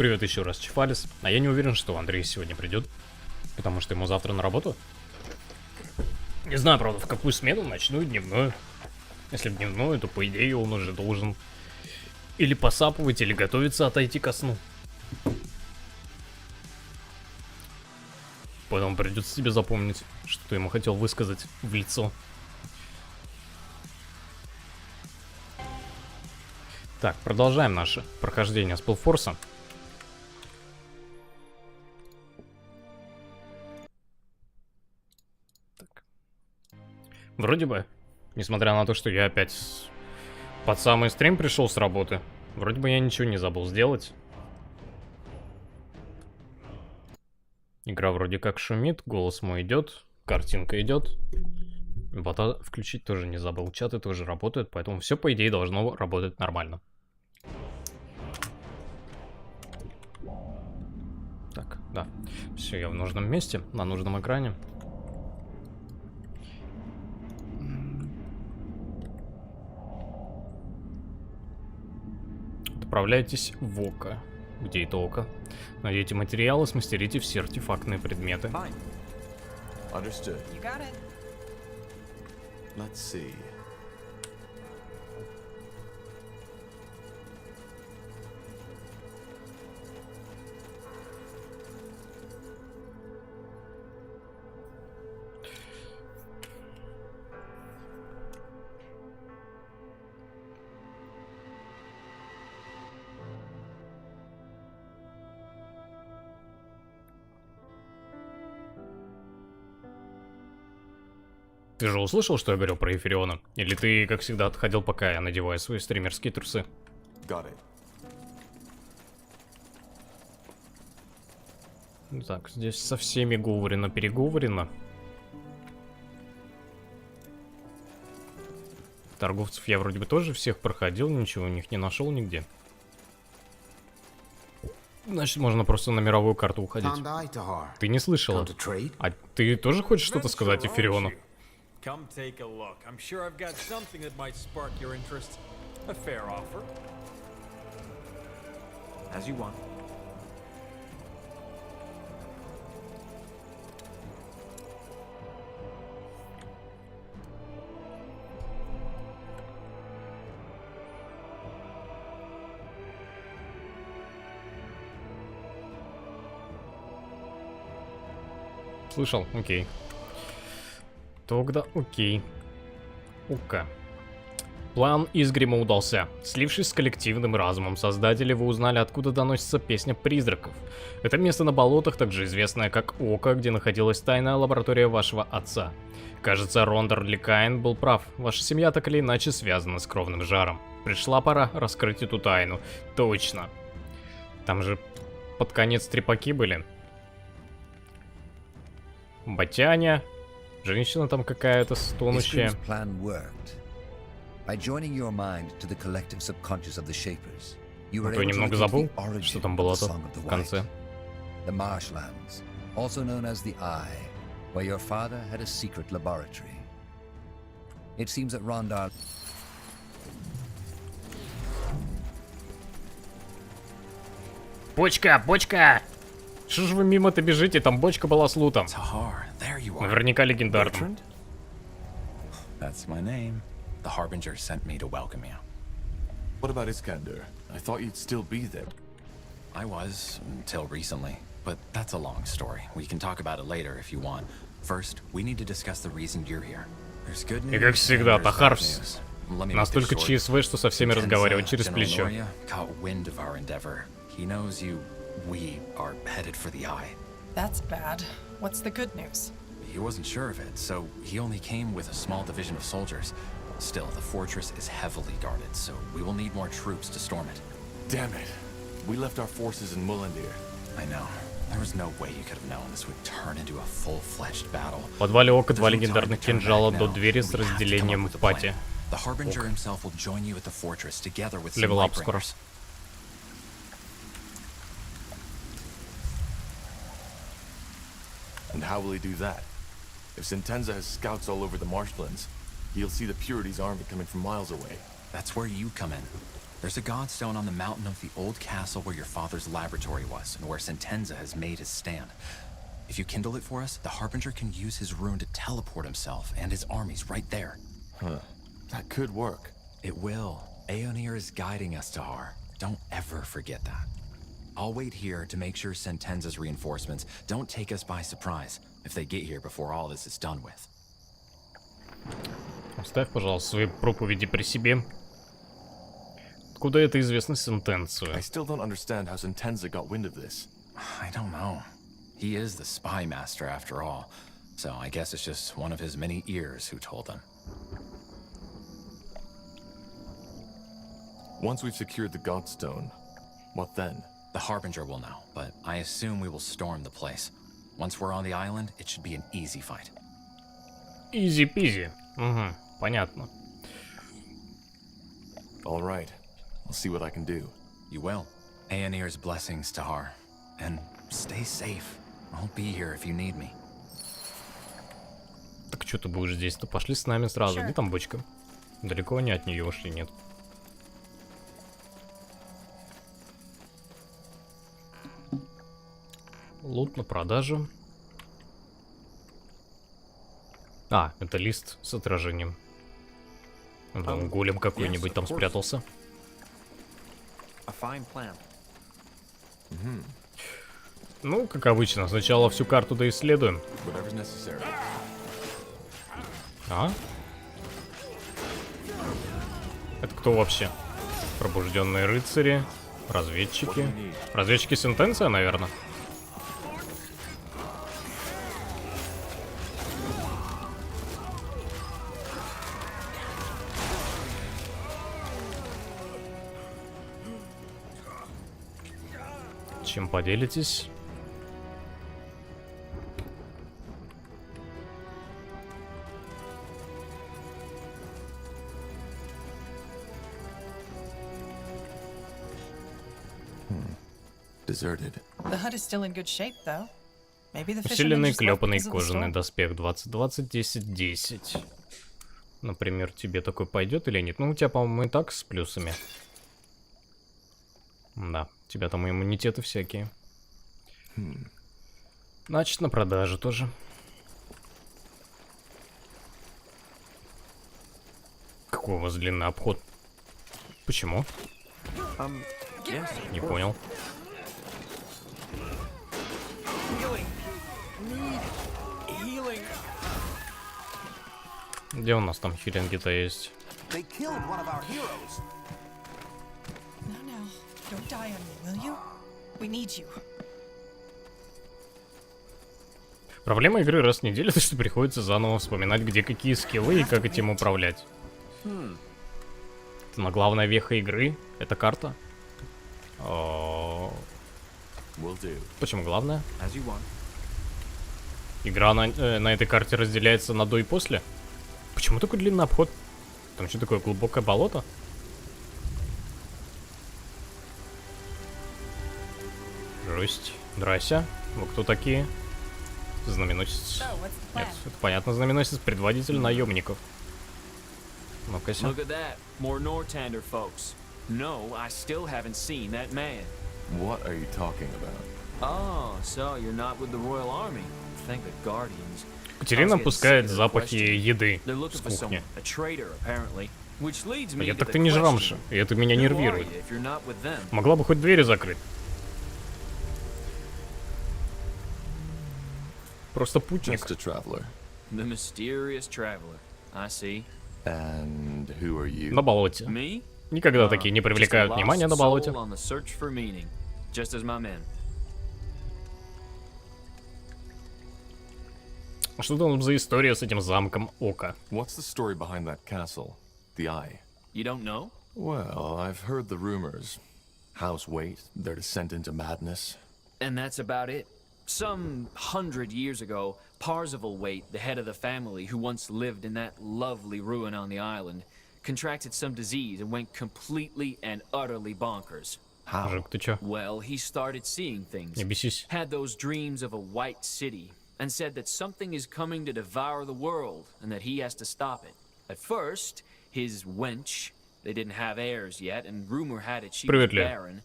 Привет еще раз, Чефалис. А я не уверен, что Андрей сегодня придет, потому что ему завтра на работу. Не знаю, правда, в какую смену, ночную, дневную. Если в дневную, то по идее он уже должен или посапывать, или готовиться отойти ко сну. Поэтому придется себе запомнить, что ты ему хотел высказать в лицо. Так, продолжаем наше прохождение Spellforce. Вроде бы, несмотря на то, что я опять под самый стрим пришел с работы, вроде бы я ничего не забыл сделать. Игра вроде как шумит, голос мой идет, картинка идет. Бота включить тоже не забыл, чаты тоже работают, поэтому все по идее должно работать нормально. Так, да, все, я в нужном месте, на нужном экране. Отправляйтесь в Око. Где это Око? Найдите материалы, смастерите все артефактные предметы. Ты же услышал, что я говорил про Эфириона? Или ты, как всегда, отходил, пока я надеваю свои стримерские трусы? Так, здесь со всеми говорено-переговорено. Торговцев я вроде бы тоже всех проходил, ничего у них не нашел нигде. Значит, можно просто на мировую карту уходить. Ты не слышала? А ты тоже хочешь что-то сказать Эфириону? Come take a look. I'm sure I've got something that might spark your interest. A fair offer. As you want. Слышал? Окей. Тогда окей. Ука. План Изгрима удался. Слившись с коллективным разумом создателей, вы узнали, откуда доносится песня призраков. Это место на болотах, также известное как Око, где находилась тайная лаборатория вашего отца. Кажется, Рондер Ликаин был прав. Ваша семья так или иначе связана с кровным жаром. Пришла пора раскрыть эту тайну. Точно. Там же под конец трепаки были. Батяня. Женщина там какая-то стонущая. А то немного забыл, что там было-то в конце. Бочка, бочка! Что ж вы мимо-то бежите? Там бочка была с лутом. Наверняка легендарным. That's my name. The Harbinger sent me to welcome you. What about Iskander? I thought you'd still be there. I was, until recently. But that's a long story. We can talk about it later if you want. First, we need to discuss the reason you're here. There's good news. И как всегда, Тахарс настолько ЧСВ, что со всеми разговаривает через плечо. Caught wind of our endeavor. He knows you. We are headed for the Eye. That's bad. What's the good news? He wasn't sure of it, so he only came with a small division of soldiers. Still, the fortress is heavily guarded, so we will need more troops to storm it. Damn it. We left our forces in Mullendir. I know. There was no way you could have known this would turn into a full-fledged battle. В подвале Ока 2 легендарных кинжала до двери с разделением пати. The Harbinger himself will join you at the fortress together with some Level up скоро. Lightbringers. And how will he do that? If Sentenza has scouts all over the marshlands, he'll see the Purity's army coming from miles away. That's where you come in. There's a godstone on the mountain of the old castle where your father's laboratory was, and where Sentenza has made his stand. If you kindle it for us, the Harbinger can use his rune to teleport himself and his armies right there. Huh. That could work. It will. Aeonir is guiding us to Har. Don't ever forget that. I'll wait here to make sure Sentenza's reinforcements don't take us by surprise if they get here before all this is done with. Оставь, пожалуйста, свои проповеди при себе. Откуда это известно Сентенцию? I still don't understand how Sentenza got wind of this. I don't know. He is the spy master after all, so I guess it's just one of his many ears who told him. Once we've secured the Godstone, what then? The Harbinger will know, but I assume we will storm the place. Once we're on the island, it should be an easy fight. Изи-пизи. Угу, понятно. All right. I'll see what I can do. You will. Aeonir's blessings to Har. And stay safe. I'll be here if you need me. Так что ты будешь здесь-то? Пошли с нами сразу. Sure. Где там бочка? Далеко они от нее ушли, нет? Лут на продажу. А, это лист с отражением. Там голем какой-нибудь там спрятался. A fine plan. Ну, как обычно, сначала всю карту доисследуем. Whatever's necessary. А? Это кто вообще? Пробужденные рыцари, разведчики. Разведчики Сентенция, наверное. Чем поделитесь? Deserted. The hut is still in good shape, though. Maybe the fishermen Усиленный just left клепанный because of the кожаный storm. доспех 20-20-10-10. Например, тебе такой пойдет или нет? Ну, у тебя, по-моему, и так с плюсами. Да, у тебя там иммунитеты всякие. Значит, на продажу тоже. Какой у вас длинный обход? Почему? Yes. Не понял. Healing. Где у нас там хилинги-то есть? They killed one of our heroes. No, don't die on me, will you? We need you. Проблема игры раз в неделю, то что приходится заново вспоминать, где какие скиллы и как этим управлять. Это на главная веха игры. Это карта. Will do. Почему главная? As you want. Игра на этой карте разделяется на до и после. Почему такой длинный обход? Там что такое, глубокое болото? Жесть. Здрасте. Вы кто такие? Знаменосец. So, what's the Нет, plan? это понятно, знаменосец, предводитель наемников. Ну-ка, Look at that. More Nortander folks. No, I still haven't seen that man. What are you talking about? Oh, so you're not with the Royal Army. Thank the Guardians. Катерина пускает запахи еды They're с looking for кухни. someone, a traitor, apparently. Which leads me Я to так-то the не question. жрамша, и это меня Who are нервирует. you if you're not with them? Могла бы хоть двери закрыть. Просто путник. Just a traveler. The mysterious traveler. I see. And who are you? На болоте. Me? Никогда такие не Just a привлекают lost внимания на болоте. soul on the search for meaning, just as my men. Что там за история с этим замком Ока? What's the story behind that castle? The Eye. You don't know? Well, I've heard the rumors. House Waite, their descent into madness. And that's about it. Some 100 years ago, Parzival Waite, the head of the family who once lived in that lovely ruin on the island, contracted some disease and went completely and utterly bonkers. How? Жик, ты чё? Well, he started seeing things, Не бесись. had those dreams of a white city, and said that something is coming to devour the world and that he has to stop it. At first, his wench, They didn't have heirs yet, and rumor had it she was Привет, Лен. barren.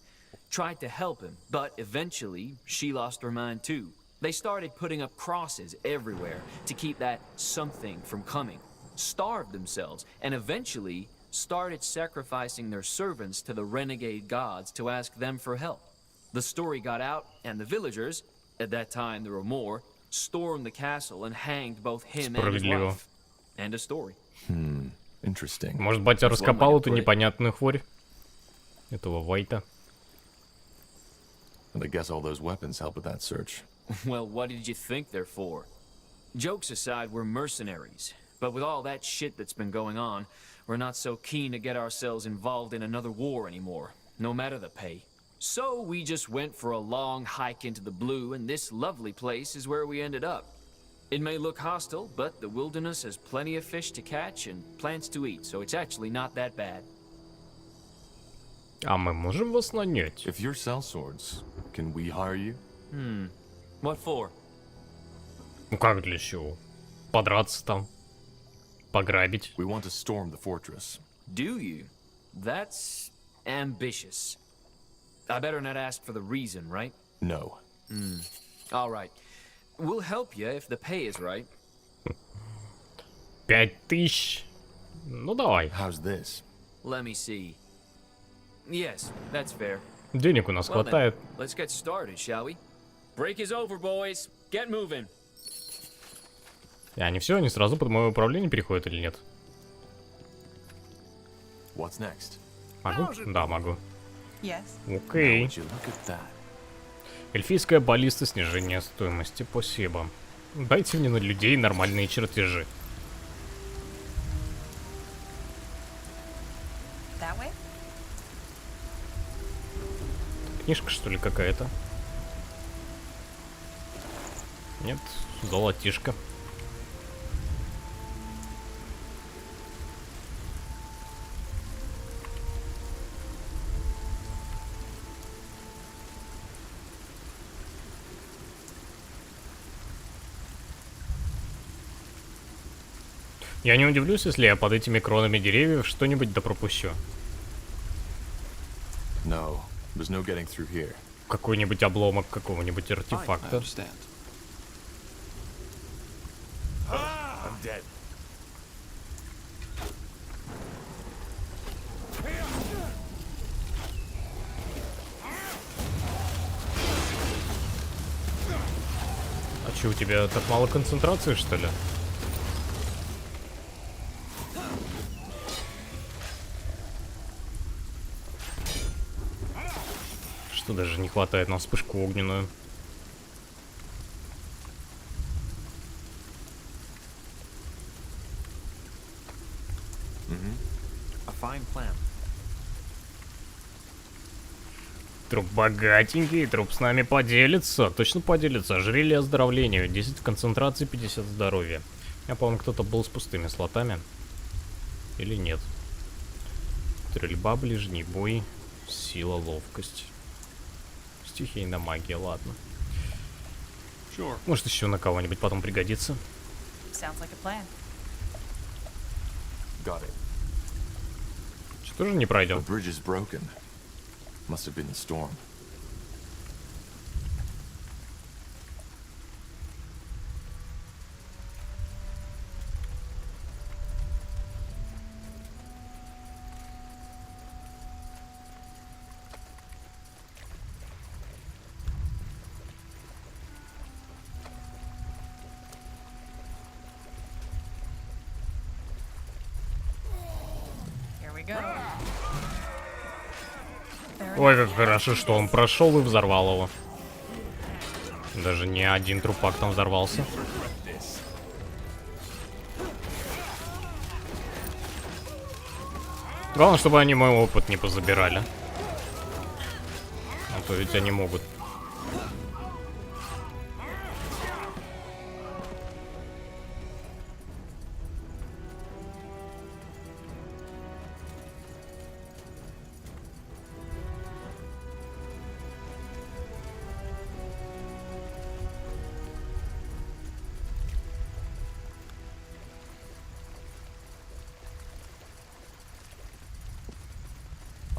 Tried to help him, but eventually she lost her mind too. They started putting up crosses everywhere to keep that something from coming. Starved themselves, and eventually started sacrificing their servants to the renegade gods to ask them for help. The story got out, and the villagers, at that time there were more, stormed the castle and hanged both him and his Справедливо. wife. End of story. Interesting. Может, батя раскопал One эту way to put it. непонятную хворь? Этого Вайта. And I guess all those weapons help with that search. Well, what did you think they're for? Jokes aside, we're mercenaries. But with all that shit that's been going on, we're not so keen to get ourselves involved in another war anymore, no matter the pay. So we just went for a long hike into the blue, and this lovely place is where we ended up. It may look hostile, but the wilderness has plenty of fish to catch and plants to eat, so it's actually not that bad. А мы можем вас нанять? If you sell swords, can we hire you? What for? Ну как для чего? Подраться там? Пограбить? We want to storm the fortress. Do you? That's ambitious. I better not ask for the reason, right? No. All right. We'll help you if the pay is right. 5000. Ну давай. How's this? Let me see. Yes, that's fair. Денег у нас Well then, хватает. let's get started, shall we? Break is over, boys. Get moving. И они все, они сразу под мое управление переходят или нет? What's next? Могу? Да, могу. Yes. Окей. Would you look at that? Эльфийская баллиста, снижение стоимости. Спасибо. Дайте мне на людей нормальные чертежи. That way? Книжка, что ли, какая-то? Нет, золотишко. Я не удивлюсь, если я под этими кронами деревьев что-нибудь допропущу. No, there's no getting through here. Какой-нибудь обломок какого-нибудь артефакта. I'm dead. А че, у тебя так мало концентрации, что ли? Что даже не хватает на вспышку огненную. A fine plan. Труп богатенький, труп с нами поделится. Точно поделится. Ожерелье оздоровления. 10 концентрации, 50 здоровья. Я помню, кто-то был с пустыми слотами. Или нет. Стрельба, ближний бой, сила, ловкость. Стихийная магия, ладно. Может, еще на кого-нибудь потом пригодится. Sounds like a plan. Got it. Что же не The пройдем? bridge is broken. Must have been the storm. Here we go. There Ой, как хорошо, что он прошел и взорвал его. Даже не один трупак там взорвался. Главное, чтобы они мой опыт не позабирали. А то ведь они могут.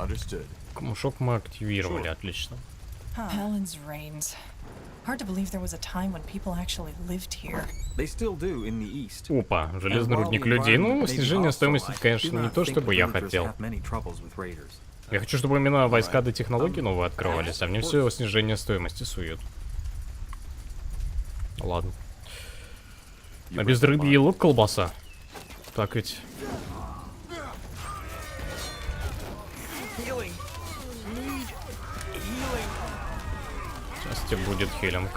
Understood. Камушок мы активировали, отлично. Helen's Reigns. Hard to believe there was a time when people actually lived here. They still do in the east. Опа, железный рудник людей. Ну, снижение стоимости, конечно, не то, чтобы я хотел. Я хочу, чтобы именно войска до технологий новые открывались, а мне все снижение стоимости суют. Ладно. А без рыбьи и лук колбаса. Так ведь. Сейчас тебе будет хилинг.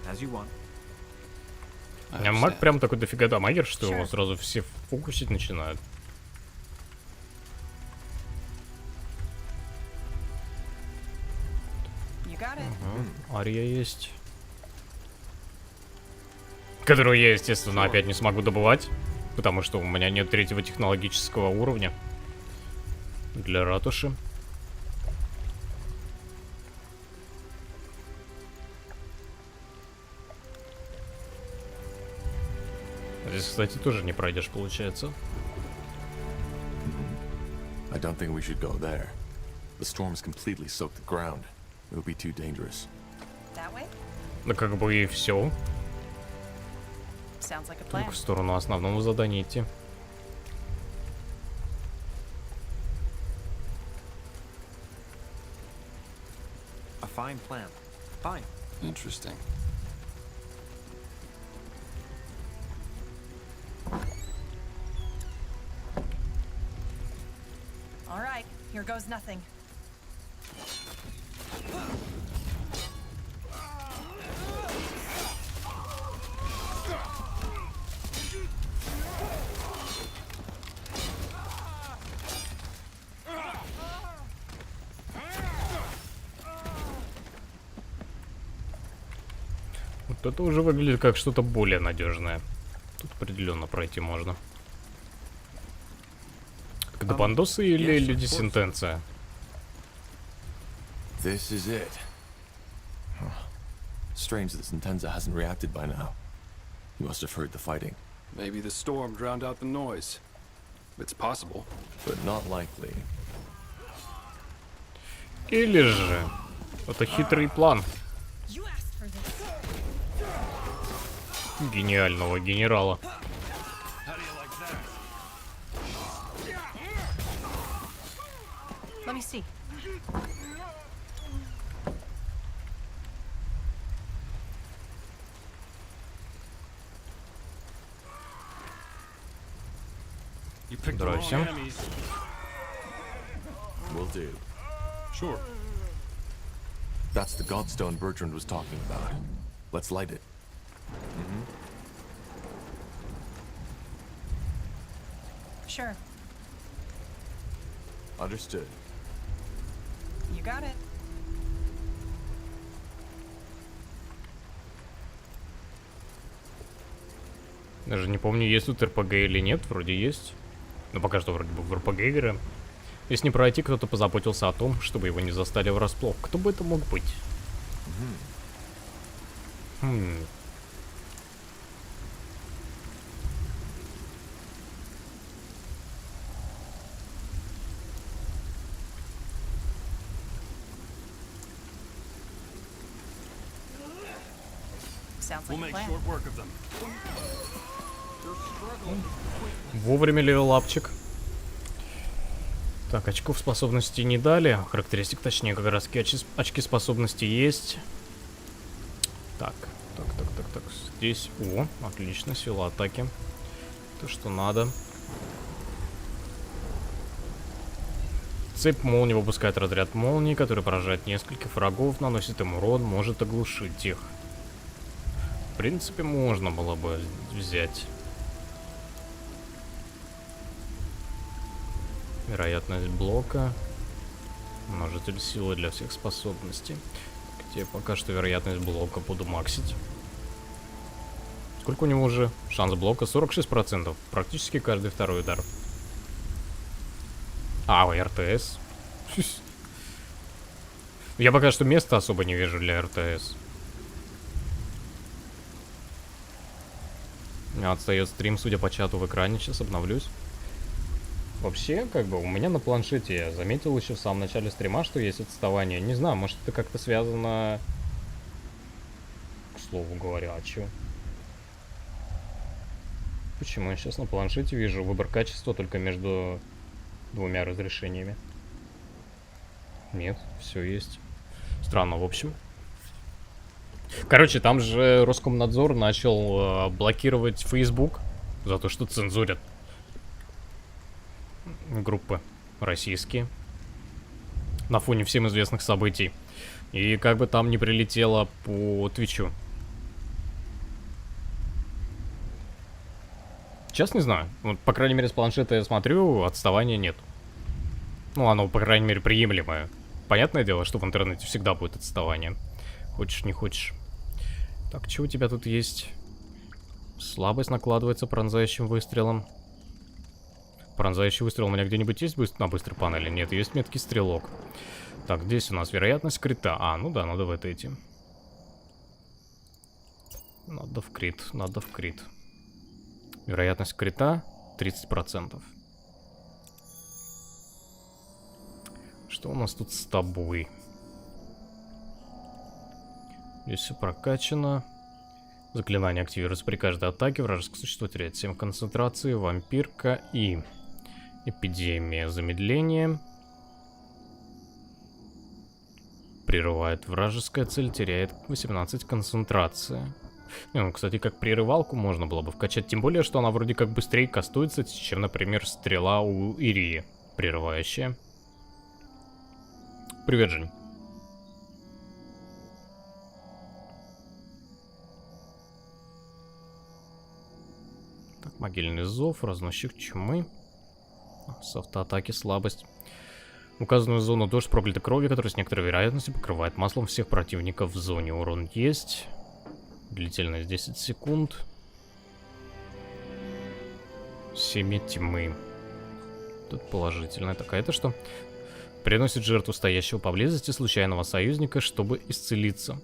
As you want. У меня маг прям такой дофига дамагер, что его сразу все фокусить начинают. Ария есть. Которую я, естественно, опять не смогу добывать. Потому что у меня нет третьего технологического уровня. Для ратуши. Здесь, кстати, тоже не пройдешь, получается. I don't think we should go there. The storm's completely soaked the ground. It would be too dangerous. That way? Да как бы и все. Sounds like a Только plan. в сторону основного задания идти. A fine plan. Fine. Interesting. All right, here goes nothing. Вот это уже выглядит как что-то более надежное. Тут определенно пройти можно. Это бандосы или люди сентенция? This is it. Huh. Strange that Sentenza hasn't reacted by now. He must have heard the fighting. Maybe the storm drowned out the noise. It's possible. But not likely. Или же это хитрый план You asked for this. гениального генерала. Let me see. You picked the wrong Здрасте. enemies. Will do. Sure. That's the godstone Bertrand was talking about. Let's light it. Sure, Understood. you got it. Даже не помню, есть тут РПГ или нет, вроде есть. Но пока что вроде бы в РПГ игры. Если не пройти, кто-то позаботился о том, чтобы его не застали врасплох. Кто бы это мог быть? Sounds We'll like a make plan. short work of them. Вовремя левелапчик. Так, очков способности не дали. Характеристик, точнее, как раз очки способности есть. Так. Здесь. О, отлично, сила атаки. То, что надо. Цепь молнии выпускает разряд молнии, который поражает нескольких врагов, наносит им урон, может оглушить их. В принципе, можно было бы взять. Вероятность блока. Множитель силы для всех способностей. Где пока что вероятность блока буду максить. Сколько у него уже? Шанс блока 46%. Практически каждый второй удар. А, РТС. Я пока что места особо не вижу для РТС. Отстает стрим, судя по чату в экране, сейчас обновлюсь. Вообще, как бы, у меня на планшете я заметил еще в самом начале стрима, что есть отставание. Не знаю, может это как-то связано... К слову говоря, а чё? Почему я сейчас на планшете вижу выбор качества только между двумя разрешениями? Нет, все есть. Странно, в общем. Короче, там же Роскомнадзор начал блокировать Facebook за то, что цензурят группы российские на фоне всем известных событий. И как бы там не прилетело по Твичу. Сейчас не знаю. Вот, по крайней мере, с планшета я смотрю, отставания нет. Ну, оно, по крайней мере, приемлемое. Понятное дело, что в интернете всегда будет отставание. Хочешь, не хочешь. Так, что у тебя тут есть? Слабость накладывается пронзающим выстрелом. Пронзающий выстрел у меня где-нибудь есть на быстрой панели? Нет, есть меткий стрелок. Так, здесь у нас вероятность крита. А, ну да, надо в это идти. Надо в крит, надо в крит. Вероятность крита 30%. Что у нас тут с тобой? Здесь все прокачано. Заклинание активируется при каждой атаке. Вражеское существо теряет 7 концентрации. Вампирка и эпидемия замедления. Прерывает вражеская цель, теряет 18 концентрации. Ну, кстати, как прерывалку можно было бы вкачать. Тем более, что она вроде как быстрее кастуется, чем, например, стрела у Ирии, прерывающая. Привет, Жень. Так, могильный зов, разносчик чумы. С автоатаки слабость. Указанную зону дождь проклятой крови, который с некоторой вероятностью покрывает маслом всех противников в зоне. Урон есть. Длительность 10 секунд. Семя тьмы. Тут положительная такая. Это что? Приносит жертву стоящего поблизости случайного союзника, чтобы исцелиться.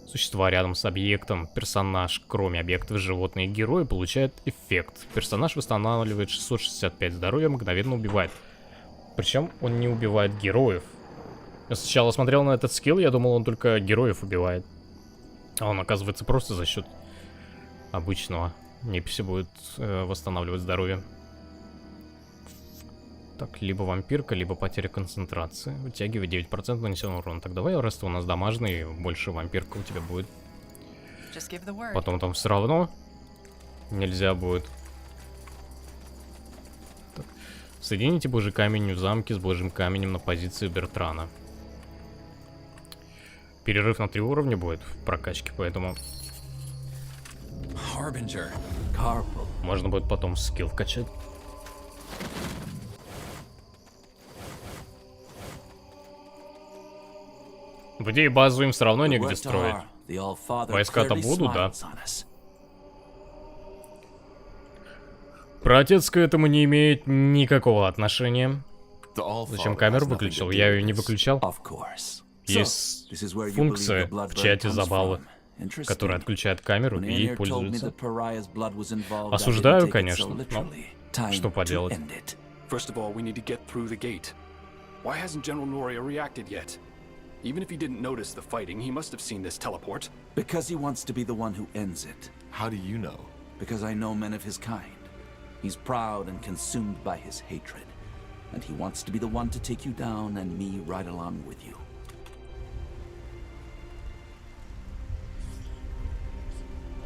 Существа рядом с объектом, персонаж, кроме объектов, животные и герои, получают эффект. Персонаж восстанавливает 665 здоровья, мгновенно убивает. Причем он не убивает героев. Я сначала смотрел на этот скилл, я думал, он только героев убивает. А он, оказывается, просто за счет обычного неписи будет восстанавливать здоровье. Так, либо вампирка, либо потеря концентрации. Вытягивает 9% нанесенного урона. Так, давай, раз ты у нас дамажный, больше вампирка у тебя будет. Потом там все равно нельзя будет. Так. Соедините божий камень в замке с божьим каменем на позиции Бертрана. Перерыв на 3 уровня будет в прокачке, поэтому можно будет потом скилл вкачать. В идее, базу им все равно негде строить. Войска-то будут, да. Протец к этому не имеет никакого отношения. Зачем камеру выключил? Я ее не выключал. Есть функция в чате забавы, которая отключает камеру и ей пользуется. Осуждаю, конечно, но что поделать. Even if he didn't notice the fighting, he must have seen this teleport. Because he wants to be the one who ends it. How do you know? Because I know men of his kind. He's proud and consumed by his hatred. And he wants to be the one to take you down and me right along with you.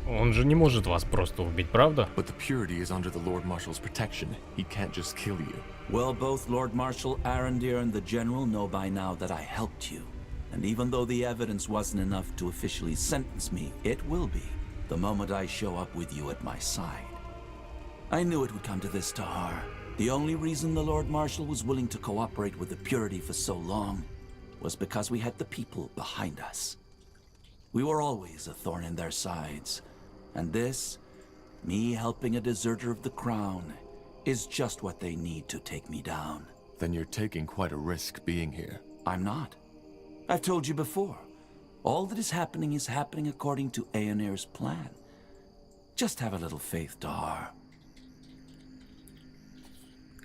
Он же не может вас просто убить, правда? But the purity is under the Lord Marshal's protection. He can't just kill you. Well, both Lord Marshal Arendir and the General know by now that I helped you. And even though the evidence wasn't enough to officially sentence me, it will be the moment I show up with you at my side. I knew it would come to this, Tahar. The only reason the Lord Marshal was willing to cooperate with the Purity for so long was because we had the people behind us. We were always a thorn in their sides. And this, me helping a deserter of the crown, is just what they need to take me down. Then you're taking quite a risk being here. I'm not. I've told you before. All that is happening according to Aeonir's plan. Just have a little faith, Dar.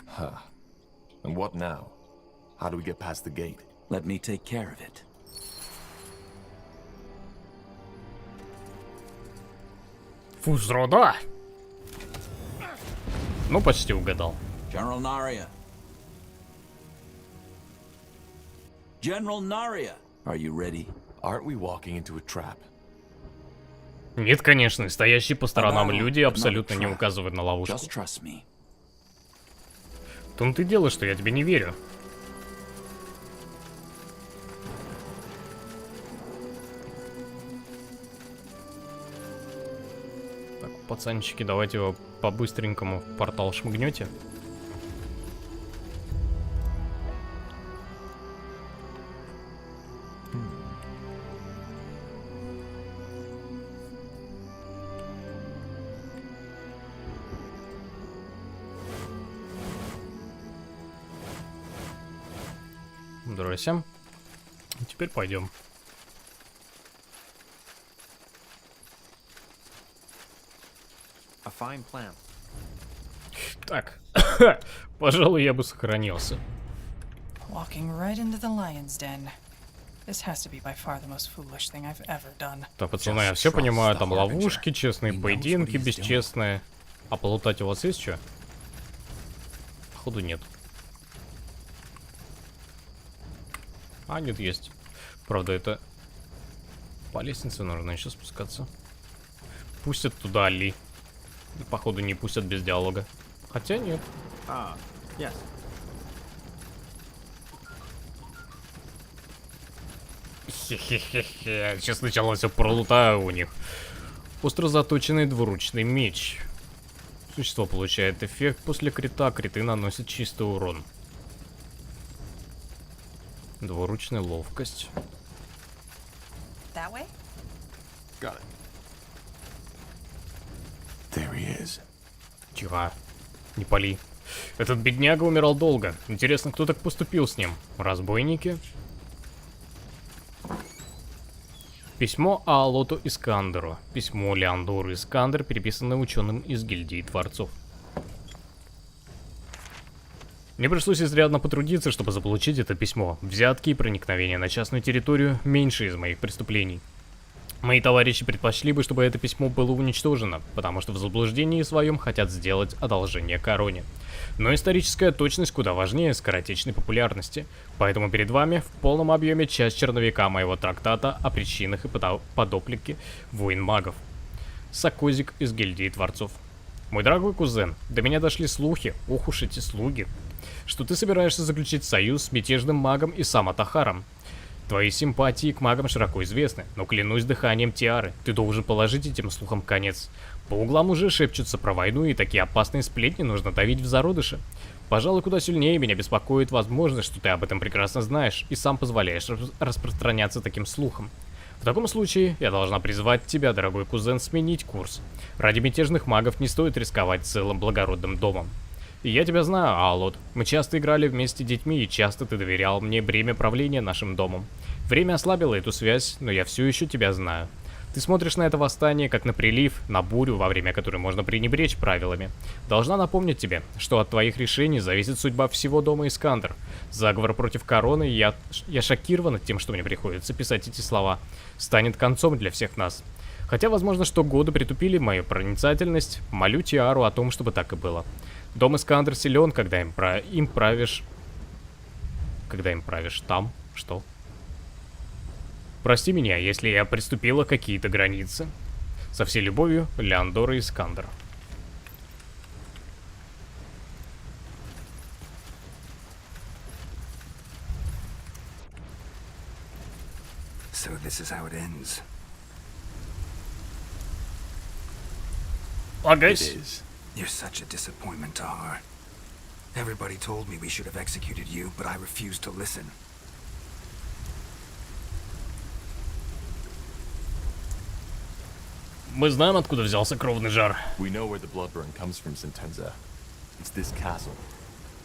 Huh. And what now? How do we get past the gate? Let me take care of it. Фузрода! Ну, почти угадал. General Naria. General Naria, are you ready? Aren't we walking into a trap? Нет, конечно, стоящие по сторонам люди абсолютно не Another trap. указывают на ловушку. Just trust me. В том-то и дело, что я тебе не верю. Так, пацанчики, давайте его по-быстренькому в портал шмыгнете. Здрасте. Теперь пойдем. A fine plan. Так, пожалуй, я бы сохранился. Walking right into the lion's den. This has to be by far the most foolish thing I've ever done. Так, пацаны, я все понимаю, там ловушки, честные поединки, бесчестные. А полутать у вас есть что? Походу нет. А, нет, есть. Правда, это... По лестнице нужно еще спускаться. Пустят туда Ли. Походу, не пустят без диалога. Хотя нет. Ah, yes. Хе-хе-хе-хе. Сейчас сначала все пролутаю у них. Остро заточенный двуручный меч. Существо получает эффект после крита. Криты наносят чистый урон. Двуручная ловкость. That way? Got it. There he is. Тихо. Не пали. Этот бедняга умирал долго. Интересно, кто так поступил с ним? Разбойники? Письмо Аалоту Искандеру. Письмо Леандору Искандер, переписанное ученым из гильдии Творцов. Мне пришлось изрядно потрудиться, чтобы заполучить это письмо. Взятки и проникновение на частную территорию – меньше из моих преступлений. Мои товарищи предпочли бы, чтобы это письмо было уничтожено, потому что в заблуждении своем хотят сделать одолжение короне. Но историческая точность куда важнее скоротечной популярности, поэтому перед вами в полном объеме часть черновика моего трактата о причинах и подоплеке войн магов. Сокозик из гильдии Творцов. Мой дорогой кузен, до меня дошли слухи, ох уж эти слуги, что ты собираешься заключить союз с мятежным магом и Саматахаром. Твои симпатии к магам широко известны, но клянусь дыханием Тиары, ты должен положить этим слухам конец. По углам уже шепчутся про войну, и такие опасные сплетни нужно давить в зародыше. Пожалуй, куда сильнее меня беспокоит возможность, что ты об этом прекрасно знаешь и сам позволяешь распространяться таким слухом. В таком случае я должна призвать тебя, дорогой кузен, сменить курс. Ради мятежных магов не стоит рисковать целым благородным домом. И я тебя знаю, Аалот. Мы часто играли вместе детьми, и часто ты доверял мне бремя правления нашим домом. Время ослабило эту связь, но я все еще тебя знаю. Ты смотришь на это восстание, как на прилив, на бурю, во время которой можно пренебречь правилами. Должна напомнить тебе, что от твоих решений зависит судьба всего дома Искандер. Заговор против короны, я шокирована тем, что мне приходится писать эти слова, станет концом для всех нас. Хотя, возможно, что годы притупили мою проницательность, молю Тиару о том, чтобы так и было. Дом Искандер силен, когда им правишь... Когда им правишь там, что? Прости меня, если я приступила какие-то границы. Со всей любовью, Леандора Искандер. So this is how it ends. Агась. You're such a disappointment, Tahar. Everybody told me we should have executed you, but I refused to listen. Мы знаем, откуда взялся кровный жар. We know where the blood burn comes from, Sentenza. It's this castle.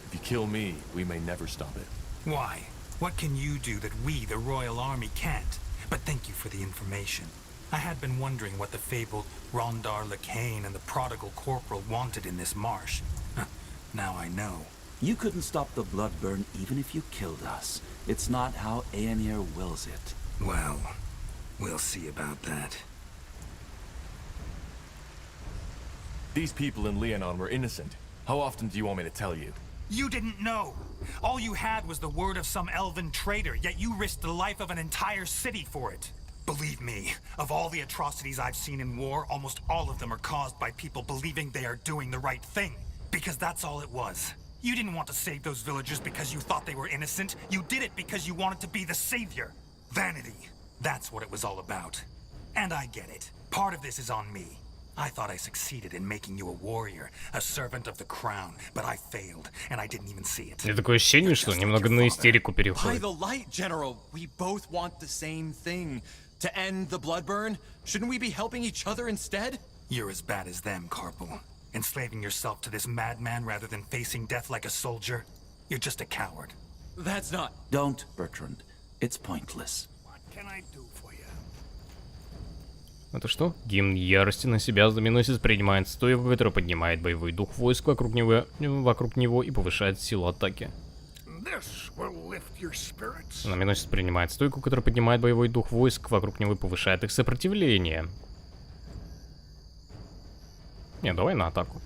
If you kill me, we may never stop it. Why? What can you do that we, the Royal Army, can't? But thank you for the information. I had been wondering what the fabled Rondar Lacane and the prodigal corporal wanted in this marsh. Now I know. You couldn't stop the blood burn even if you killed us. It's not how Aenir wills it. Well, we'll see about that. These people in Leonon were innocent. How often do you want me to tell you? You didn't know. All you had was the word of some elven traitor, yet you risked the life of an entire city for it. Believe me, of all the atrocities I've seen in war, almost all of them are caused by people believing they are doing the right thing. Because that's all it was. You didn't want to save those villagers because you thought they were innocent. You did it because you wanted to be the savior. Vanity. That's what it was all about. And I get it. Part of this is on me. I thought I succeeded in making you a warrior, a servant of the crown, but I failed, and I didn't even see it. У меня такое ощущение, что немного на истерику By переходит. the light, General, we both want the same thing. To end the blood burn? Shouldn't we be helping each other instead? You're as bad as them, Corporal. Enslaving yourself to this madman rather than facing death like a soldier. You're just a coward. That's not... Don't, Bertrand. It's pointless. What can I do for you? Это что? Гимн ярости на себя знаменосец принимает стойку, которая поднимает боевой дух войск вокруг него и повышает силу атаки. Знаменосец принимает стойку, которая поднимает боевой дух войск вокруг него и повышает их сопротивление. Не, давай на атаку.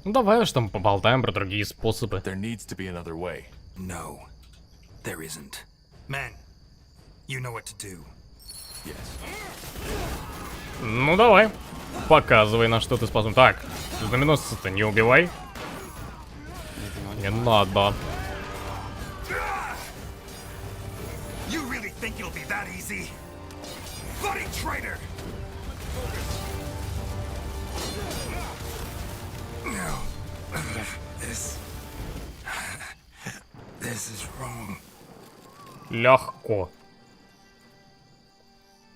Ну давай уж там поболтаем про другие способы. There needs to be another way. No, there isn't. Men, you know what to do. Yes. Ну давай, показывай, на что ты способен. Так, знаменосца-то не убивай. Не надо. You really think it'll be that easy? Bloody traitor! No. This is wrong. Легко.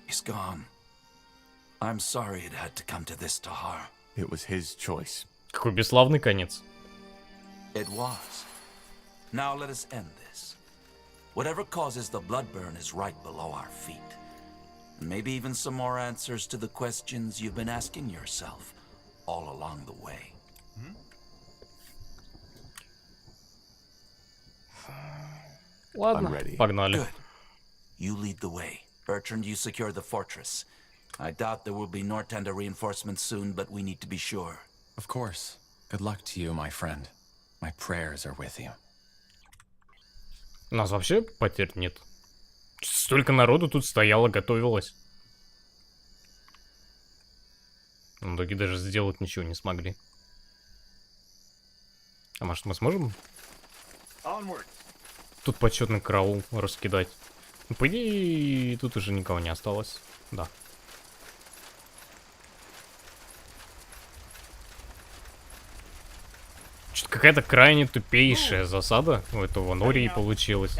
He's gone. I'm sorry it had to come to this, Tahar. It was his choice. Какой бесславный конец. It was. Now let us end this. Whatever causes the blood burn is right below our feet. And maybe even some more answers to the questions you've been asking yourself all along the way. Ладно, погнали. Good. You lead the way. Bertrand, you secure the fortress. I doubt there will be Nortender reinforcements soon, but we need to be sure. Of course. Good luck to you, my friend. My prayers are with you. У нас вообще потерь нет. Столько народу тут стояло, готовилось. В итоге даже сделать ничего не смогли. А может мы сможем тут почетный караул раскидать? Ну, по идее, тут уже никого не осталось. Да. Что-то какая-то крайне тупейшая засада у этого Нории получилась.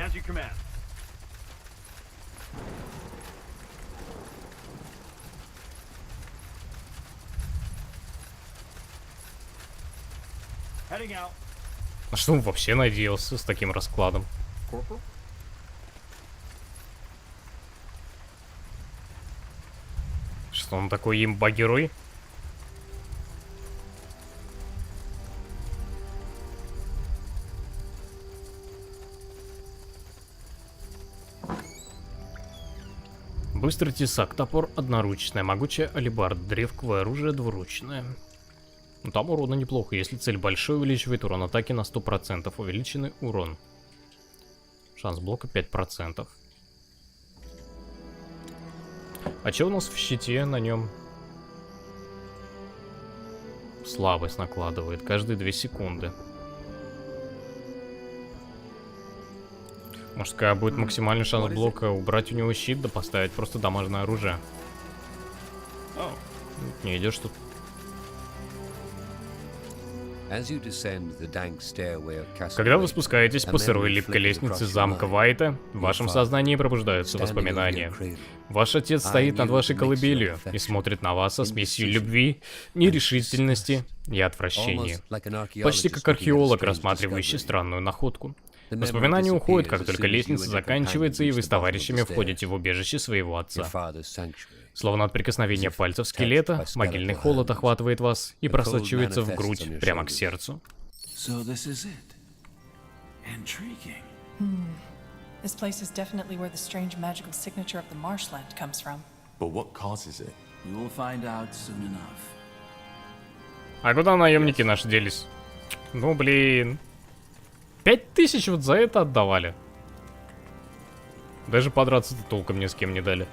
На что он вообще надеялся с таким раскладом? Что он такой имба-герой? Быстрый тесак, топор одноручное, могучая алебарда, древковое оружие двуручное. Ну, там урона неплохо. Если цель большой, увеличивает урон атаки на 100%. Увеличенный урон. Шанс блока 5%. А что у нас в щите на нем? Слабость накладывает каждые 2 секунды. Может, когда будет максимальный шанс блока, убрать у него щит, да поставить просто дамажное оружие. Не идешь тут. Когда вы спускаетесь по сырой липкой лестнице замка Вайта, в вашем сознании пробуждаются воспоминания. Ваш отец стоит над вашей колыбелью и смотрит на вас со смесью любви, нерешительности и отвращения. Почти как археолог, рассматривающий странную находку. Воспоминания уходят, как только лестница заканчивается, и вы с товарищами входите в убежище своего отца. Словно от прикосновения пальцев скелета, могильный холод охватывает вас и просачивается в грудь, прямо к сердцу. This place is definitely where the strange magical signature of the marshland comes from. But what causes it? You will find out soon enough. А куда наемники наши делись? Ну блин. 5000 вот за это отдавали. Даже подраться-то толком ни с кем не дали.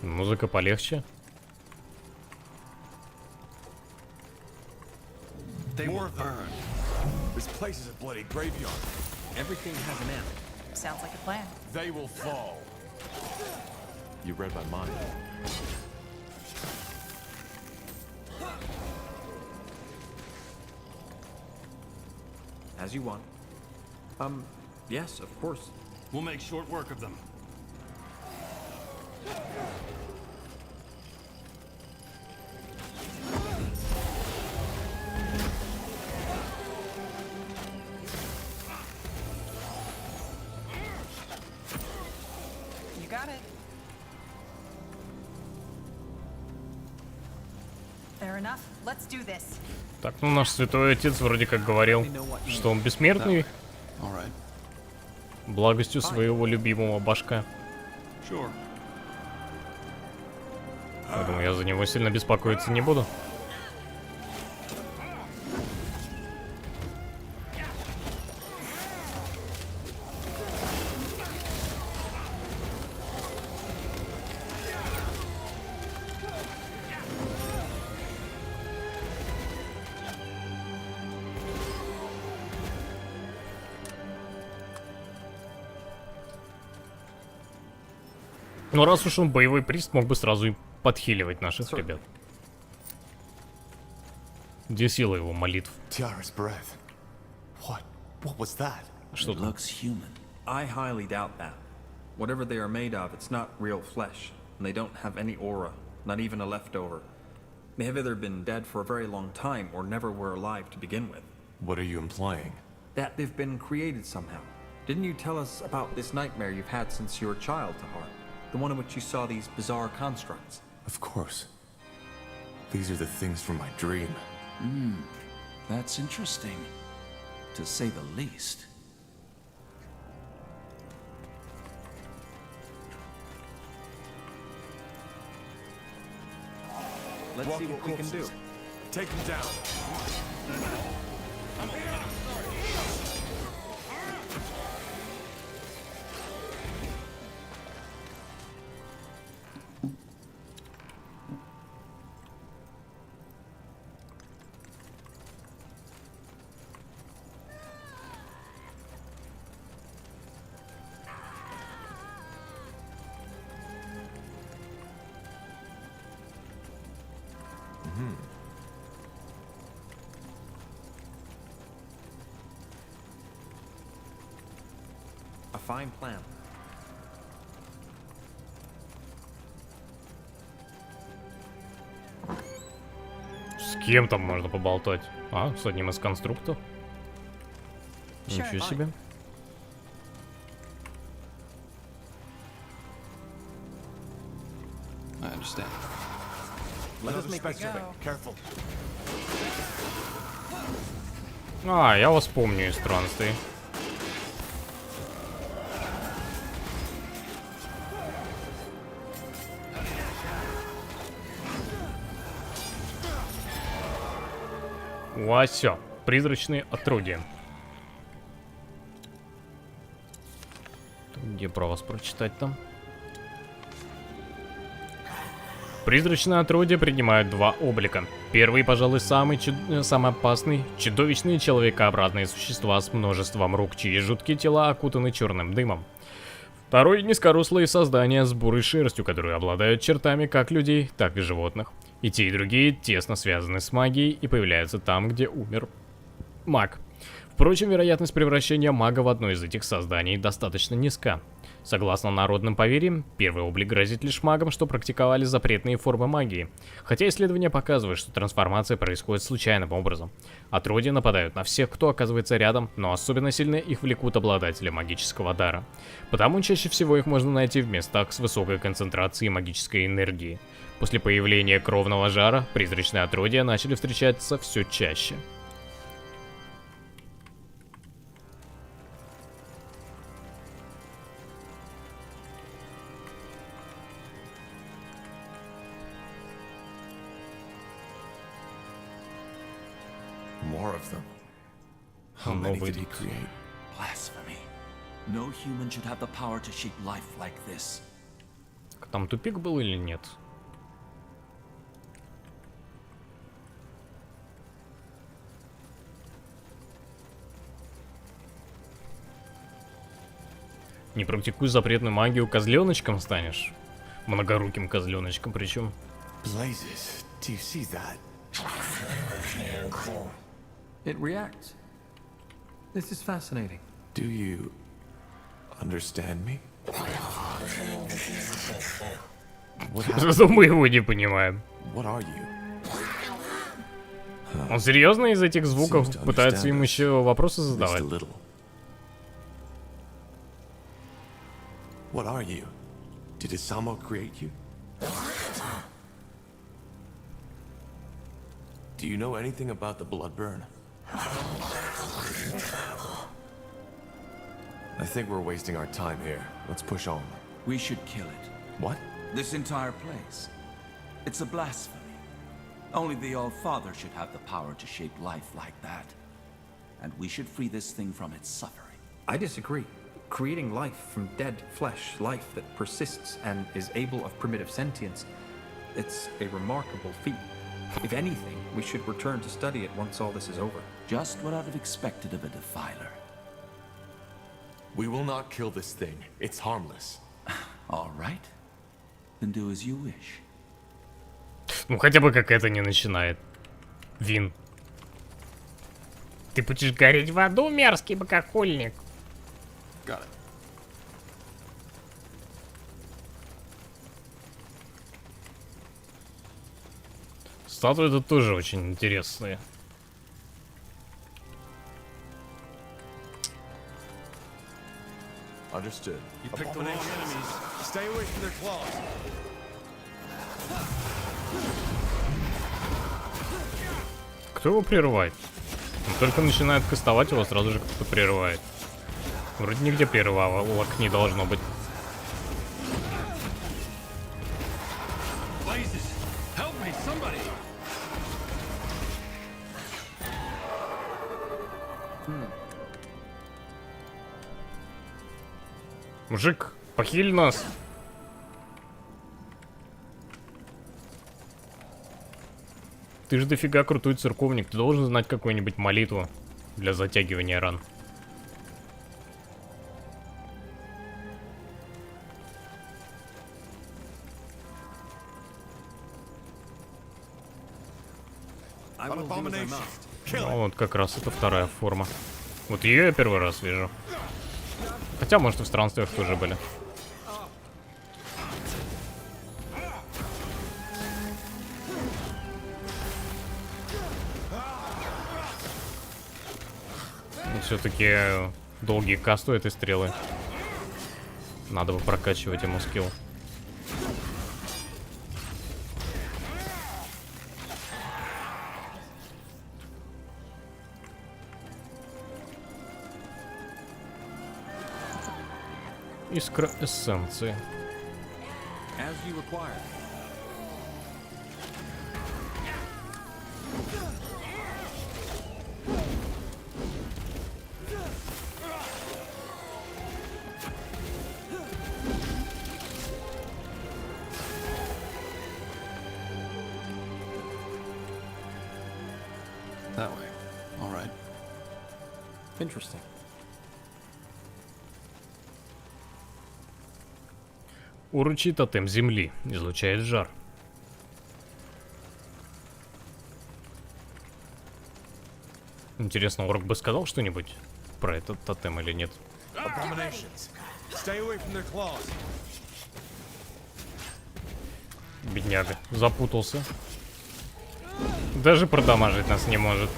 Музыка полегче. More of them. This place is a bloody graveyard. Everything has an end. Sounds like a plan. They will fall. You read my mind. As you want. Yes, of course. We'll make short work of them. You got it. Fair enough. Let's do this. Так, ну наш святой отец вроде как говорил, что он бессмертный. Благостью своего любимого башка. Поэтому я за него сильно беспокоиться не буду. Но раз уж он боевой прист, мог бы сразу и подхиливать наших ребят. Где сила его молитв? Tiara's breath. What? What was that? Что там? I highly doubt that. Whatever they are made of, it's not real flesh, and they don't have any aura, not even a leftover. They have either been dead for a very long time or never were alive to begin with. What are you implying? That they've been created somehow. Didn't you tell us about this nightmare you've had since you were a child, Tahar? The one in which you saw these bizarre constructs. Of course. These are the things from my dream. That's interesting, to say the least. Let's see what we can do. Take them down. A fine plan. С кем там можно поболтать? А, с одним из конструктов? Ничего себе. I understand. Let us make this Careful. А, я вас помню из странствий. Вася, призрачные отродья. Где про вас прочитать там? Призрачные отродья принимают два облика. Первый, пожалуй, самый опасный. Чудовищные человекообразные существа с множеством рук, чьи жуткие тела окутаны черным дымом. Второй — низкорослые создания с бурой шерстью, которые обладают чертами как людей, так и животных. И те, и другие тесно связаны с магией и появляются там, где умер маг. Впрочем, вероятность превращения мага в одно из этих созданий достаточно низка. Согласно народным поверьям, первый облик грозит лишь магам, что практиковали запретные формы магии. Хотя исследования показывают, что трансформация происходит случайным образом. Отродья нападают на всех, кто оказывается рядом, но особенно сильно их влекут обладатели магического дара. Потому чаще всего их можно найти в местах с высокой концентрацией магической энергии. После появления кровного жара, призрачные отродья начали встречаться все чаще. More of them. How many did he create? Blasphemy. No human should have the power to shape life like this. Там тупик был или нет? Не практикуй запретную магию, козленочком станешь. Многоруким козленочком причем. Blazes, do you see that? It reacts. This is fascinating. Do you understand me? Зато мы его не понимаем. What are you? Он серьезно из этих звуков пытается им еще вопросы задавать? What are you? Did Isamo create you? Do you know anything about the blood burn? I think we're wasting our time here. Let's push on. We should kill it. What? This entire place. It's a blasphemy. Only the All-Father should have the power to shape life like that. And we should free this thing from its suffering. I disagree. Creating life from dead flesh, life that persists and is able of primitive sentience, it's a remarkable feat. If anything, we should return to study it once all this is over. Just what I'd have expected of a defiler. We will not kill this thing. It's harmless. All right. Then do as you wish. Ну хотя бы как это не начинает. Вин. Ты будешь гореть в аду, мерзкий богохульник. Got it. Статуи тут тоже очень интересные. Understood. You picked the wrong enemies. Stay away from their claws. Кто его прерывает? Он только начинает кастовать, его сразу же кто-то прерывает. Вроде нигде прерывалок не должно быть. Мужик, похиль нас. Ты же дофига крутой церковник, ты должен знать какую-нибудь молитву для затягивания ран. Ну, вот как раз это вторая форма. Вот ее я первый раз вижу. Хотя, может, и в странствиях тоже были. Все-таки долгие касты этой стрелы. Надо бы прокачивать ему скилл. Искра эссенции. As you require. Interesting. Уручий тотем земли. Излучает жар. Интересно, Орк бы сказал что-нибудь про этот тотем или нет? Abominations. Stay away from their claws. Бедняга. Запутался. Даже продамажить нас не может.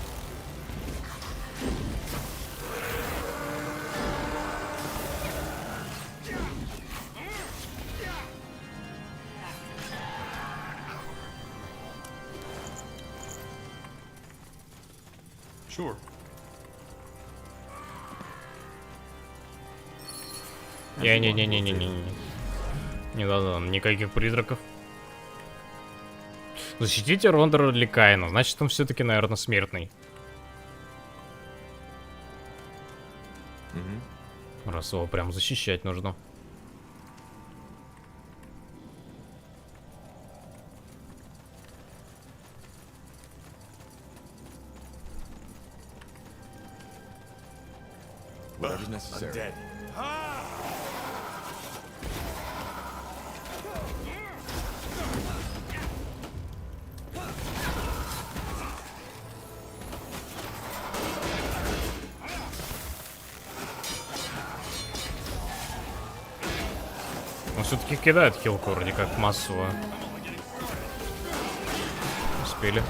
Sure. Не-не-не-не-не-не. Не надо нам никаких призраков. Защитите Рондора для Каина. Значит, он все-таки, наверное, смертный. Раз его прям защищать нужно. Whatever's necessary. Dead. Он все-таки кидает хилку вроде как массово. Успели.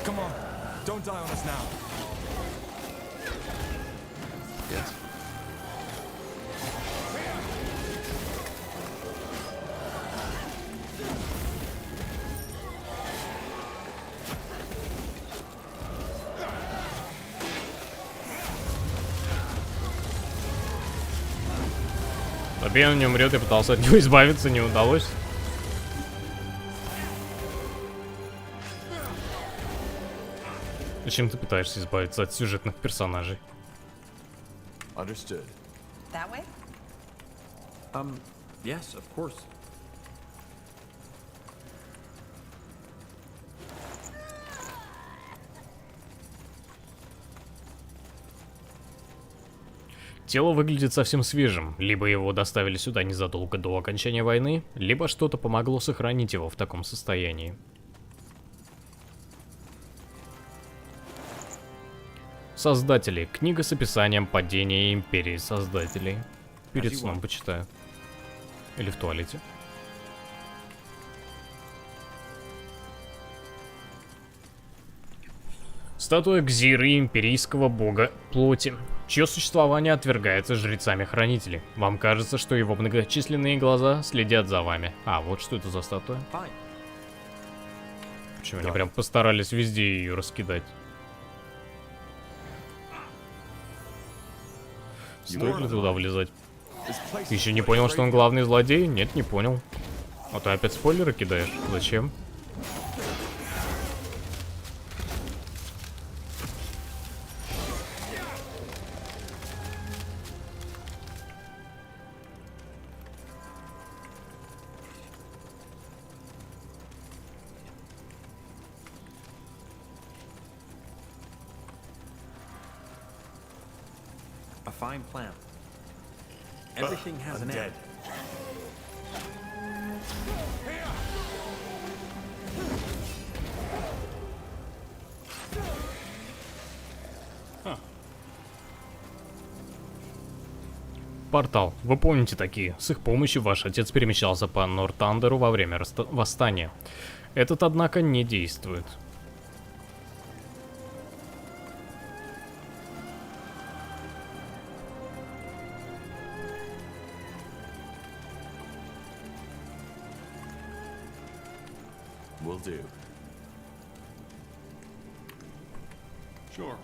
Come on, don't die on us now. Yes. Фабиан не умрет, я пытался от него избавиться, не удалось. Зачем ты пытаешься избавиться от сюжетных персонажей? Understood. That way? Yes, of course. Тело выглядит совсем свежим. Либо его доставили сюда незадолго до окончания войны, либо что-то помогло сохранить его в таком состоянии. Создатели. Книга с описанием падения Империи Создателей. Перед сном почитаю. Или в туалете. Статуя Гзиры, империйского бога плоти, чье существование отвергается жрецами-хранителей. Вам кажется, что его многочисленные глаза следят за вами. А, вот что это за статуя. Почему они прям постарались везде ее раскидать? Стоит ли туда влезать? Ты еще не понял, что он главный злодей? Нет, не понял. А ты опять спойлеры кидаешь? Зачем? A fine plan. Everything has an end. Портал. Вы помните такие? С их помощью ваш отец перемещался по Нортандеру во время восстания. Этот, однако, не действует. Will do. Sure.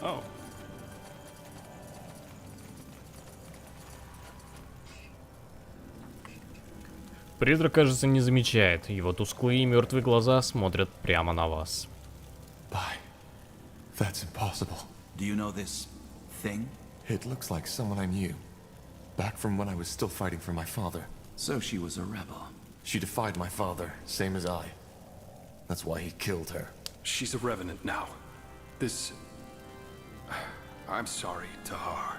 Oh. Призрак, кажется, не замечает. Его тусклые и мертвые глаза смотрят прямо на вас. Bye. That's impossible. Do you know this thing? It looks like someone I knew. Back from when I was still fighting for my father. So she was a rebel. She defied my father, same as I. That's why he killed her. She's a revenant now. This... I'm sorry, Tahar.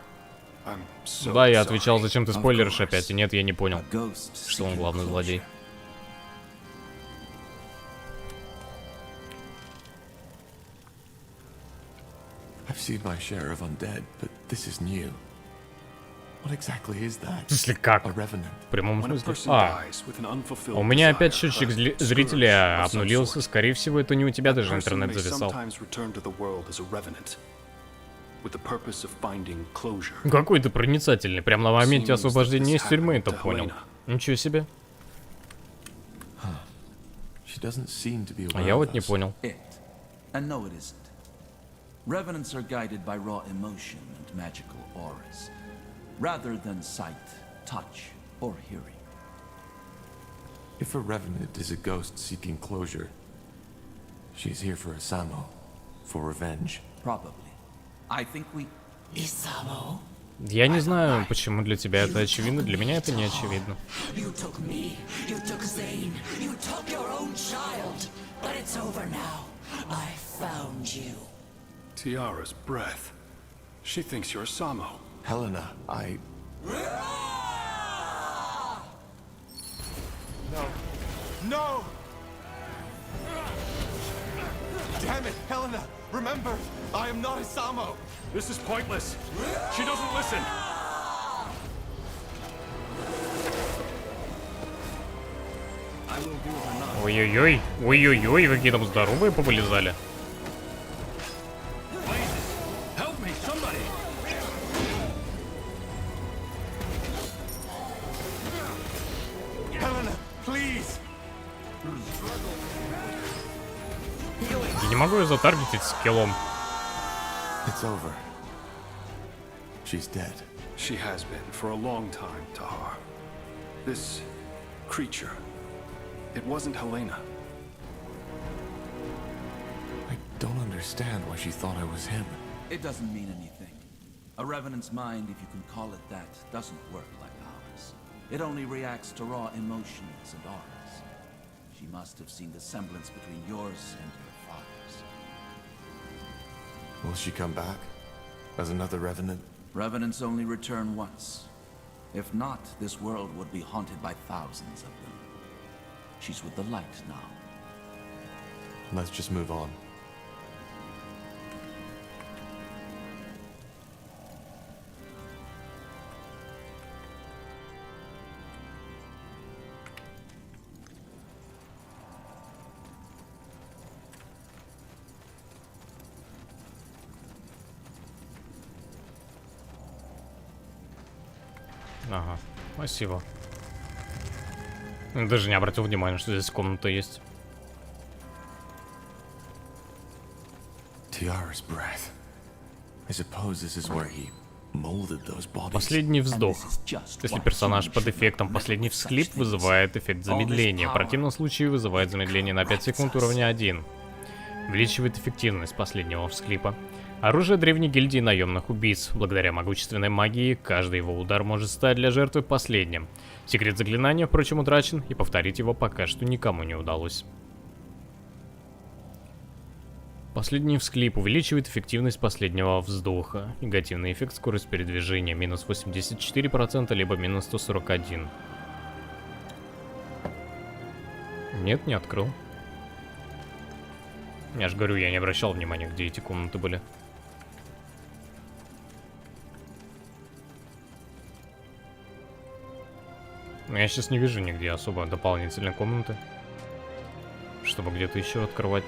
I'm so Да, я sorry. отвечал, зачем ты спойлеришь опять. И нет, я не понял, A ghost что он seeking главный closure. злодей. I've seen my share of undead, but this is new. What exactly is that? В смысле, как? A revenant. В прямом When a смысле? person А, dies with an unfulfilled у меня опять desire, счетчик a зрителя scourge of some обнулился. sort, Скорее всего, это не у тебя that даже person интернет may зависал. sometimes return to the world as a revenant, with the purpose of finding closure. Какой ты проницательный. Прям на моменте Seems освобождения that из this тюрьмы happened это to понял. Helena. Ничего себе. She doesn't seem to be А aware я of вот не us. понял. It. And no, it isn't. Revenants are guided by raw emotion and magical auras, rather than sight, touch, or hearing. If a revenant is a ghost seeking closure, she's here for Asamo, for revenge. Probably. I think we... Я не знаю, почему для тебя это очевидно, для меня это не очевидно. You took me, you took Zane, you took your own child. But it's over now. I found you. Tiara's breath. She thinks you're Samo. Helena, No! Damn it, Helena! Remember, I am not Asamo! This is pointless. She doesn't listen. Ой-ой-ой, ой-ой-ой, какие там здоровые повылезали. Help me, somebody. Helena, please! Я не могу ее затаргетить скиллом. It's over. She's dead. She has been for a long time, Tahar. This creature, it wasn't Helena. I don't understand why she thought I was him. It doesn't mean anything. A revenant's mind, if you can call it that, doesn't work like ours. It only reacts to raw emotions and auras. She must have seen the semblance between yours and your father's. Will she come back? As another revenant? Revenants only return once. If not, this world would be haunted by thousands of them. She's with the light now. Let's just move on. Ага, спасибо. Даже не обратил внимания, что здесь комната есть. Tiara's breath. I suppose this is where he molded those bodies. Последний вздох. Если персонаж под эффектом последний всхлип, вызывает эффект замедления. В противном случае вызывает замедление на 5 секунд уровня 1. Увеличивает эффективность последнего всхлипа. Оружие древней гильдии наемных убийц. Благодаря могущественной магии, каждый его удар может стать для жертвы последним. Секрет заклинания, впрочем, утрачен, и повторить его пока что никому не удалось. Последний всхлип увеличивает эффективность последнего вздоха. Негативный эффект — скорость передвижения минус 84%, либо минус 141. Нет, не открыл. Я же говорю, я не обращал внимания, где эти комнаты были. Но я сейчас не вижу нигде особо дополнительной комнаты, чтобы где-то еще открывать.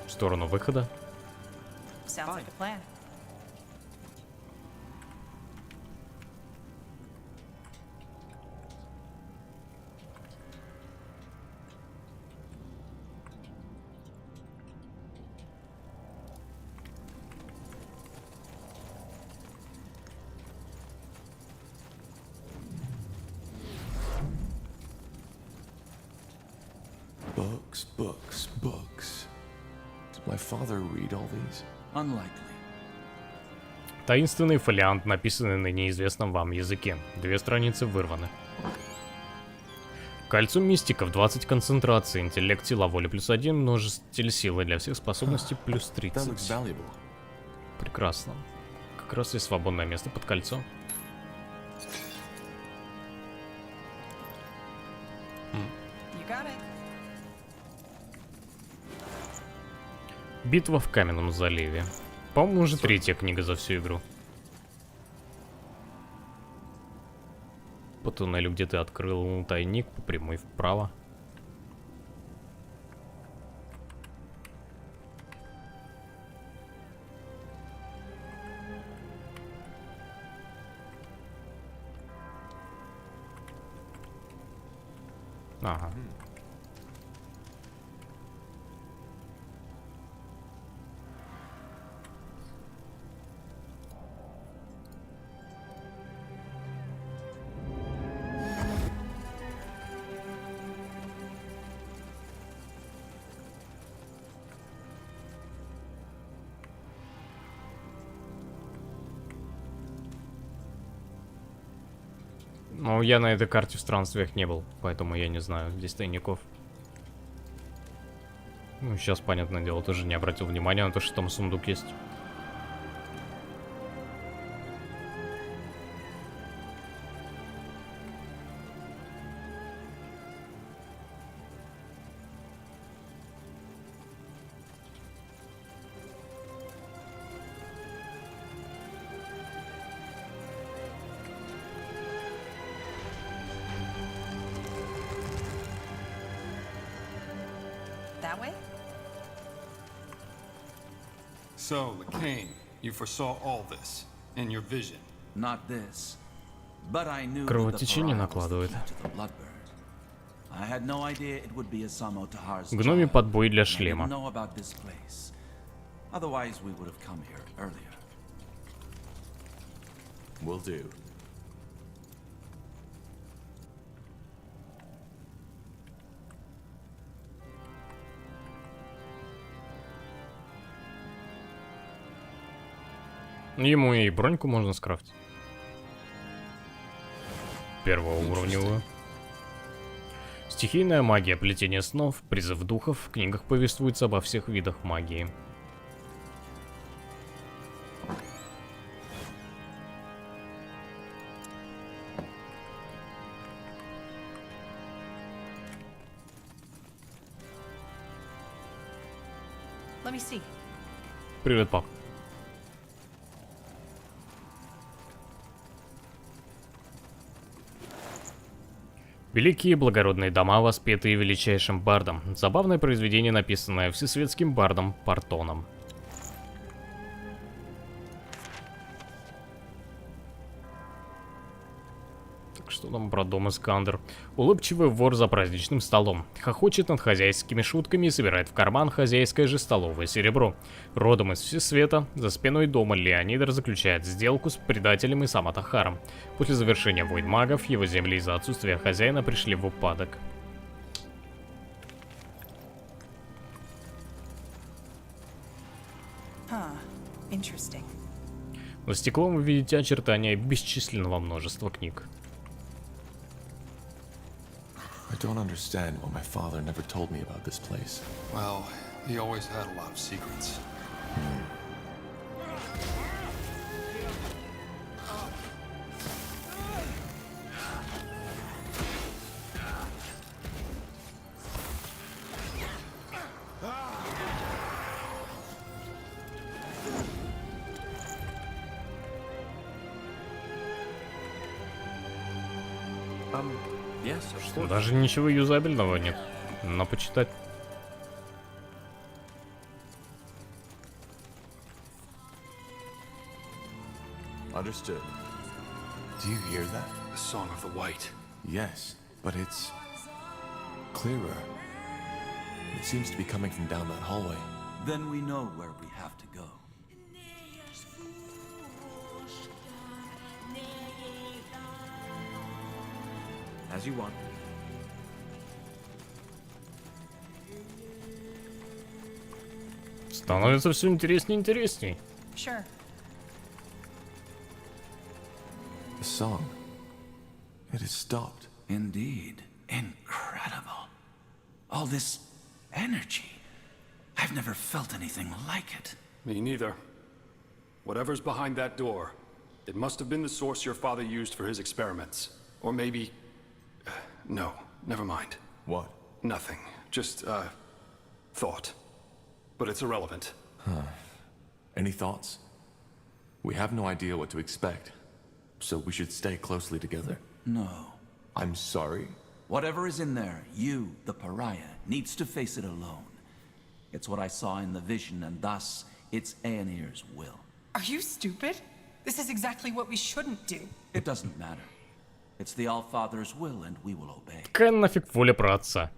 В сторону выхода. Sounds like a plan. Books. Did my father read all these? Unlikely. Таинственный фолиант, написанный на неизвестном вам языке. 2 страницы вырваны. Кольцо мистиков, 20 концентрации, интеллект, сила, воля +1, множитель силы для всех способностей +30. Прекрасно. Как раз есть свободное место под кольцо. Битва в каменном заливе. По-моему, уже 3-я книга за всю игру. По туннелю, где ты открыл тайник, по прямой вправо. Ага. Ну, я на этой карте в странствиях не был, поэтому я не знаю здесь тайников. Ну, сейчас, понятное дело, тоже не обратил внимания на то, что там сундук есть. So, Lacane, you foresaw all this in your vision. Not this, but I knew Кровотечение накладывает. Гноми подбой для шлема. Will do. Ему и броньку можно скрафтить. Первоуровневую. Стихийная магия, плетение снов, призыв духов. В книгах повествуется обо всех видах магии. Привет, пап. Великие благородные дома, воспетые величайшим бардом. Забавное произведение, написанное всесветским бардом Партоном. Так что там про дом Искандер? Улыбчивый вор за праздничным столом. Хохочет над хозяйскими шутками и собирает в карман хозяйское же столовое серебро. Родом из Всесвета, за спиной дома Леонидор заключает сделку с предателем и Саматахаром. После завершения войн магов, его земли из-за отсутствия хозяина пришли в упадок. За стеклом вы видите очертания бесчисленного множества книг. I don't understand why my father never told me about this place. Well, he always had a lot of secrets. Даже ничего юзабельного нет. Но почитать. Understood. Do you hear that? The Song of the White. Yes, but it's clearer. It seems to be coming from down that hallway. Then we know where we have to go. As you want. Становится все интереснее и интересней. Sure. The song. It has stopped. Indeed. Incredible. All this energy. I've never felt anything like it. Me neither. Whatever's behind that door, it must have been the source your father used for his experiments. Or maybe... no, never mind. What? Nothing. Just, thought. But it's irrelevant. Huh. Any thoughts? We have no idea what to expect, so we should stay closely together. No. I'm sorry. Whatever is in there, you, the pariah, needs to face it alone. It's what I saw in the vision, and thus, it's Aenir's will. Are you stupid? This is exactly what we shouldn't do. It doesn't matter. It's the All-Father's will, and we will obey. Какая нафиг воля про отца?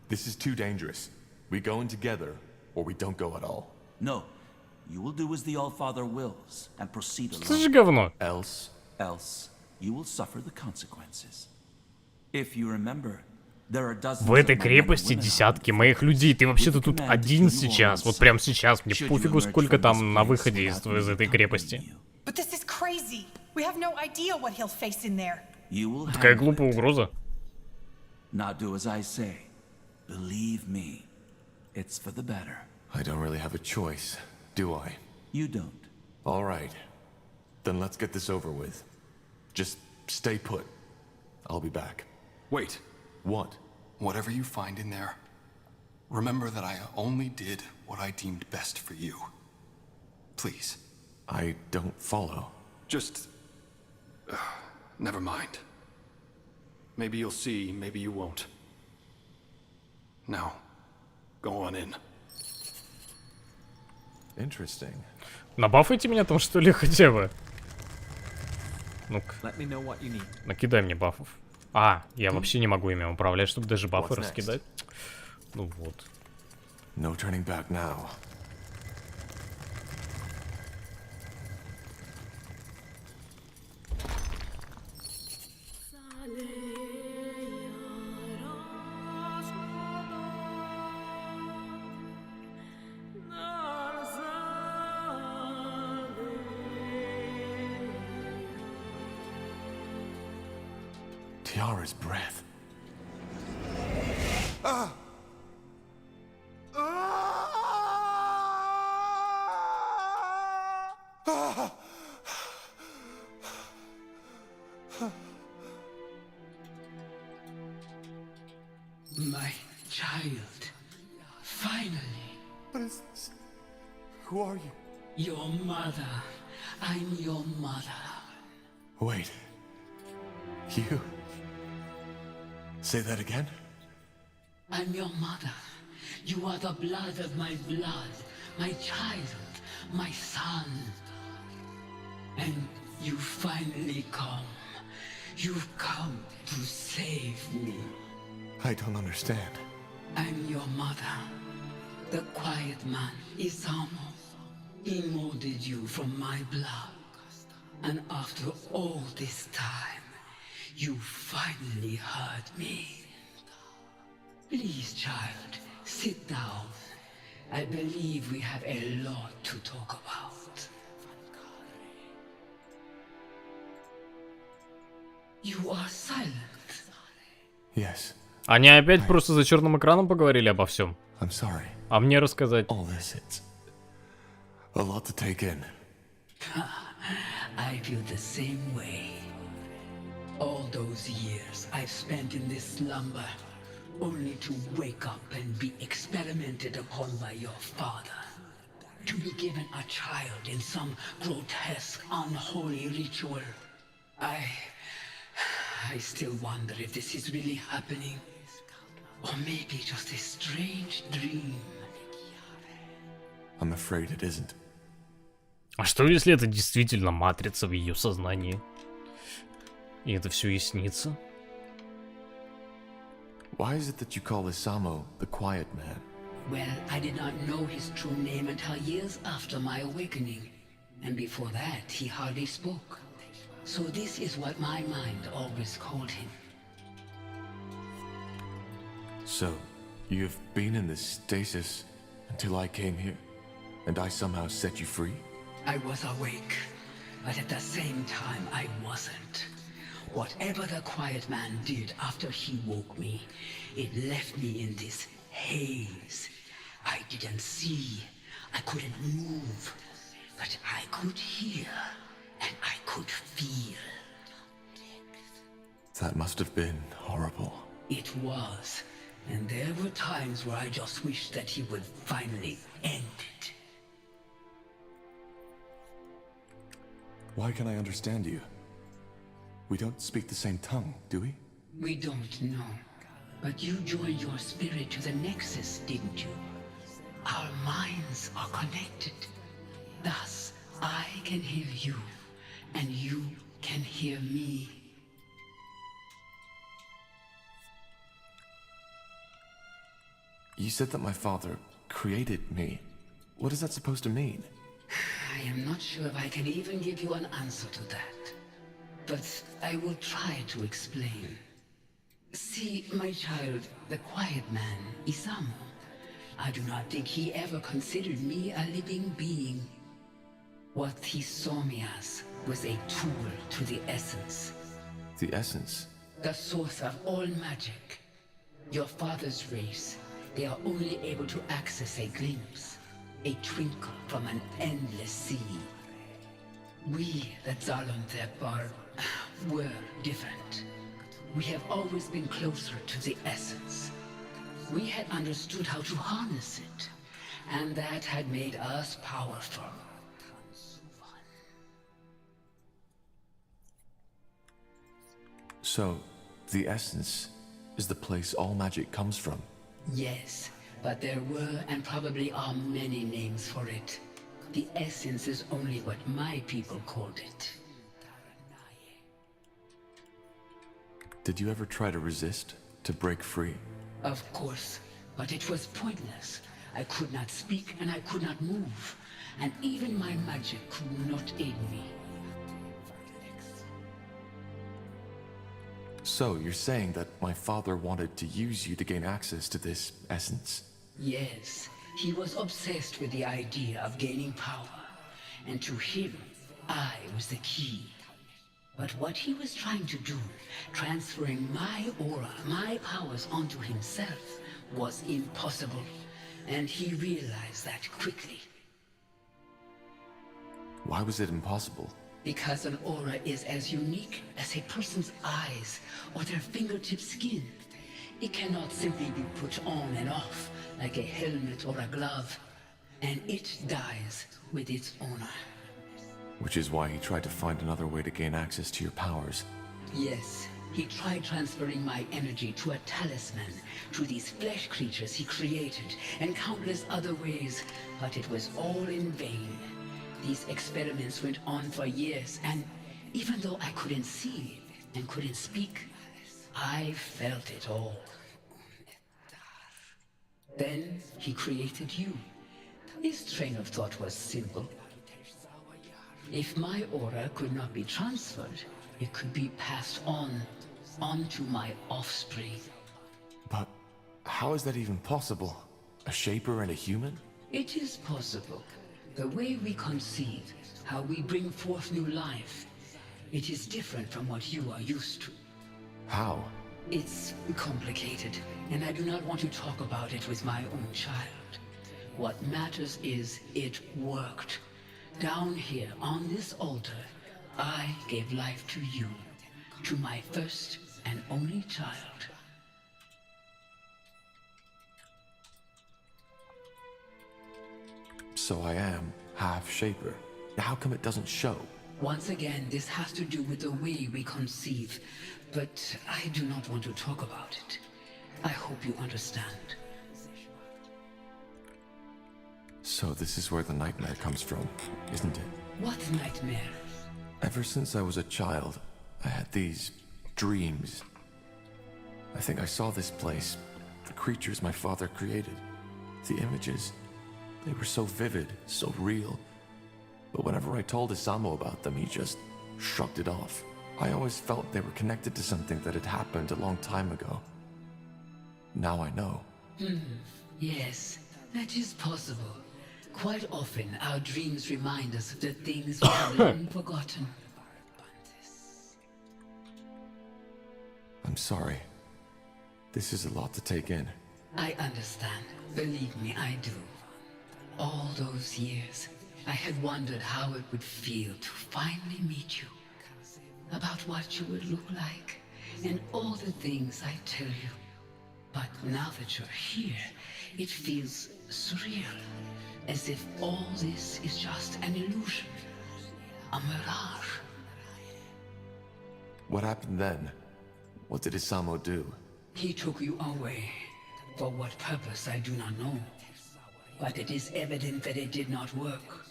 This is too dangerous. We go in together, or we don't go at all. No. You will do as the All-Father wills, and proceed Что же alone. говно? Else, you will suffer the consequences. If you remember, there are dozens В этой of my men and крепости women десятки on моих людей. Ты вообще-то with тут command to один kill you сейчас. all Вот on прям sight. сейчас. Мне Should you пофигу, emerge сколько from там this на place выходе without из me этой крепости. accompanying you. But this is crazy. We have no idea what he'll face in there. You will Такая handle глупая it. угроза. Now do as I say. Believe me, it's for the better. I don't really have a choice, do I? You don't. All right. Then let's get this over with. Just stay put. I'll be back. Wait. What? Whatever you find in there, remember that I only did what I deemed best for you. Please. I don't follow. Just... never mind. Maybe you'll see, maybe you won't. Now, go on in. Interesting. Набафайте меня там, что ли, хотя бы. Ну-ка, Let me know what you need. накидай мне бафов. А, я вообще не могу ими управлять, чтобы даже бафы What's next? раскидать. Ну вот. No turning back now. Tiara's breath. My child. Finally. What is this? Who are you? Your mother. I'm your mother. Wait. You? Say that again? I'm your mother. You are the blood of my blood. My child. My son. And you finally come. You've come to save me. I don't understand. I'm your mother. The quiet man, Isamo. He molded you from my blood. And after all this time, you finally heard me. Please, child, sit down. I believe we have a lot to talk about. You are silent. Yes. Они опять просто за черным экраном поговорили обо всем. I'm sorry. А мне рассказать. All this, it's a lot to take in. I feel the same way. All those years I've spent in this slumber, only to wake up and be experimented upon by your father. To be given a child in some grotesque, unholy ritual. I still wonder if this is really happening. Or maybe just a strange dream. I'm afraid it isn't. А что если это действительно матрица в ее сознании? И это все и снится? Why is it that you call Isamo the Quiet Man? Well, I did not know his true name until years after my awakening. And before that, he hardly spoke. So this is what my mind always called him. So, you've been in this stasis until I came here? and I somehow set you free? I was awake, but at the same time I wasn't. Whatever the quiet man did after he woke me, it left me in this haze. I didn't see, I couldn't move, but I could hear, and I could feel. That must have been horrible. It was, and there were times where I just wished that he would finally end it. Why can I understand you? We don't speak the same tongue, do we? We don't know, but you joined your spirit to the Nexus, didn't you? Our minds are connected. Thus, I can hear you, and you can hear me. You said that my father created me. What is that supposed to mean? I am not sure if I can even give you an answer to that. But I will try to explain. See, my child, the quiet man, Isamu, I do not think he ever considered me a living being. What he saw me as was a tool to the essence. The essence? The source of all magic. Your father's race, they are only able to access a glimpse, a twinkle from an endless sea. We, the Zalonthep, were different. We have always been closer to the essence. We had understood how to harness it, and that had made us powerful. So, the essence is the place all magic comes from? Yes, but there were and probably are many names for it. The essence is only what my people called it. Did you ever try to resist? To break free? Of course, but it was pointless. I could not speak and I could not move, and even my magic could not aid me. So, you're saying that my father wanted to use you to gain access to this essence? Yes, he was obsessed with the idea of gaining power, and to him, I was the key. But what he was trying to do, transferring my aura, my powers onto himself, was impossible, and he realized that quickly. Why was it impossible? Because an aura is as unique as a person's eyes or their fingertip skin. It cannot simply be put on and off like a helmet or a glove, and it dies with its owner. Which is why he tried to find another way to gain access to your powers. Yes, he tried transferring my energy to a talisman, to these flesh creatures he created, and countless other ways, but it was all in vain. These experiments went on for years, and even though I couldn't see and couldn't speak, I felt it all. Then he created you. His train of thought was simple. If my aura could not be transferred, it could be passed onto my offspring. But how is that even possible? A shaper and a human? It is possible. The way we conceive, how we bring forth new life, it is different from what you are used to. How? It's complicated, and I do not want to talk about it with my own child. What matters is it worked. Down here, on this altar, I gave life to you, to my first and only child. So I am half shaper. How come it doesn't show? Once again, this has to do with the way we conceive, but I do not want to talk about it. I hope you understand. So this is where the nightmare comes from, isn't it? What nightmare? Ever since I was a child, I had these dreams. I think I saw this place, the creatures my father created, the images. They were so vivid, so real. But whenever I told Isamu about them, he just shrugged it off. I always felt they were connected to something that had happened a long time ago. Now I know. Yes, that is possible. Quite often, our dreams remind us of the things we have long forgotten. I'm sorry. This is a lot to take in. I understand. Believe me, I do. All those years, I had wondered how it would feel to finally meet you. About what you would look like, and all the things I tell you. But now that you're here, it feels surreal. As if all this is just an illusion. A mirage. What happened then? What did Isamo do? He took you away. For what purpose, I do not know. But it is evident that it did not work.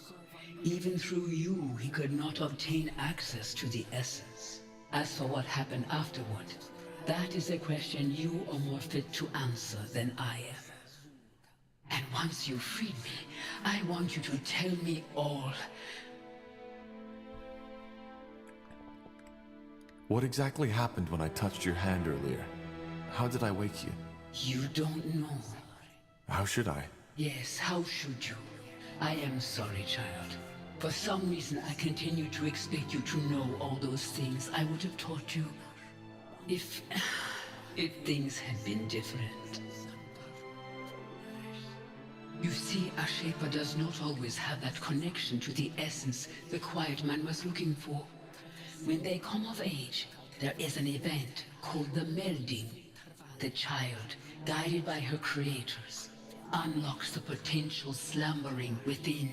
Even through you, he could not obtain access to the essence. As for what happened afterward, that is a question you are more fit to answer than I am. And once you freed me, I want you to tell me all. What exactly happened when I touched your hand earlier? How did I wake you? You don't know. How should I? Yes, how should you? I am sorry, child. For some reason, I continue to expect you to know all those things I would have taught you. If things had been different. You see, a Shaper does not always have that connection to the essence the Quiet Man was looking for. When they come of age, there is an event called the melding. The child, guided by her creators, unlocks the potential slumbering within.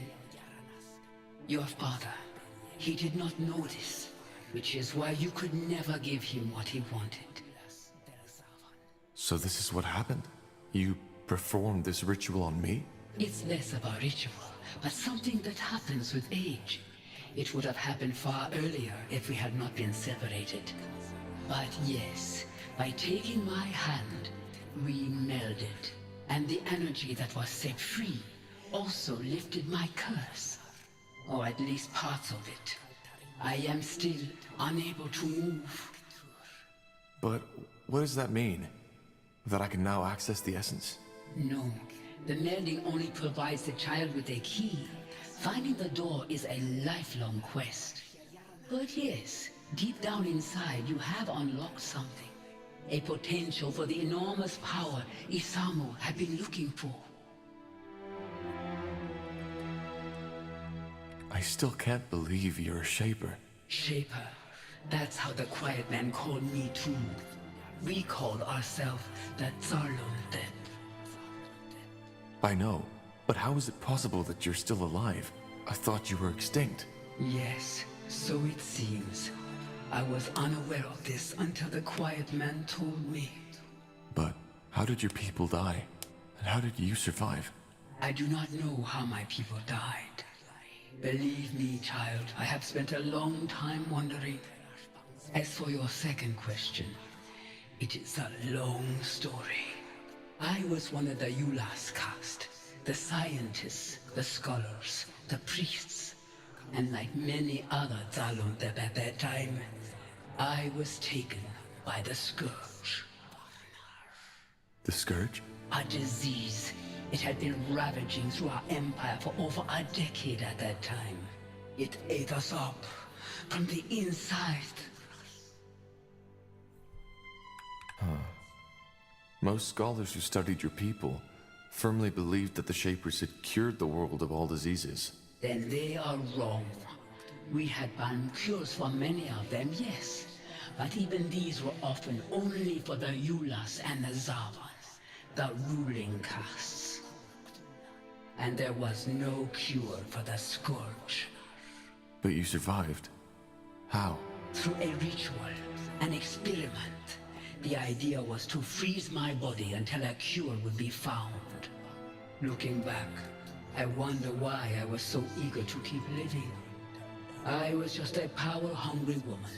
Your father, he did not know this, which is why you could never give him what he wanted. So this is what happened? You performed this ritual on me? It's less of a ritual, but something that happens with age. It would have happened far earlier if we had not been separated. But yes, by taking my hand, we melded. And the energy that was set free also lifted my curse. Or at least parts of it. I am still unable to move. But what does that mean? That I can now access the essence? No. The melding only provides the child with a key. Finding the door is a lifelong quest. But yes, deep down inside you have unlocked something. A potential for the enormous power Isamo had been looking for. I still can't believe you're a Shaper. Shaper. That's how the Quiet Man called me too. We called ourselves the Zarlundet. I know, but how is it possible that you're still alive? I thought you were extinct. Yes, so it seems. I was unaware of this until the Quiet Man told me. But how did your people die? And how did you survive? I do not know how my people died. Believe me, child, I have spent a long time wondering. As for your second question, it is a long story. I was one of the Yulas caste, the scientists, the scholars, the priests, and like many other Zalundeb at that time, I was taken by the Scourge. The Scourge? A disease. It had been ravaging through our empire for over a decade at that time. It ate us up from the inside. Most scholars who studied your people firmly believed that the Shapers had cured the world of all diseases. Then they are wrong. We had found cures for many of them, yes. But even these were often only for the Yulas and the Zavas, the ruling castes. And there was no cure for the Scourge. But you survived. How? Through a ritual, an experiment. The idea was to freeze my body until a cure would be found. Looking back, I wonder why I was so eager to keep living. I was just a power-hungry woman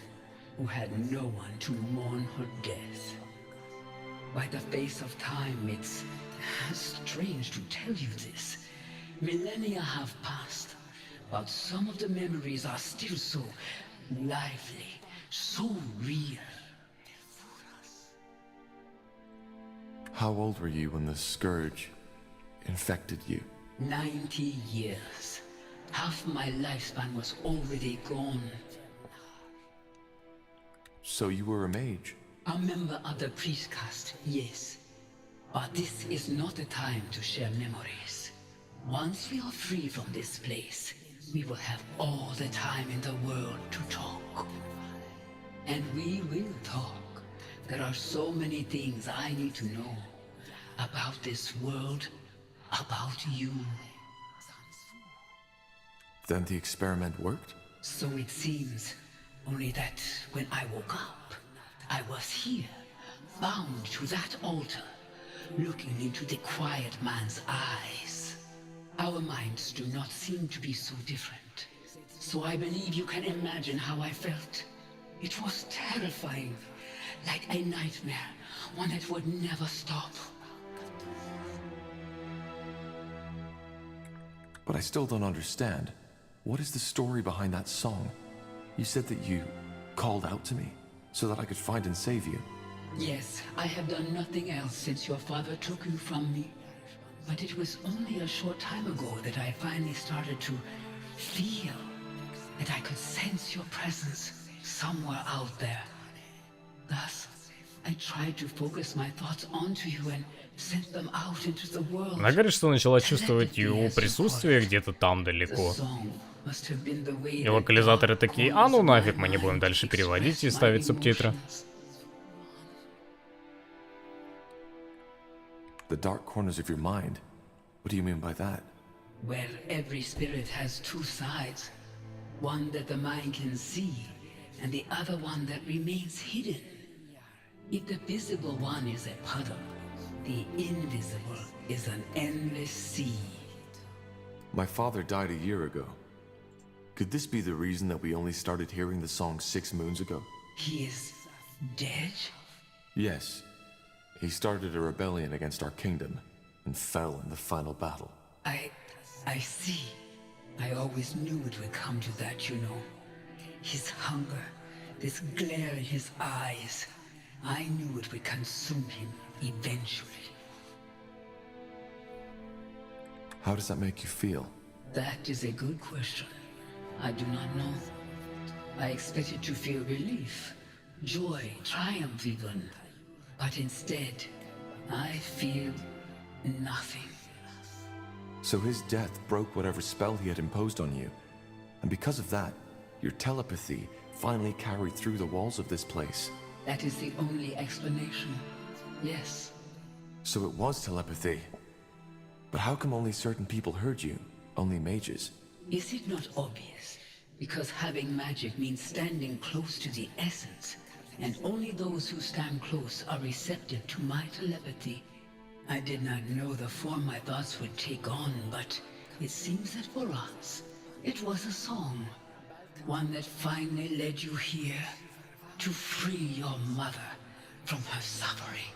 who had no one to mourn her death. By the face of time, it's strange to tell you this. Millennia have passed, but some of the memories are still so lively, so real. How old were you when the Scourge infected you? 90 years. Half my lifespan was already gone. So you were a mage? A member of the priest caste, yes. But this is not the time to share memories. Once we are free from this place, we will have all the time in the world to talk. And we will talk. There are so many things I need to know. About this world, about you. Then the experiment worked? So it seems. Only that when I woke up, I was here, bound to that altar, looking into the quiet man's eyes. Our minds do not seem to be so different. So I believe you can imagine how I felt. It was terrifying, like a nightmare, one that would never stop. But I still don't understand. What is the story behind that song? You said that you called out to me so that I could find and save you. Yes, I have done nothing else since your father took you from me. But it was only a short time ago that I finally started to feel that I could sense your presence somewhere out there. Thus, I tried to focus my thoughts onto you and sent them out into the world. Она говорит, что начала чувствовать его присутствие где-то там далеко. И локализаторы такие, а ну нафиг, мы не будем дальше переводить и ставить субтитры. The dark corners of your mind? What do you mean by that? Well, every spirit has two sides. One that the mind can see, and the other one that remains hidden. If the visible one is a puddle, the invisible is an endless sea. My father died a year ago. Could this be the reason that we only started hearing the song 6 moons ago? He is dead? Yes. He started a rebellion against our kingdom and fell in the final battle. I see. I always knew it would come to that, you know. His hunger, this glare in his eyes. I knew it would consume him eventually. How does that make you feel? That is a good question. I do not know. I expected to feel relief, joy, triumph even. But instead, I feel nothing. So his death broke whatever spell he had imposed on you. And because of that, your telepathy finally carried through the walls of this place. That is the only explanation. Yes. So it was telepathy. But how come only certain people heard you? Only mages? Is it not obvious? Because having magic means standing close to the essence. And only those who stand close are receptive to my telepathy. I did not know the form my thoughts would take on, but it seems that for us, it was a song. One that finally led you here to free your mother from her suffering.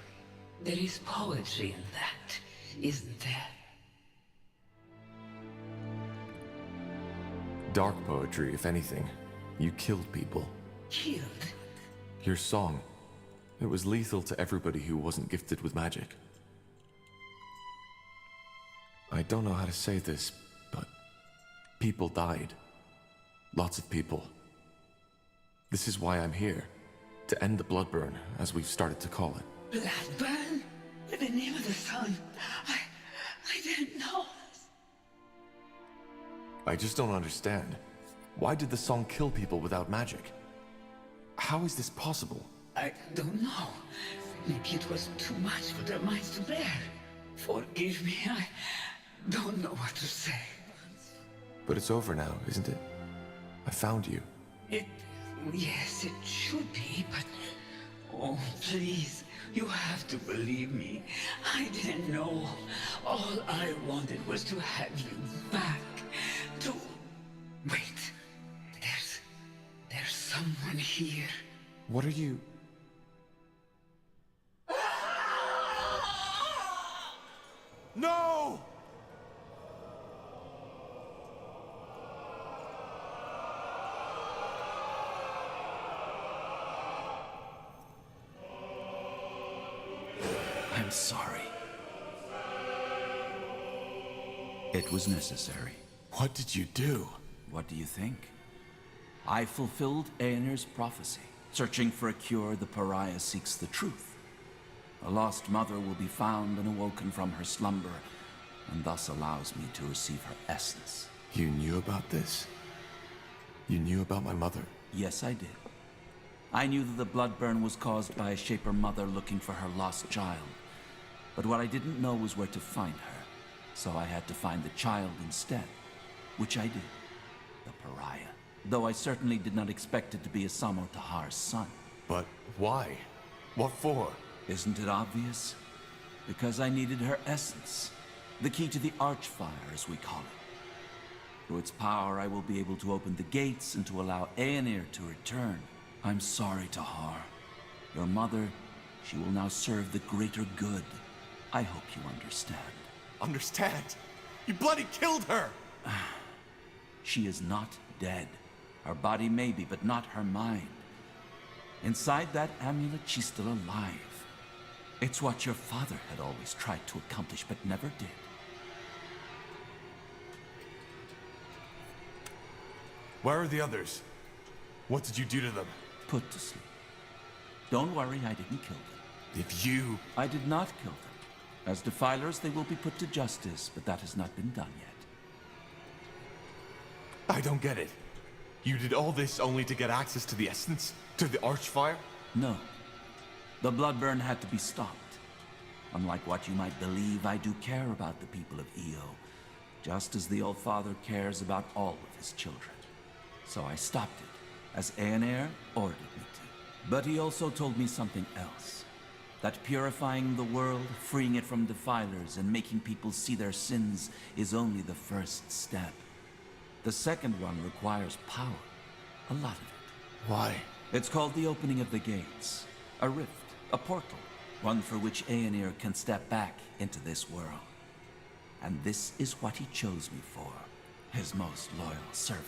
There is poetry in that, isn't there? Dark poetry, if anything. You killed people. Killed? Your song. It was lethal to everybody who wasn't gifted with magic. I don't know how to say this, but people died. Lots of people. This is why I'm here. To end the blood burn, as we've started to call it. Blood burn? In the name of the sun? I didn't know. I just don't understand. Why did the song kill people without magic? How is this possible? I don't know. Maybe it was too much for their minds to bear. Forgive me, I don't know what to say. But it's over now, isn't it? I found you. Yes, it should be, but... Oh, please, you have to believe me. I didn't know. All I wanted was to have you back. To... Wait. There's someone here. What are you... No! I'm sorry. It was necessary. What did you do? What do you think? I fulfilled Aenir's prophecy. Searching for a cure, the pariah seeks the truth. A lost mother will be found and awoken from her slumber, and thus allows me to receive her essence. You knew about this? You knew about my mother? Yes, I did. I knew that the blood burn was caused by a Shaper mother looking for her lost child. But what I didn't know was where to find her. So I had to find the child instead, which I did. The pariah. Though I certainly did not expect it to be Isamo Tahar's son. But why? What for? Isn't it obvious? Because I needed her essence. The key to the Archfire, as we call it. Through its power, I will be able to open the gates and to allow Aenir to return. I'm sorry, Tahar. Your mother, she will now serve the greater good. I hope you understand. Understand? You bloody killed her! She is not dead. Her body may be, but not her mind. Inside that amulet, she's still alive. It's what your father had always tried to accomplish, but never did. Where are the others? What did you do to them? Put to sleep. Don't worry, I didn't kill them. If you... I did not kill them. As defilers, they will be put to justice, but that has not been done yet. I don't get it. You did all this only to get access to the essence? To the Archfire? No. The blood burn had to be stopped. Unlike what you might believe, I do care about the people of Io, just as the All-Father cares about all of his children. So I stopped it, as Aenir ordered me to. But he also told me something else. That purifying the world, freeing it from defilers, and making people see their sins is only the first step. The second one requires power. A lot of it. Why? It's called the opening of the gates. A rift, a portal. One for which Aenir can step back into this world. And this is what he chose me for. His most loyal servant.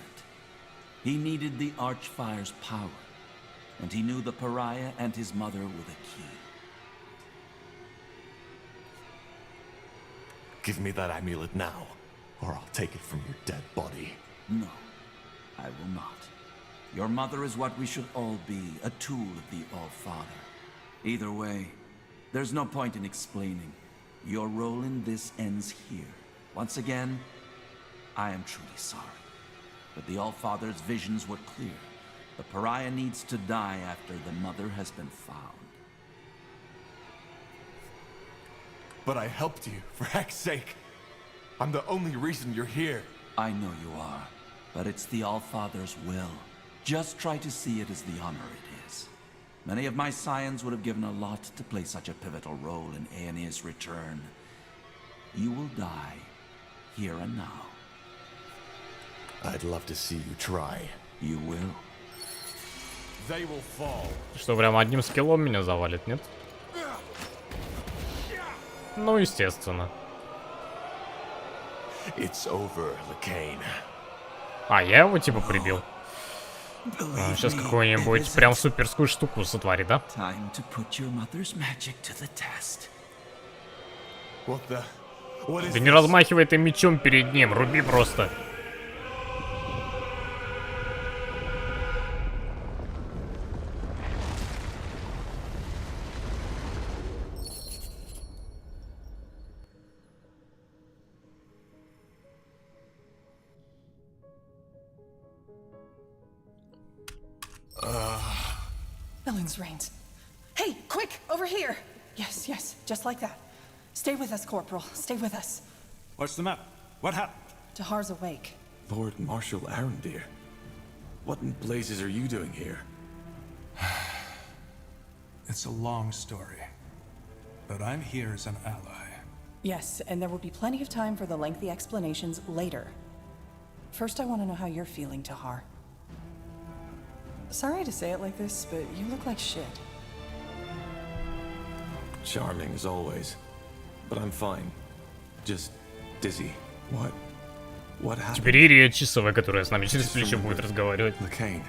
He needed the Archfire's power. And he knew the pariah and his mother were the key. Give me that amulet now, or I'll take it from your dead body. No, I will not. Your mother is what we should all be, a tool of the All-Father. Either way, there's no point in explaining. Your role in this ends here. Once again, I am truly sorry. But the All-Father's visions were clear. The pariah needs to die after the mother has been found. But I helped you, for heck's sake. I'm the only reason you're here. I know you are, but it's the All-Father's will. Just try to see it as the honor it is. Many of my scions would have given a lot to play such a pivotal role in Aenir's return. You will die, here and now. I'd love to see you try. You will. They will fall. Что, прям одним скиллом меня завалит, нет? Ну, естественно. It's over, Lacane. А, я его типа прибил. Сейчас какую-нибудь прям суперскую штуку сотворит, да? Time to put your mother's magic to the test. What the... What is Да не размахивай ты мечом перед ним, руби просто. Ellen's reins. Hey, quick, over here! Yes, yes, just like that. Stay with us, Corporal. Stay with us. What's the matter? What happened? Tahar's awake. Lord Marshal Arendir, what in blazes are you doing here? It's a long story, but I'm here as an ally. Yes, and there will be plenty of time for the lengthy explanations later. First, I want to know how you're feeling, Tahar. Sorry to say it like this, but you look like shit. Charming as always, but I'm fine. Just dizzy. What happened? Теперь Ирия Чисова, которая с нами через плечо будет разговаривать. Lacane.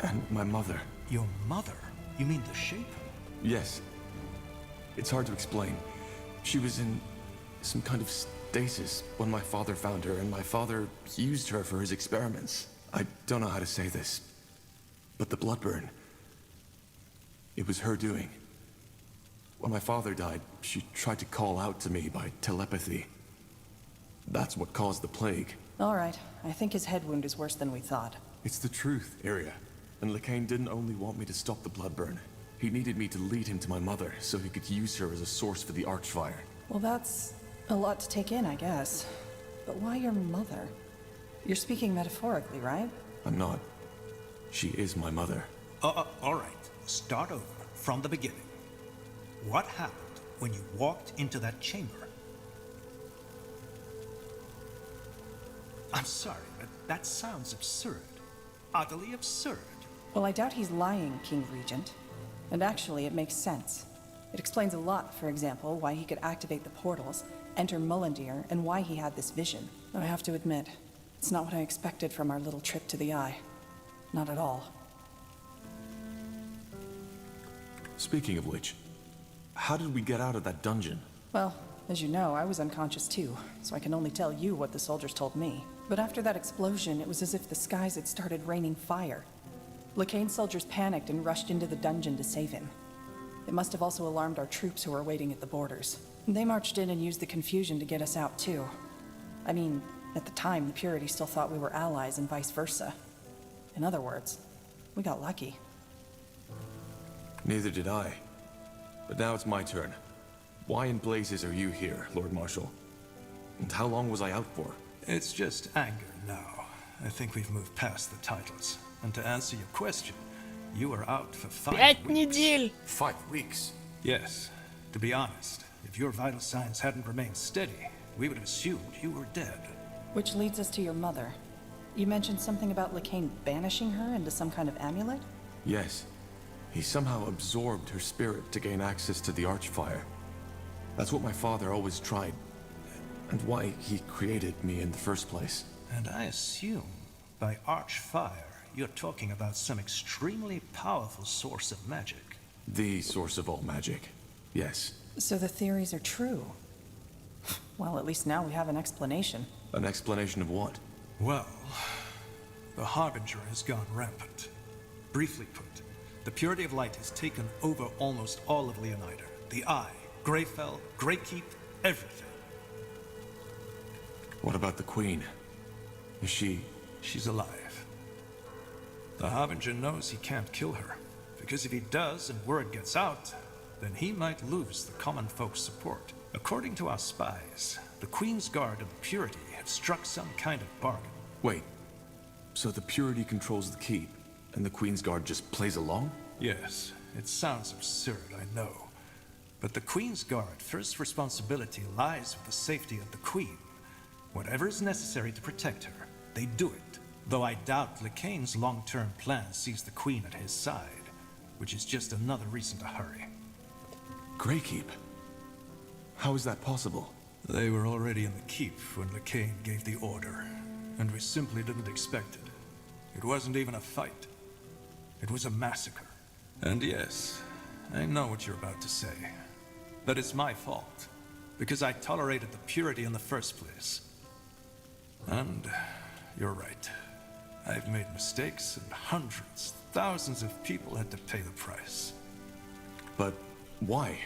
And my mother. Your mother? You mean the Shaper? Yes. It's hard to explain. She was in some kind of state stasis when my father found her, and my father used her for his experiments. I don't know how to say this, but the blood burn, it was her doing. When my father died, she tried to call out to me by telepathy. That's what caused the plague. All right, I think his head wound is worse than we thought. It's the truth, Iria. And Lycain didn't only want me to stop the blood burn. He needed me to lead him to my mother, so he could use her as a source for the Archfire. Well, that's a lot to take in, I guess. But why your mother? You're speaking metaphorically, right? I'm not. She is my mother. All right. Start over from the beginning. What happened when you walked into that chamber? I'm sorry, but that sounds absurd. Utterly absurd. Well, I doubt he's lying, King Regent. And actually, it makes sense. It explains a lot, for example, why he could activate the portals, enter Mullendir, and why he had this vision. Though I have to admit, it's not what I expected from our little trip to the Eye. Not at all. Speaking of which, how did we get out of that dungeon? Well, as you know, I was unconscious too, so I can only tell you what the soldiers told me. But after that explosion, it was as if the skies had started raining fire. Lycain's soldiers panicked and rushed into the dungeon to save him. It must have also alarmed our troops who were waiting at the borders. They marched in and used the confusion to get us out too. I mean, at the time, the Purity still thought we were allies and vice versa. In other words, we got lucky. Neither did I. But now it's my turn. Why in blazes are you here, Lord Marshal? And how long was I out for? It's just anger now. I think we've moved past the titles. And to answer your question, you were out for 5 weeks. 5 weeks? Yes. To be honest, if your vital signs hadn't remained steady, we would have assumed you were dead. Which leads us to your mother. You mentioned something about Lycain banishing her into some kind of amulet? Yes. He somehow absorbed her spirit to gain access to the Archfire. That's what my father always tried, and why he created me in the first place. And I assume, by Archfire, you're talking about some extremely powerful source of magic. The source of all magic, yes. So the theories are true. Well, at least now we have an explanation. An explanation of what? Well, the Harbinger has gone rampant. Briefly put, the Purity of Light has taken over almost all of Leonida. The Eye, Greyfell, Greykeep, everything. What about the Queen? Is she... She's alive. The Harbinger knows he can't kill her, because if he does and word gets out, then he might lose the common folk's support. According to our spies, the Queen's Guard and the Purity have struck some kind of bargain. Wait, so the Purity controls the keep, and the Queen's Guard just plays along? Yes, it sounds absurd, I know. But the Queen's Guard first responsibility lies with the safety of the Queen. Whatever is necessary to protect her, they do it. Though I doubt Lycain's long-term plan sees the Queen at his side, which is just another reason to hurry. Greykeep? How is that possible? They were already in the keep when Lycain gave the order, and we simply didn't expect it. It wasn't even a fight. It was a massacre. And yes, I know what you're about to say. That it's my fault, because I tolerated the Purity in the first place. And you're right. I've made mistakes, and hundreds, thousands of people had to pay the price. But why?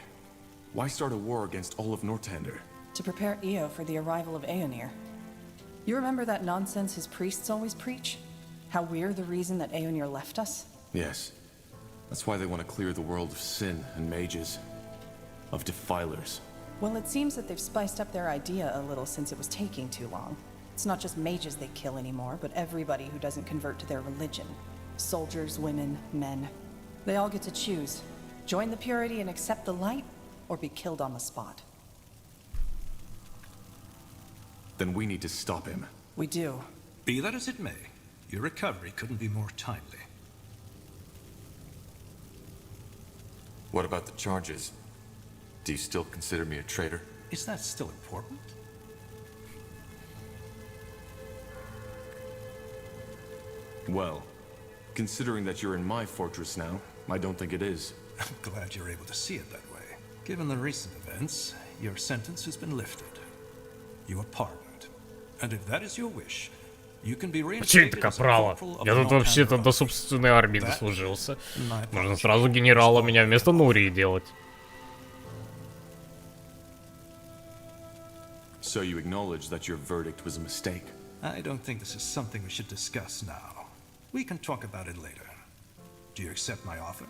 Why start a war against all of Northander? To prepare Io for the arrival of Aeonir. You remember that nonsense his priests always preach? How we're the reason that Aeonir left us? Yes. That's why they want to clear the world of sin and mages. Of defilers. Well, it seems that they've spiced up their idea a little since it was taking too long. It's not just mages they kill anymore, but everybody who doesn't convert to their religion. Soldiers, women, men. They all get to choose. Join the Purity and accept the light, or be killed on the spot. Then we need to stop him. We do. Be that as it may, your recovery couldn't be more timely. What about the charges? Do you still consider me a traitor? Is that still important? Well, considering that you're in my fortress now, I don't think it is. I'm glad you're able to see it that way. Given the recent events, your sentence has been lifted. you are pardoned. And if that is your wish, you can be Чей reinstated это as a право? corporal of Я the тут вообще-то Northanger до Army. собственной армии That, дослужился. my Можно apology. сразу генерала меня вместо Нурии делать. So you acknowledge that your verdict was a mistake? I don't think this is something we should discuss now. We can talk about it later. Do you accept my offer?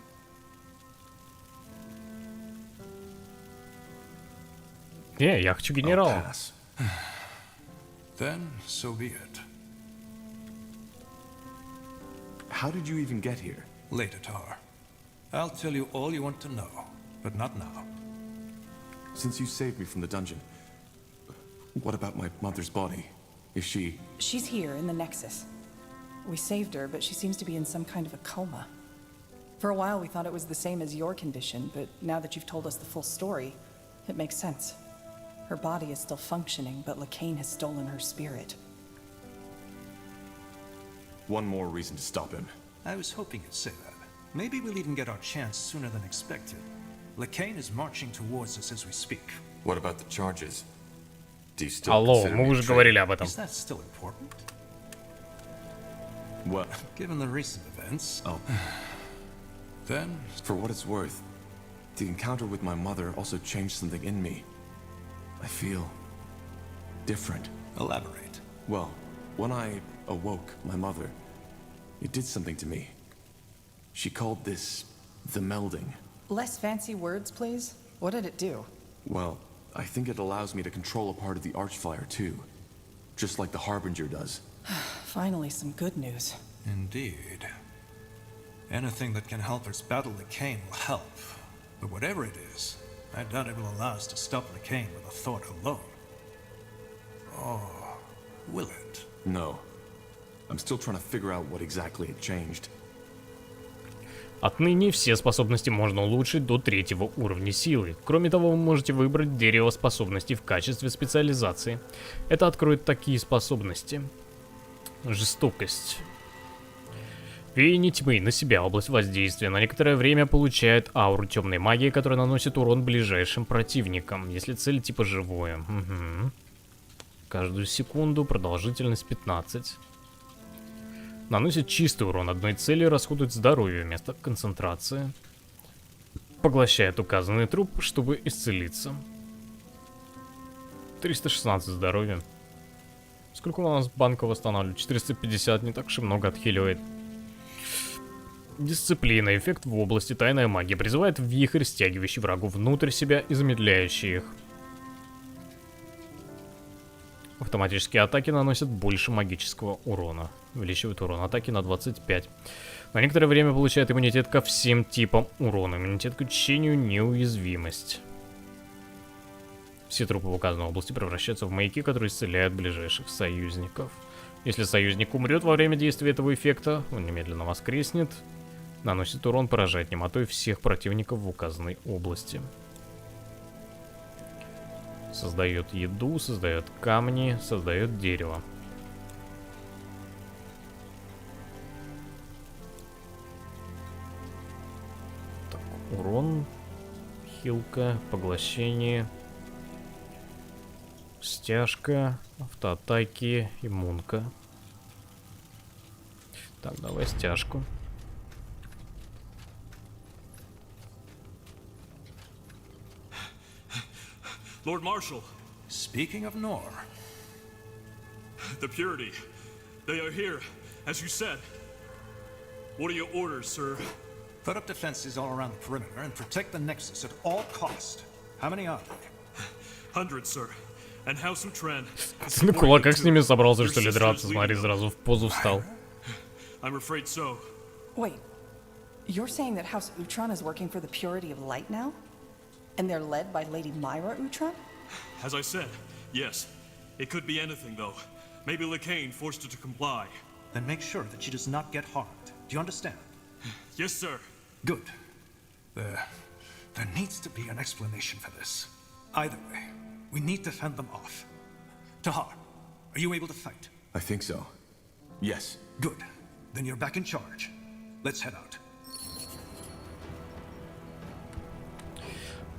Не, я хочу I'll генерала. pass. Then, so be it. How did you even get here? Later, Tar. I'll tell you all you want to know, but not now. Since you saved me from the dungeon, what about my mother's body? Is she... She's here in the Nexus. We saved her, but she seems to be in some kind of a coma. For a while we thought it was the same as your condition, but now that you've told us the full story, it makes sense. Her body is still functioning, but Lacane has stolen her spirit. One more reason to stop him. I was hoping you'd say that. Maybe we'll even get our chance sooner than expected. Lacane is marching towards us as we speak. What about the charges? Do you still Алло, consider мы me a уже traitor? говорили об этом. Is that still important? What? Given the recent events, Oh. then For what it's worth, the encounter with my mother also changed something in me. I feel... different. elaborate. Well, when I awoke my mother, it did something to me. She called this the melding. Less fancy words, please. What did it do? Well, I think it allows me to control a part of the Archfire too. Just like the Harbinger does. Finally, some good news. Indeed. Anything that can help us battle Lacane will help. But whatever it is, I doubt it will allow us to stop Lacane with a thought alone. Or will it? No. I'm still trying to figure out what exactly it changed. Отныне все способности можно улучшить до 3-го уровня силы. Кроме того, вы можете выбрать дерево способностей в качестве специализации. Это откроет такие способности. Жестокость. Веяние тьмы на себя. Область воздействия. На некоторое время получает ауру темной магии, которая наносит урон ближайшим противникам, если цель типа живое. Угу. Каждую секунду. Продолжительность 15. Наносит чистый урон одной цели, расходует здоровье вместо концентрации. Поглощает указанный труп, чтобы исцелиться. 316 здоровья. Сколько у нас банка восстанавливает? 450, не так уж и много отхиливает. Дисциплина. Эффект в области тайная магия. Призывает вихрь, стягивающий врагов внутрь себя и замедляющий их. Автоматические атаки наносят больше магического урона. Увеличивает урон атаки на 25. На некоторое время получает иммунитет ко всем типам урона. Иммунитет к учению, неуязвимость. Все трупы в указанной области превращаются в маяки, которые исцеляют ближайших союзников. Если союзник умрет во время действия этого эффекта, он немедленно воскреснет. Наносит урон, поражает немотой всех противников в указанной области. Создает еду, создает камни, создает дерево. Так, урон, хилка, поглощение, стяжка, автоатаки, иммунка. Так, давай стяжку. Lord Marshal, Speaking of Nor, the Purity. They are here, as you said. What are your orders, sir? put up defenses all around the perimeter and protect the Nexus at all cost. How many are there? Hundreds, sir. And House Utran. Ты на кулаках с ними собрался, что ли, драться? Смотри, сразу в позу встал. I'm afraid so. Wait, you're saying that House Utran is working for the Purity of Light now? And they're led by Lady Myra Utran? As I said, yes. It could be anything, though. Maybe Lacane forced her to comply. Then make sure that she does not get harmed. Do you understand? Yes, sir. Good. There needs to be an explanation for this. Either way, we need to fend them off. Tahar, are you able to fight? I think so. Yes. Good. Then you're back in charge. Let's head out.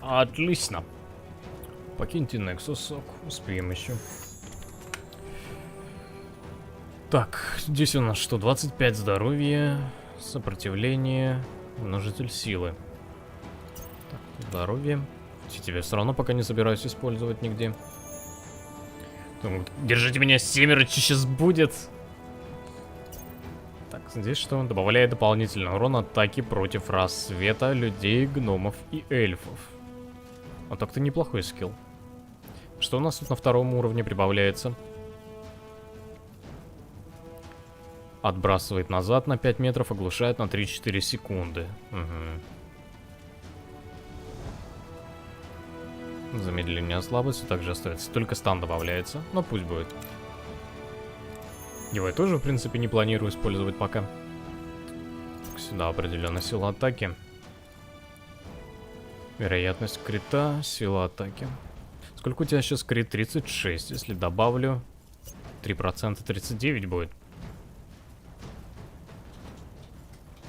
Отлично. Покиньте Nexus, успеем еще. Так, здесь у нас что? 25 здоровья, сопротивление, множитель силы. Так, здоровье. Я тебя все равно пока не собираюсь использовать нигде. Думаю, держите меня, семерочи сейчас будет. Так, здесь что? Добавляет дополнительный урон атаки против рассвета, людей, гномов и эльфов. А так-то неплохой скилл. Что у нас тут на втором уровне прибавляется? Отбрасывает назад на 5 метров, оглушает на 3-4 секунды. Угу. Замедление слабости также остается. Только стан добавляется, но пусть будет. Его я тоже, в принципе, не планирую использовать пока. Так, сюда определенно сила атаки. Вероятность крита, сила атаки. Сколько у тебя сейчас крит? 36. Если добавлю 3%, 39 будет.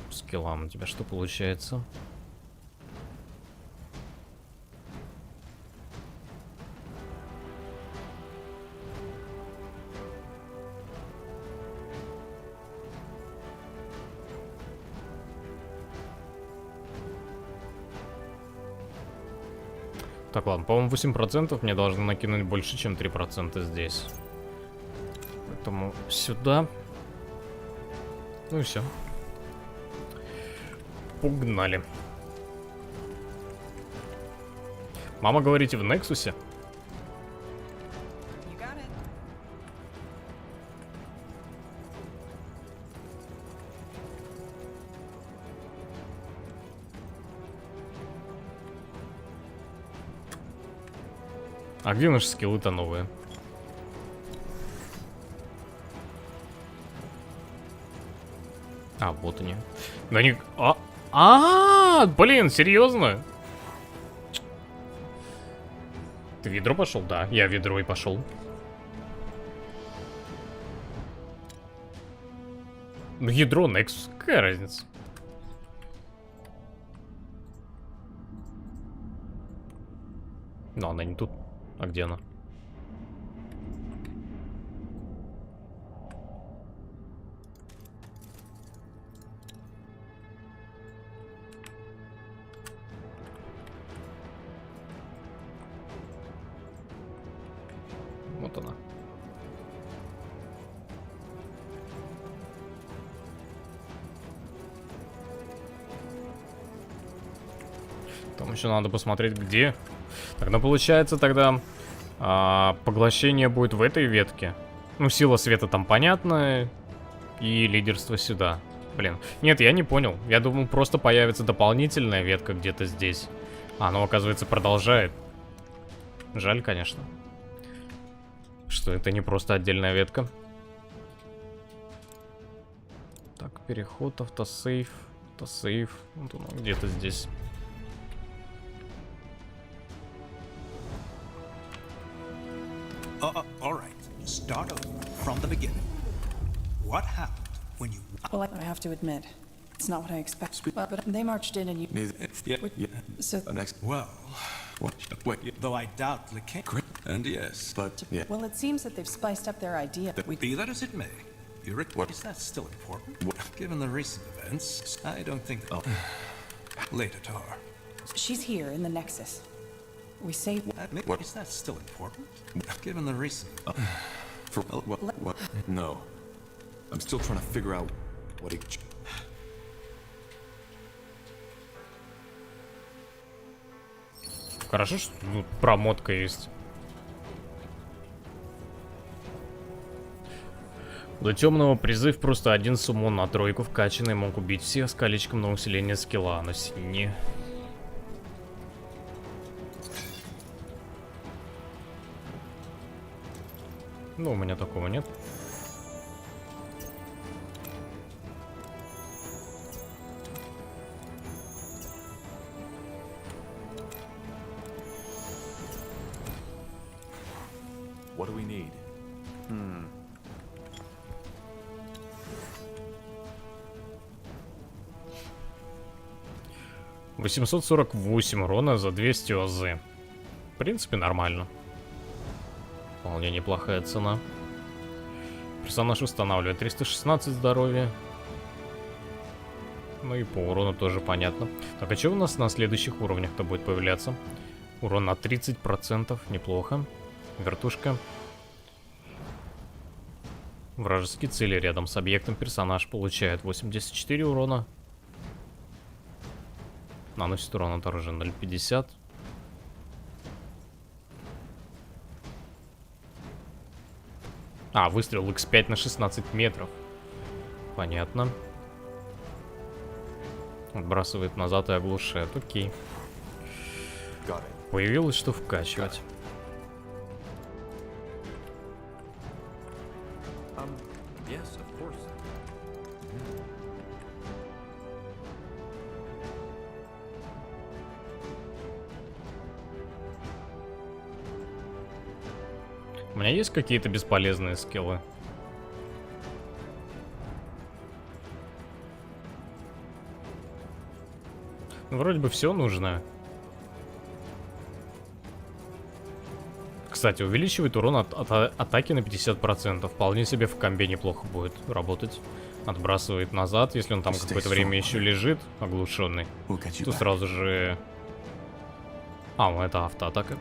Скиллам у тебя что получается? Так, ладно, по-моему, 8% мне должны накинуть больше, чем 3% здесь. Поэтому сюда. Ну и все. Погнали. Мама, говорите, в Нексусе? А где наши скиллы-то новые? А, вот они. Да они... Блин, серьезно? Ты в ядро пошел? Да, я в ядро и пошел. Ну, ядро, Nexus, какая разница? Но она не тут. А где она? Вот она. Там еще надо посмотреть, где. Тогда получается, тогда поглощение будет в этой ветке. Ну, сила света там понятно. И лидерство сюда. Блин. Нет, я не понял. Я думал, просто появится дополнительная ветка где-то здесь. А оно, оказывается, продолжает. Жаль, конечно. Что это не просто отдельная ветка. Так, переход, автосейв. Автосейв. Вот он где-то здесь. All right. Start over from the beginning. What happened when you... Well, I have to admit, it's not what I expected. But they marched in and you... So... Next. Well... What? Wait. Though I doubt Lecane... And yes, but yeah. Well, it seems that they've spiced up their idea. Be that as it may, what is that still important? What? Given the recent events, I don't think that... Later, Tar. She's here in the Nexus. We say... What is that still important? Given the recent... For what? No. I'm still trying to figure out what he... Хорошо, что тут промотка есть. До темного призыв просто один суммон на тройку вкачанный мог убить всех с количком на усиление скилла, но синий. Ну, у меня такого нет. What do we need? 848 урона за 200 ОЗ. В принципе, нормально. Вполне неплохая цена. Персонаж устанавливает 316 здоровья. Ну и по урону тоже понятно. Так, а что у нас на следующих уровнях-то будет появляться? Урон на 30%, неплохо. Вертушка. Вражеские цели рядом с объектом персонаж получает 84 урона. Наносит урон от оружия 0,50. А, выстрел x5 на 16 метров. Понятно. Отбрасывает назад и оглушает. Окей. Появилось, что вкачивать. Yes, of course. У меня есть какие-то бесполезные скиллы? Ну, вроде бы все нужно. Кстати, увеличивает урон от атаки на 50%. Вполне себе в комбе неплохо будет работать. Отбрасывает назад, если он там какое-то время еще лежит, оглушенный. То сразу же... А, ну это автоатака.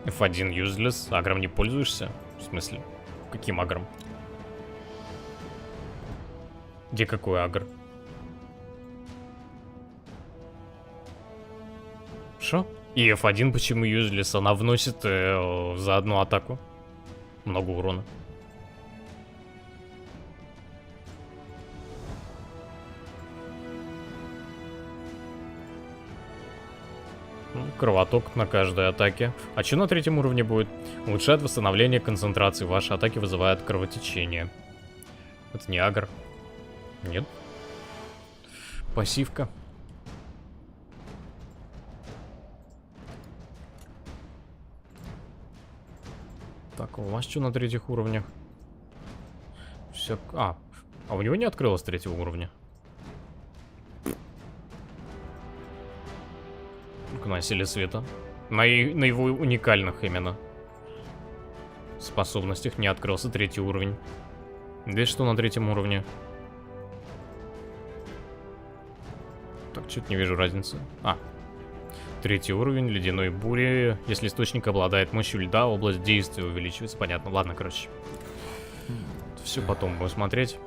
F1 useless. Агром не пользуешься? В смысле? Каким агром? Где какой агр? Шо? И F1 почему useless? Она вносит за одну атаку много урона. Кровоток на каждой атаке. А что на третьем уровне будет? Улучшает восстановление концентрации. Ваши атаки вызывают кровотечение. Это не агр. Нет. Пассивка. Так, у вас что на третьих уровнях? Все. А у него не открылось третьего уровня. На силе света. На его уникальных именно способностях не открылся третий уровень. Здесь что на третьем уровне? Так, что-то не вижу разницы. А, третий уровень, ледяной бури. Если источник обладает мощью льда, область действия увеличивается. Понятно, ладно, короче. Все потом будем смотреть.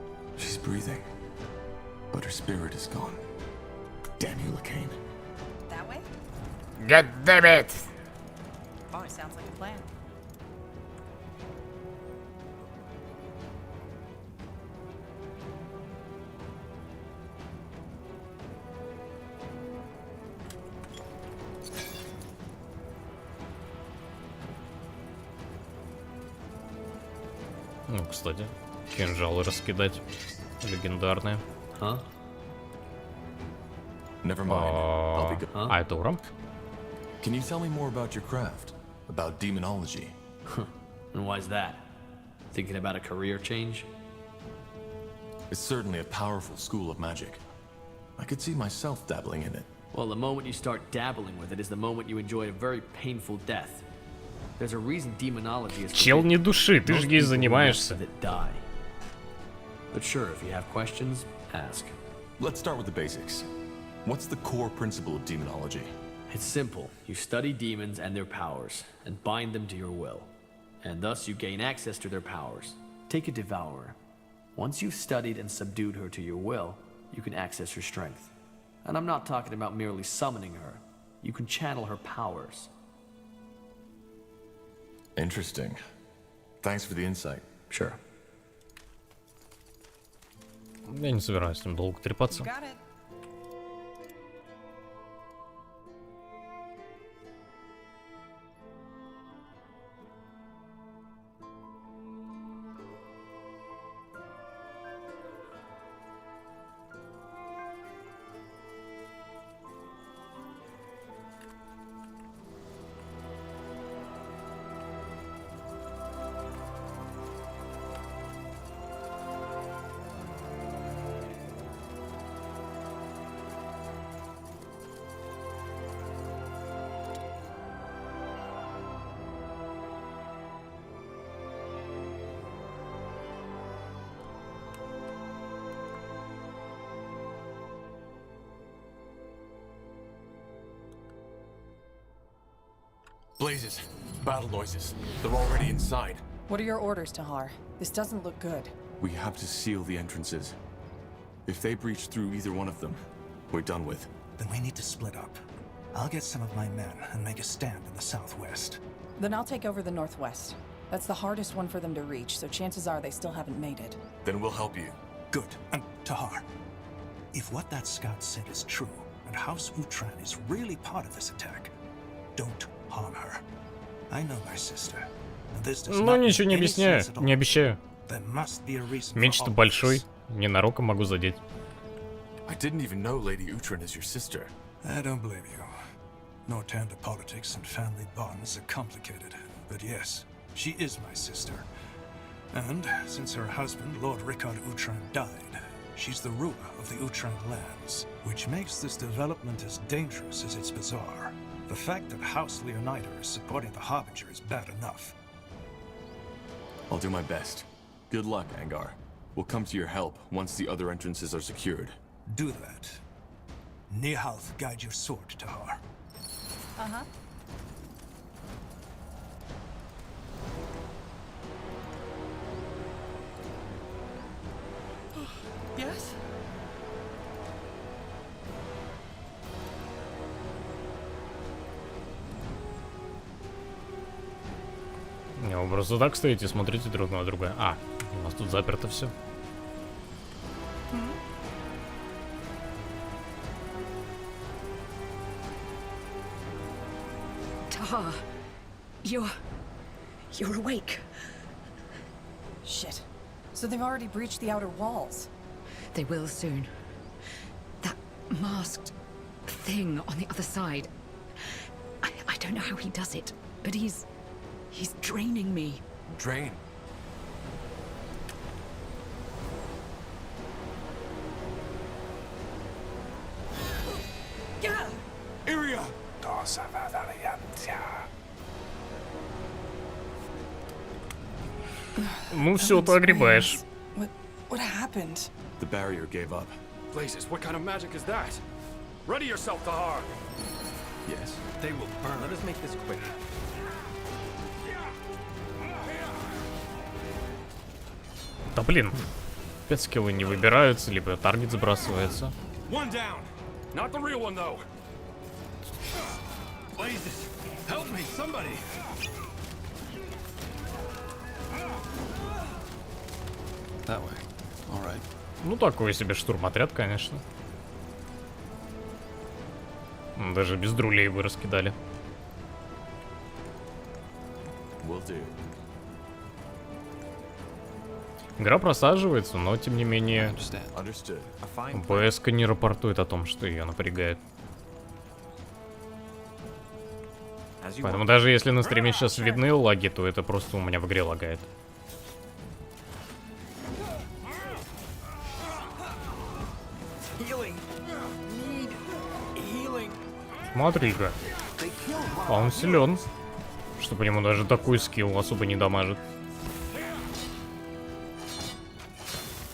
God damn it! Sounds like a plan. Ну, кстати, кинжалы раскидать. Легендарные. Never mind. I'll be А это урон? Can you tell me more about your craft? About demonology? And why's that? Thinking about a career change? It's certainly a powerful school of magic. I could see myself dabbling in it. Well, the moment you start dabbling with it is the moment you enjoy a very painful death. There's a reason demonology is Чел не души, ты же ей занимаешься. that die. But sure, if you have questions, ask. Let's start with the basics. What's the core principle of demonology? It's simple. You study demons and their powers, and bind them to your will. And thus you gain access to their powers. Take a devourer. Once you've studied and subdued her to your will, you can access her strength. And I'm not talking about merely summoning her. You can channel her powers. Interesting. Thanks for the insight. Sure. Я не собираюсь с ним долго трепаться. Got it. Blazes. Battle noises. They're already inside. What are your orders, Tahar? This doesn't look good. We have to seal the entrances. If they breach through either one of them, we're done with. Then we need to split up. I'll get some of my men and make a stand in the southwest. Then I'll take over the northwest. That's the hardest one for them to reach, so chances are they still haven't made it. Then we'll help you. Good. And Tahar, if what that scout said is true, and House Utran is really part of this attack, don't harm her. I know my sister. And this does Ну, not ничего не make any объясняю, sense at all. не обещаю. There must be a reason for Меч-то all большой, this. ненароком могу задеть. I didn't even know Lady Utran is your sister. I don't blame you. Northander politics and family bonds are complicated. But yes, she is my sister. And since her husband, Lord Rickard Utran, died, she's the ruler of the Utran lands, which makes this development as dangerous as it's bizarre. The fact that House Leonida is supporting the Harbinger is bad enough. I'll do my best. Good luck, Angar. We'll come to your help once the other entrances are secured. Do that. Nihalth guide your sword, Tahar. Uh-huh. Yes? Не, вы просто так стоите, смотрите друг на друга. А, у нас тут заперто все. Tahar, you're awake. Shit. So they've already breached the outer walls. They will soon. That masked thing on the other side. I don't know how he does it, but he's draining me. Drain. Yeah. Iria! Ну все, ты огребаешь. What happened? The barrier gave up. Blazes, what kind of magic is that? Ready yourself, Tahar! Yes. They will burn. Let us make this quick. Да блин. Опять скиллы не выбираются, либо таргет сбрасывается. One down. Not the real one, though. Blazes, help me, somebody. That way. All right. Ну такой себе штурмотряд, конечно. Даже без друлей вы раскидали. Will do. Игра просаживается, но тем не менее Understood. ПС-ка не рапортует о том, что ее напрягает. Поэтому даже если на стриме сейчас видны лаги, то это просто у меня в игре лагает. Смотри-ка. А он силен. Что по нему даже такой скилл особо не дамажит.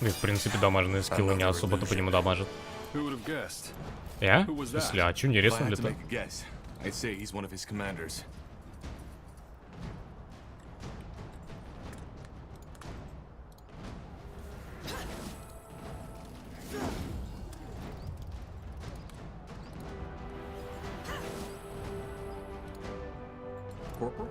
И в принципе дамажные скиллы не особо-то по нему дамажат. Я? В смысле, а чё не резнули-то? I'd say he's one of his commanders. Corporal?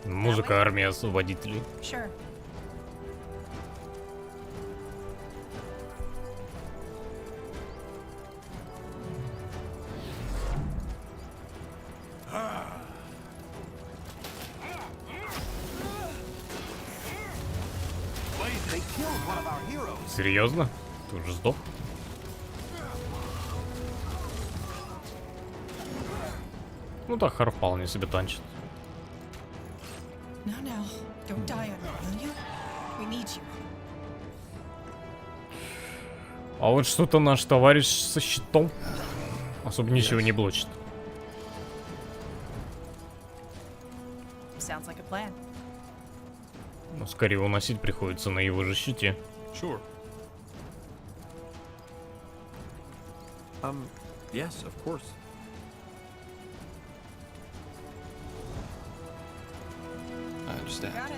Музыка армии освободителей. Sure. Серьезно? Ты уже сдох? Ну так, Хар вполне себе танчит. No, no. Don't die on me, will you? We need you. А вот что-то наш товарищ со щитом особо ничего не блочит. plan. Но скорее уносить приходится на его же щите. Sure. Yes, of course. I understand. Got it.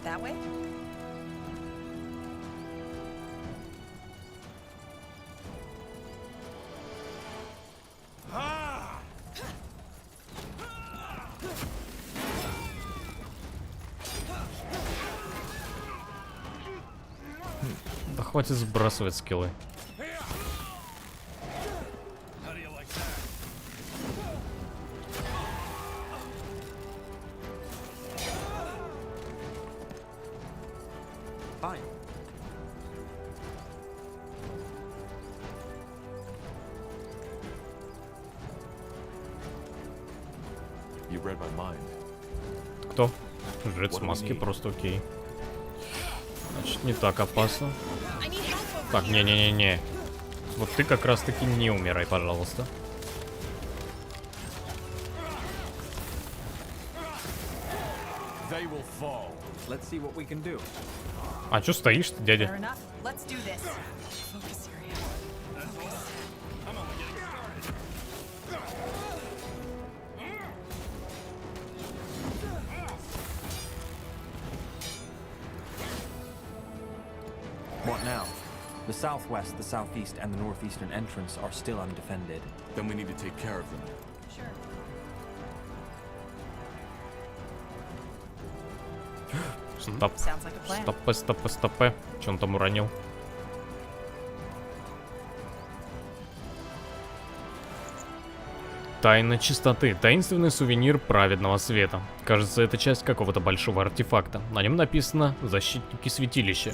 That way? Да хватит сбрасывать скиллы. Fine. You read my mind. Кто? Жрец маски, просто окей. Значит, не так опасно. Так, не-не-не-не. Вот ты как раз таки не умирай, пожалуйста. They will fall. Let's see what we can do. А чё стоишь-то, дядя? Fair enough. Let's do this. Focus area. Focus. What now? The southwest, the southeast, and the northeastern entrance are still undefended. Then we need to take care of them. Sure. Стоп. Sounds like a plan. Стопе. Чё он там уронил? Тайна чистоты. Таинственный сувенир праведного света. Кажется, это часть какого-то большого артефакта. На нем написано «Защитники святилища».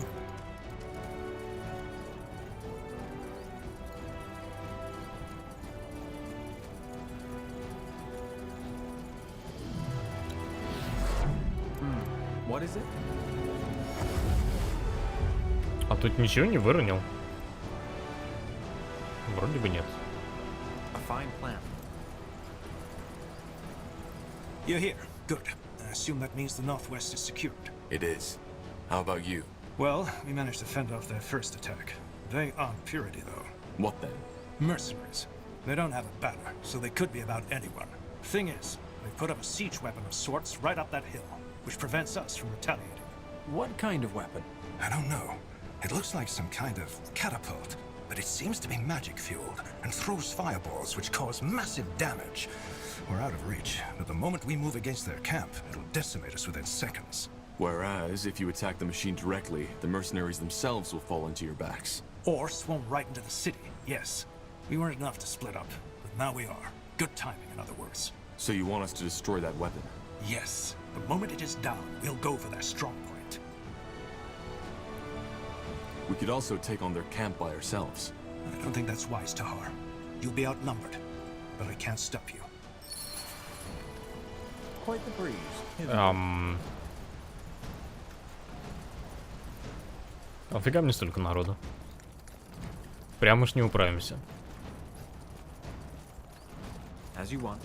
What is it? А тут ничего не выронил? Вроде бы нет. A fine plan. You're here. Good. I assume that means the northwest is secured. It is. How about you? Well, we managed to fend off their first attack. They aren't purity, though. What then? Mercenaries. They don't have a banner, so they could be about anyone. Thing is, they've put up a siege weapon of sorts right up that hill, which prevents us from retaliating. What kind of weapon? I don't know. It looks like some kind of catapult, but it seems to be magic-fueled and throws fireballs which cause massive damage. We're out of reach, but the moment we move against their camp, it'll decimate us within seconds. Whereas, if you attack the machine directly, the mercenaries themselves will fall into your backs. Or swarm right into the city, yes. We weren't enough to split up, but now we are. Good timing, in other words. So you want us to destroy that weapon? Yes. The moment it is down, we'll go for their strong point. We could also take on their camp by ourselves. I don't think that's wise, Tahar. You'll be outnumbered, but I can't stop you. Quite the breeze. Нафига мне столько народу? Прямо уж не управимся. As you want.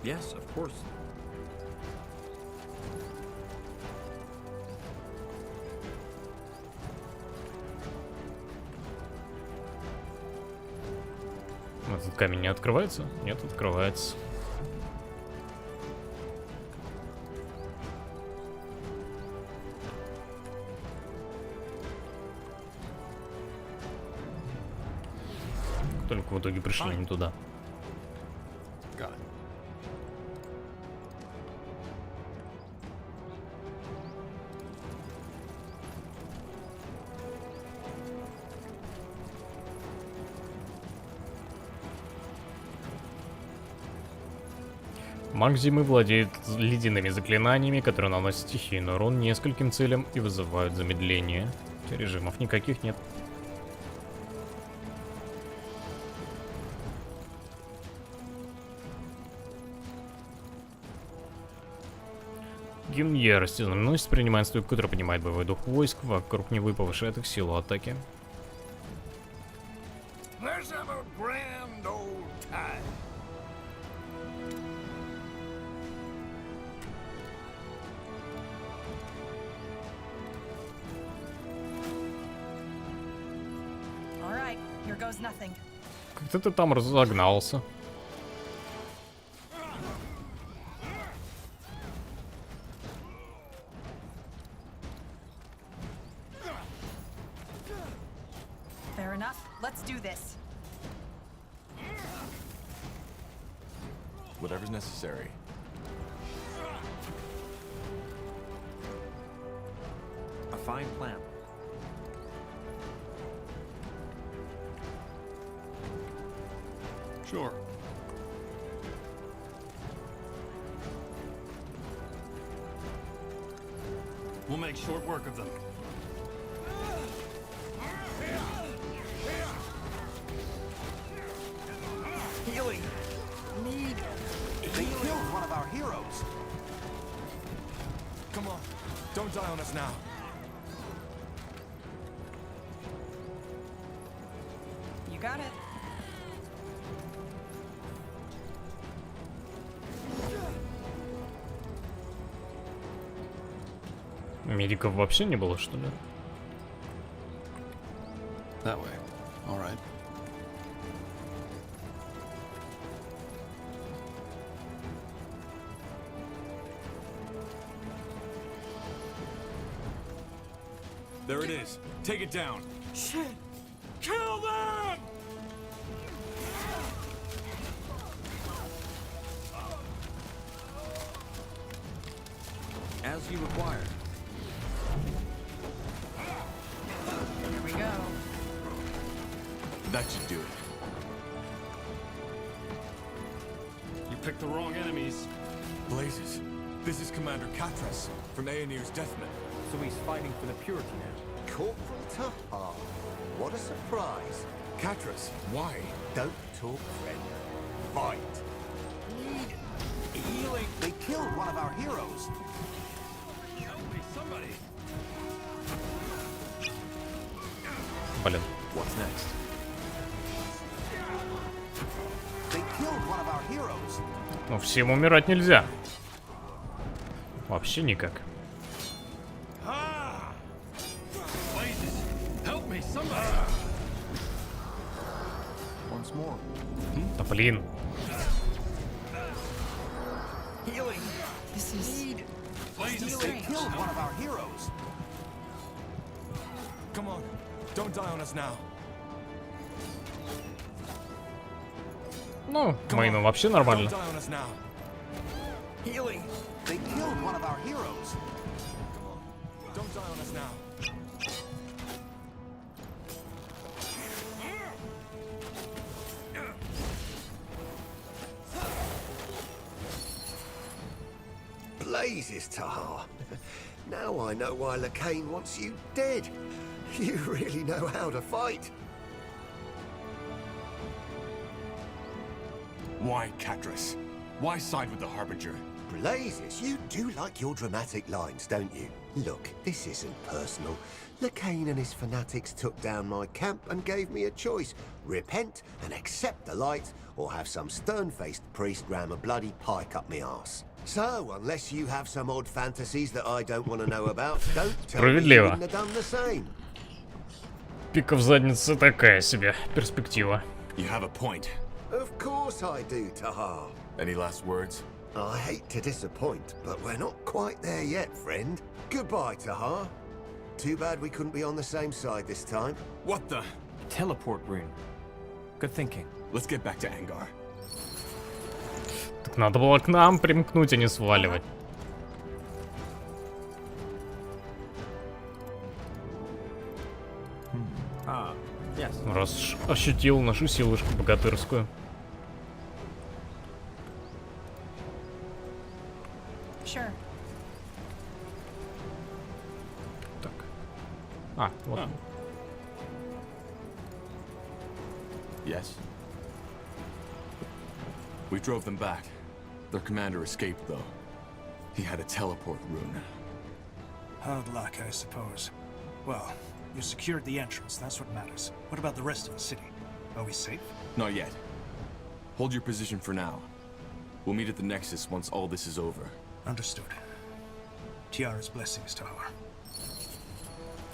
Yes, of course. Этот камень не открывается? Нет, открывается. Только в итоге пришли не туда. Маг зимы владеет ледяными заклинаниями, которые наносят стихийный урон нескольким целям и вызывают замедление. Режимов никаких нет. Гимн ярости. Знаменосец принимает стойку, который поднимает боевой дух войск. Вокруг него повышает их силу атаки. Let's have a grand old time. All right, here goes nothing. Как-то ты там разогнался. Fair enough. Let's do this. Whatever's necessary. A fine plan. Sure. We'll make short work of them. Healing. Need. They killed one of our heroes. Come on, don't die on us now. You got it. Медиков вообще не было, что ли? That way. All right. There it is. Take it down. Shit! Kill them! As you require. Here we go. That should do it. You picked the wrong enemies. Blazes. This is Commander Katras from Aeonir's Deathmen. So he's fighting for the purity now. Corporal Tahar. What a surprise. Katras, why? Don't talk, friend. Fight. Need healing. They killed one of our heroes. Help me, somebody. Блин. What's next? They killed one of our heroes. Ну, всем умирать нельзя. Вообще никак. Blazes. Help me, somebody. Once more. Да блин. Healing. This is. Need. Blazes. They killed one of our heroes. Come on, don't die on us now. Ну, моим вообще нормально. Don't die on us now. Healing. They killed one of our heroes. Come on, don't die on us now. Blazes, Tahar. Now I know why Lacane wants you dead. You really know how to fight. Why, Katras? Why side with the Harbinger? Blazes, you do like your dramatic lines, don't you? Look, this isn't personal. Lacane and his fanatics took down my camp and gave me a choice. Repent and accept the light, or have some stern-faced priest ram a bloody pike up me arse. So, unless you have some odd fantasies that I don't want to know about, don't tell me you wouldn't have done the same. Пика в заднице такая себе перспектива. You have a point. Of course I do, Tahar. Any last words? I hate to disappoint, but we're not quite there yet, friend. Goodbye, Tahar. Too bad we couldn't be on the same side this time. What the? Teleport rune. Good thinking. Let's get back to Angar. Так надо было к нам примкнуть, а не сваливать. Yes. Раз ощутил нашу силушку богатырскую. Sure. Так. А, вот. Yes. We drove them back. Their commander escaped, though. He had a teleport rune. Hard luck, I suppose. Well, you secured the entrance, that's what matters. What about the rest of the city? Are we safe? Not yet. Hold your position for now. We'll meet at the Nexus once all this is over. Understood. Tiara's blessings to her.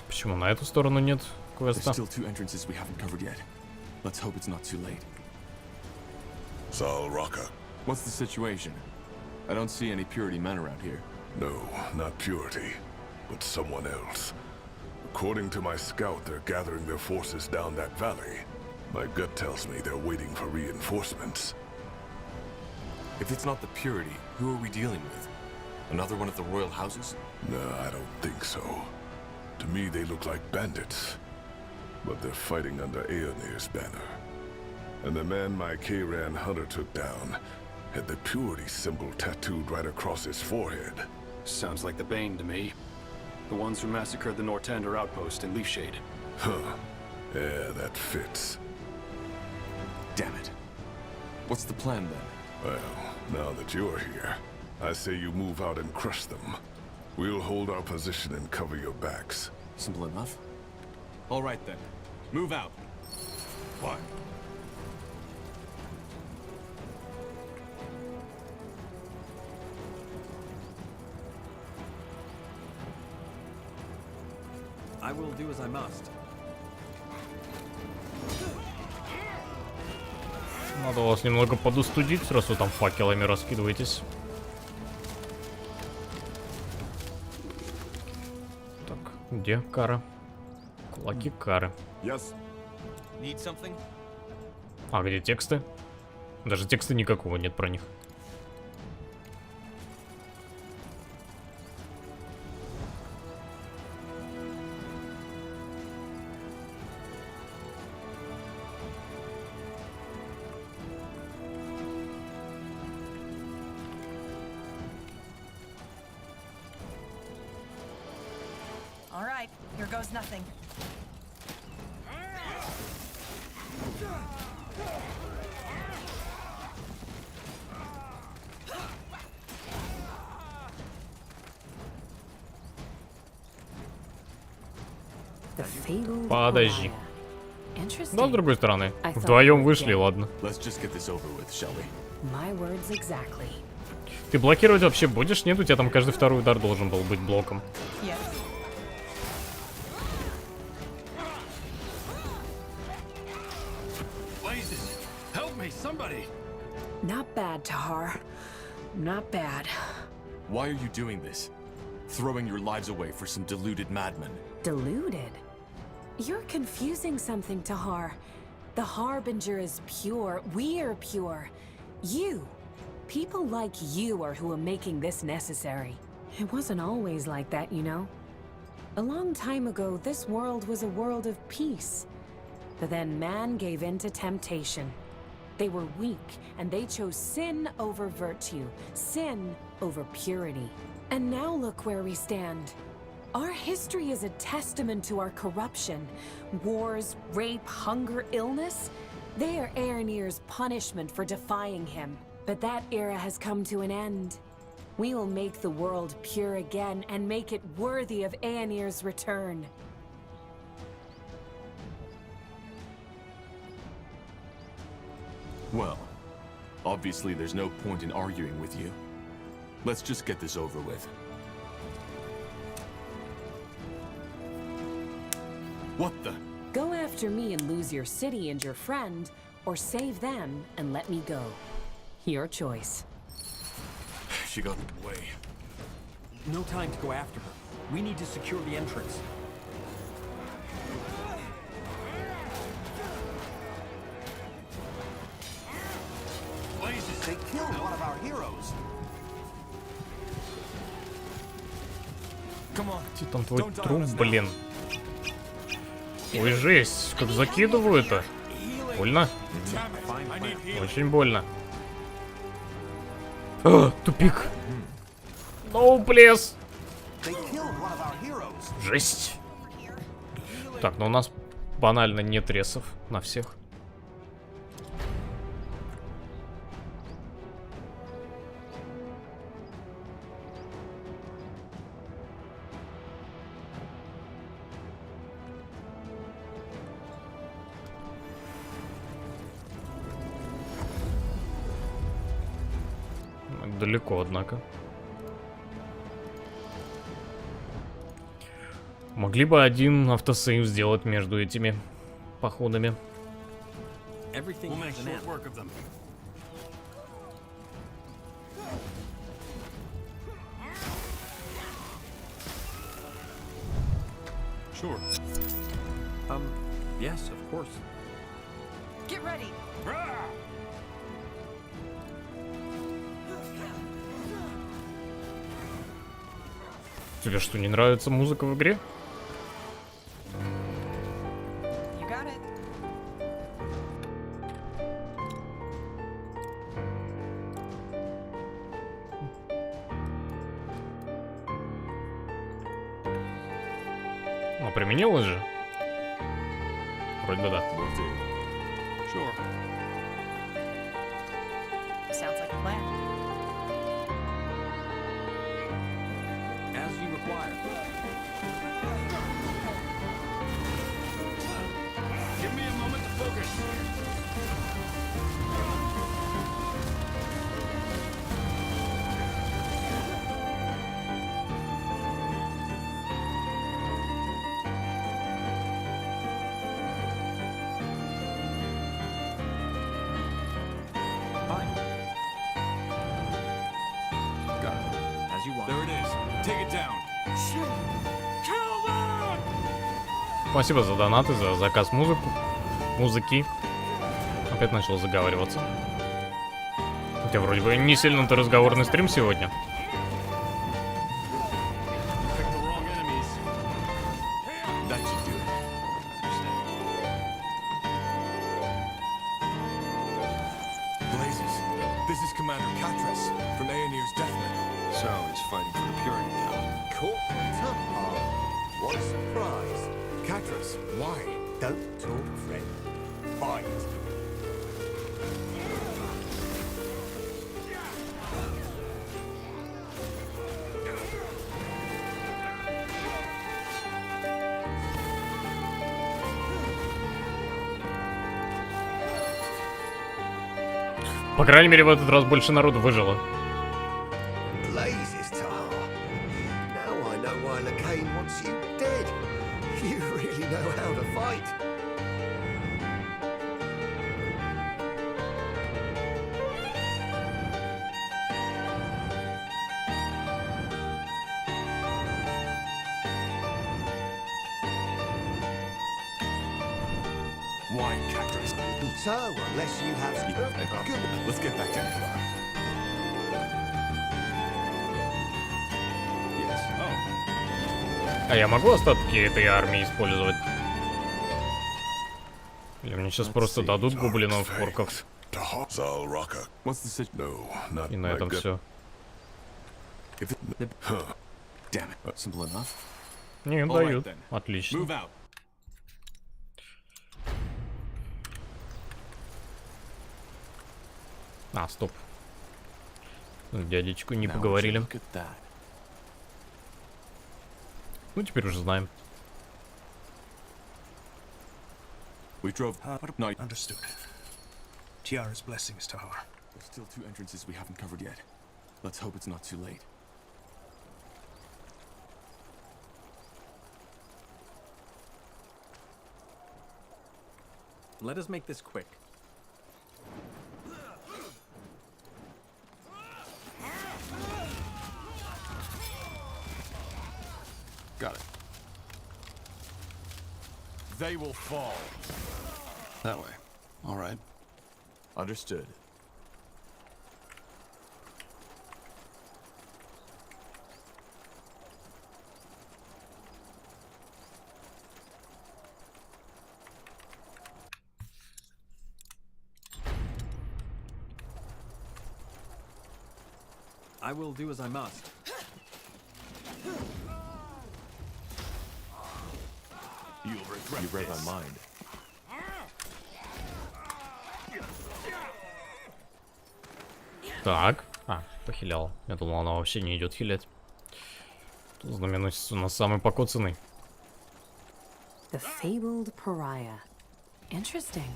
Почему на эту сторону нет There's квеста? still 2 entrances we haven't covered yet. Let's hope it's not too late. Sal Raka. What's the situation? I don't see any Purity men around here. No, not Purity, but someone else. According to my scout, they're gathering their forces down that valley. My gut tells me they're waiting for reinforcements. If it's not the Purity, who are we dealing with? Another one of the royal houses? No, I don't think so. To me, they look like bandits. But they're fighting under Aeonir's banner. And the man my K-Ran hunter took down had the Purity symbol tattooed right across his forehead. Sounds like the Bane to me. The ones who massacred the Nortander outpost in Leafshade. Huh. Yeah, that fits. Damn it. What's the plan then? Well, now that you're here, I say you move out and crush them. We'll hold our position and cover your backs. Simple enough. All right then. Move out. What? I will do as I must. Надо вас немного подустудить, раз вы там факелами раскидываетесь. Так, где Кара? Кулаки Кары. Yes. Need something? А где тексты? Даже текста никакого нет про них. All right, here goes nothing. Подожди. Но с другой стороны, вдвоем вышли, ладно. Let's just get this over with, shall we? My words exactly. Ты блокировать вообще будешь? Нет, у тебя там каждый второй удар должен был быть блоком. Yes. Blazes! Help me, somebody! Not bad, Tahar. Not bad. Why are you doing this? Throwing your lives away for some deluded madmen. Deluded? You're confusing something, Tahar. The Harbinger is pure. We're pure. You. People like you are who are making this necessary. It wasn't always like that, you know. A long time ago, this world was a world of peace. But then man gave in to temptation. They were weak, and they chose sin over virtue, sin over purity. And now look where we stand. Our history is a testament to our corruption. Wars, rape, hunger, illness. They are Aeonir's punishment for defying him. But that era has come to an end. We will make the world pure again and make it worthy of Aeonir's return. Well, obviously there's no point in arguing with you. Let's just get this over with. What the? Go after me and lose your city and your friend, or save them and let me go. Your choice. She got in the way. No time to go after her. We need to secure the entrance. Blazes! They killed one of our heroes. Come on. Где там твой труп, блин? Ой, жесть, как закидываю-то. Больно? Очень больно. А, тупик. No, please. Жесть. Так, но у нас банально нет ресов на всех. далеко, однако. Могли бы один автосейв сделать между этими походами. Everything We'll make has an short end. work of them. Sure. Yes, of course. Get ready. Тебе что, не нравится музыка в игре? You got it. Ну, применилось же. Вроде бы да. Sure. Sounds like a plan. As you require. Give me a moment to focus. Fine. Got it. As you want. There it is. Take it down. Kill them! Спасибо за донаты, за заказ музыки. Опять начал заговариваться. Хотя вроде бы не сильно-то разговорный стрим сегодня. Pick the wrong enemies. That should do it. Blazes. This is Commander Katras from Aeonir's Deathman. So he's fighting for the purity now. Caught Tahar. What a surprise. Katras, why? Don't talk, friend. Fight. По крайней мере, в этот раз больше народу выжило. Blazes, Tahar. Now I know why Lacane wants you dead. You really know how to fight. Why, Katras? So, unless you have... Good. Let's get back to it. Yes. Oh. А я могу остатки этой армии использовать? Или мне сейчас просто дадут гоблинов, орков? What's the situation? No, not И на этом все. Damn it. Simple enough. Не, All right, дают. then. Отлично. Move out. А, стоп. С дядечку не Now поговорили. look at that. Ну, теперь уже знаем. We drove. No, Understood. Tiara's blessings, Tahar. there's still 2 entrances we haven't covered yet. Let's hope it's not too late. Let us make this quick. Got it. They will fall. That way. All right. Understood. I will do as I must. You'll regret You read my mind. Так. А, похилял. Я думал, она вообще не идет хилять. Тут знаменосец у нас самый покоцанный. The fabled pariah. Interesting.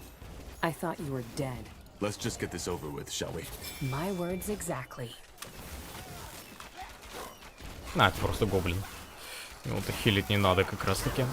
I thought you were dead. Let's just get this over with, shall we? My words exactly. А, это просто гоблин. Его-то хилить не надо как раз таки.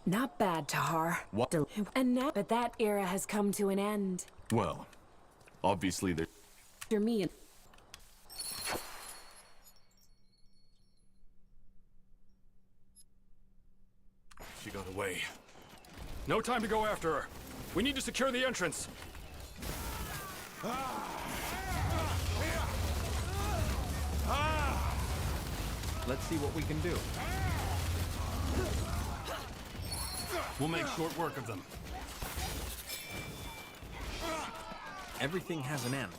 Not bad, Tahar. What? And now, but that era has come to an end. Well, obviously there... You're me and... She got away. No time to go after her. We need to secure the entrance. Let's see what we can do. We'll make short work of them. Everything has an end.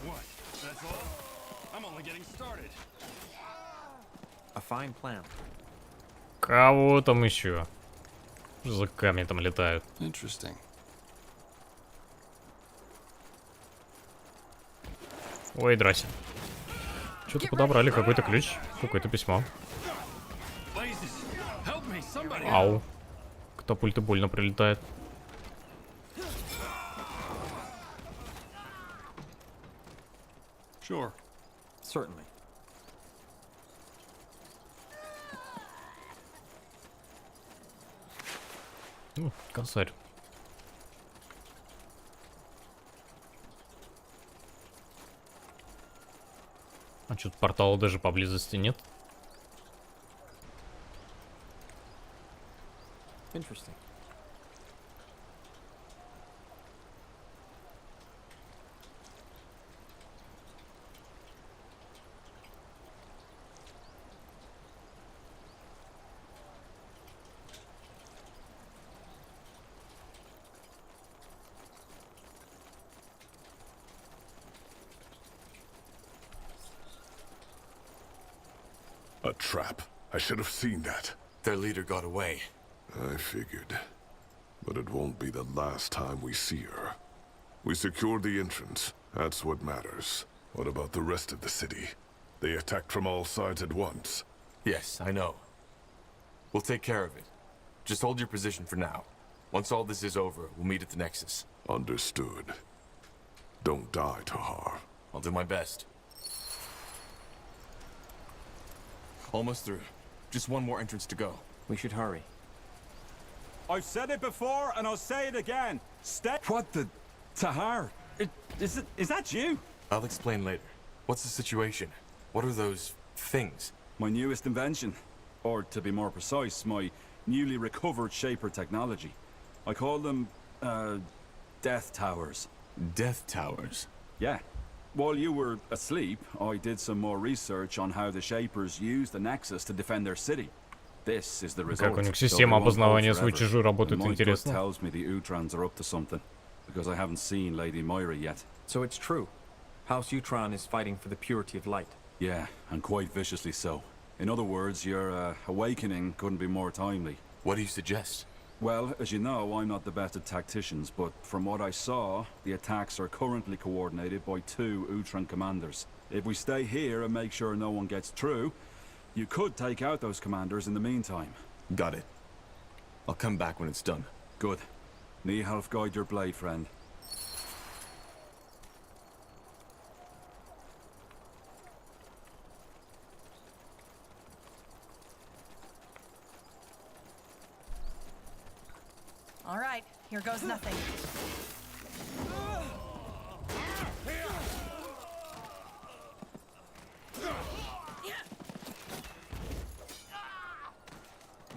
What? That's all? I'm only getting started. A fine plan. Кого там еще? Что за камни там летают? Interesting. Ой, здрасте. Что-то подобрали, какой-то ключ, какое-то письмо. Ау. Катапульты больно прилетает. Sure. Certainly. Косарь. А что-то портала даже поблизости нет. Interesting. A trap. I should have seen that. Their leader got away. I figured. But it won't be the last time we see her. We secured the entrance. That's what matters. What about the rest of the city? They attacked from all sides at once. Yes, I know. We'll take care of it. Just hold your position for now. Once all this is over, we'll meet at the Nexus. Understood. Don't die, Tahar. I'll do my best. Almost through. Just one more entrance to go. We should hurry. I've said it before, and I'll say it again. Stay. What the... Tahar? Is that you? I'll explain later. What's the situation? What are those things? My newest invention. Or, to be more precise, my newly recovered Shaper technology. I call them, Death Towers. Death Towers? Yeah. While you were asleep, I did some more research on how the Shapers use the Nexus to defend their city. This is the result. Как у них система опознавания свой-чужой работает, My gut интересно. tells me the Utrans are up to something, because I haven't seen Lady Moira yet. So it's true. House Utron is fighting for the purity of light. Yeah, and quite viciously so. In other words, your awakening couldn't be more timely. What do you suggest? Well, as you know, I'm not the best at tacticians, but from what I saw, the attacks are currently coordinated by 2 Utran commanders. If we stay here and make sure no one gets through, you could take out those commanders in the meantime. Got it. I'll come back when it's done. Good. Nihalf guide your blade, friend. All right, here goes nothing.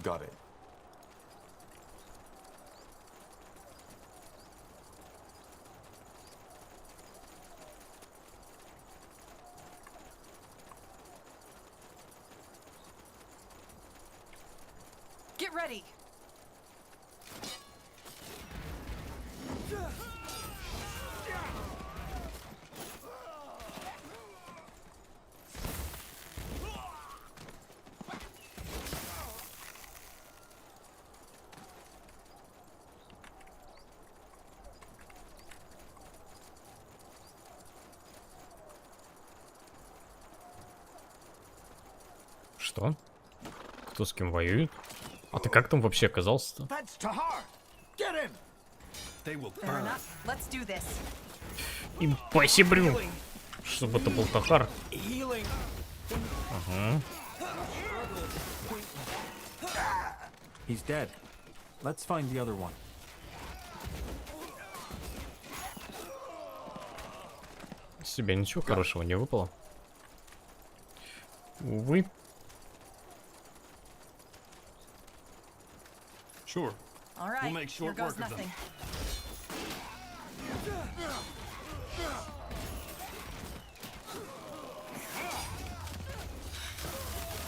Got it. Get ready. Что? Кто с кем воюет? А ты как там вообще оказался-то? Импосибрю. Чтобы это был Тахар. Ага. He's dead. Let's find the other one. С себя ничего хорошего не выпало. Увы. Sure. All right, We'll make short here goes work of them. nothing.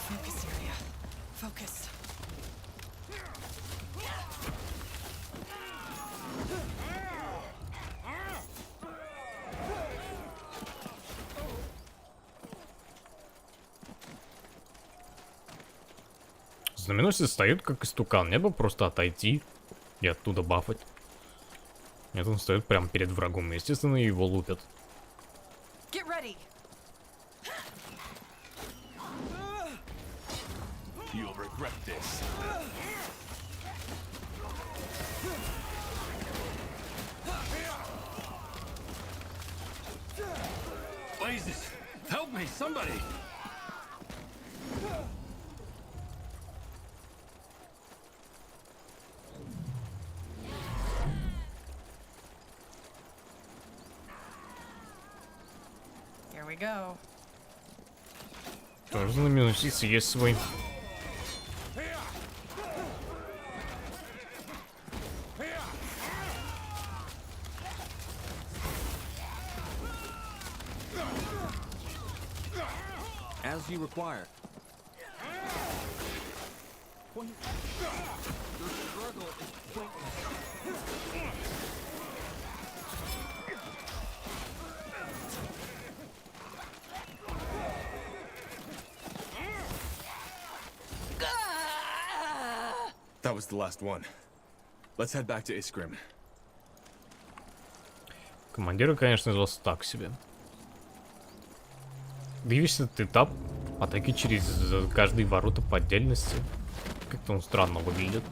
Focus area. Focus. Знаменосец стоит как истукан. Мне бы просто отойти и оттуда бафать. Нет, он стоит прямо перед врагом. Естественно, его лупят. Get ready. You'll regret this. Jesus! Help me, somebody! Here we go. Тоже знаменосец есть свой. As you require. Point. Your struggle is pointless. That was the last one. Let's head back to Iskrim. Командиры, конечно, из вас так себе. Да и весь этот этап атаки через каждые ворота по отдельности. Как-то он странно выглядит.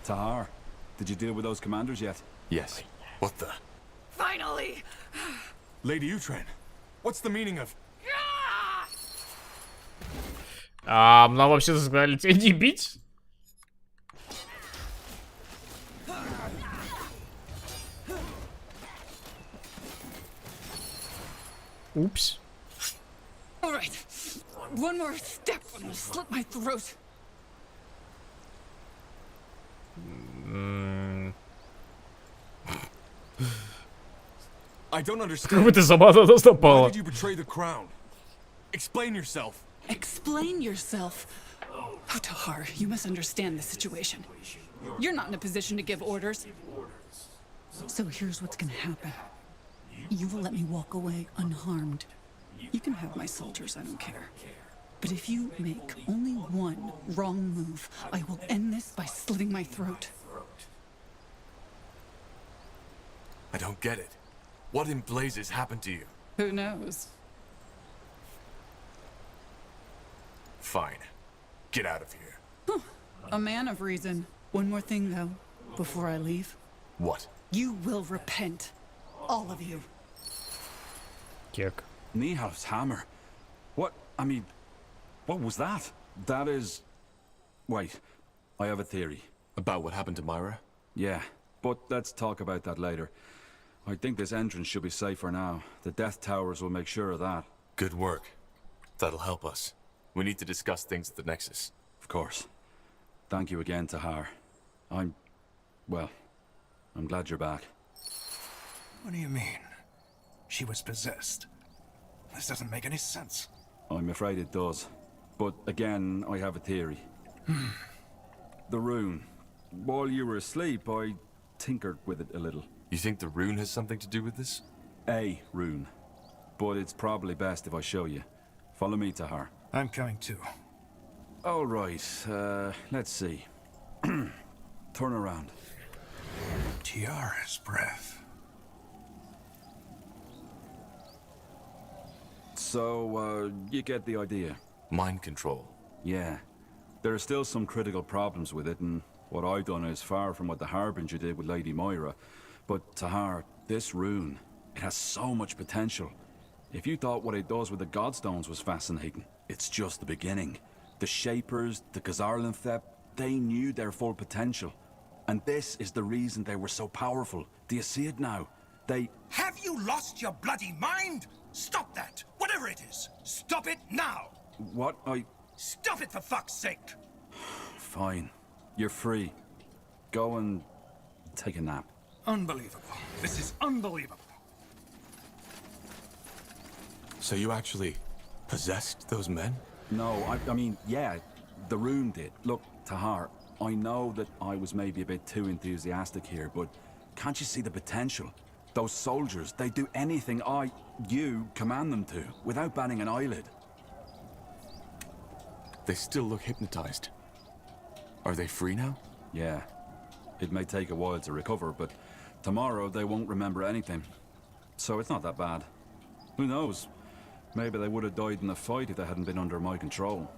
Tahar, did you deal with those commanders yet? Yes. What the? Finally! Lady Utren, what's the meaning of... Нам вообще сказали тебя не бить? Упс. All right. One more step and I'll slit my throat. I don't understand. Как бы ты сама туда Why стопала? did you betray the crown? Explain yourself. Explain yourself. Oh, Tahar, you must understand the situation. You're not in a position to give orders. So here's what's gonna happen. You will let me walk away unharmed. You can have my soldiers, I don't care. But if you make only one wrong move, I will end this by slitting my throat. I don't get it. What in blazes happened to you? Who knows? Fine. Get out of here. A man of reason. One more thing, though, before I leave. What? You will repent. All of you. Кек. Nihal's hammer. What? I mean, what was that? That is... Wait, I have a theory. About what happened to Myra? Yeah, but let's talk about that later. I think this entrance should be safe for now. The Death Towers will make sure of that. Good work. That'll help us. We need to discuss things at the Nexus. Of course. Thank you again, Tahar. Well, I'm glad you're back. What do you mean? she was possessed. This doesn't make any sense. I'm afraid it does. But again, I have a theory. The rune. While you were asleep, I tinkered with it a little. You think the rune has something to do with this? A rune. But it's probably best if I show you. Follow me to her. I'm coming too. All right, let's see. Turn around. Tiara's breath. So, you get the idea. Mind control. Yeah. There are still some critical problems with it, and what I've done is far from what the Harbinger did with Lady Moira. But Tahar, this rune, it has so much potential. If you thought what it does with the Godstones was fascinating, it's just the beginning. The Shapers, the Khazarlanthep, they knew their full potential. And this is the reason they were so powerful. Do you see it now? They... Have you lost your bloody mind? Stop that! Whatever it is! Stop it now! What? Stop it for fuck's sake! Fine. You're free. Go and take a nap. Unbelievable. This is unbelievable. So you actually possessed those men? No, I mean, yeah, the rune did. Look, Tahar, I know that I was maybe a bit too enthusiastic here, but can't you see the potential? Those soldiers, they do anything you command them to, without batting an eyelid. They still look hypnotized. Are they free now? Yeah. It may take a while to recover, but tomorrow they won't remember anything. So it's not that bad. Who knows? Maybe they would have died in the fight if they hadn't been under my control.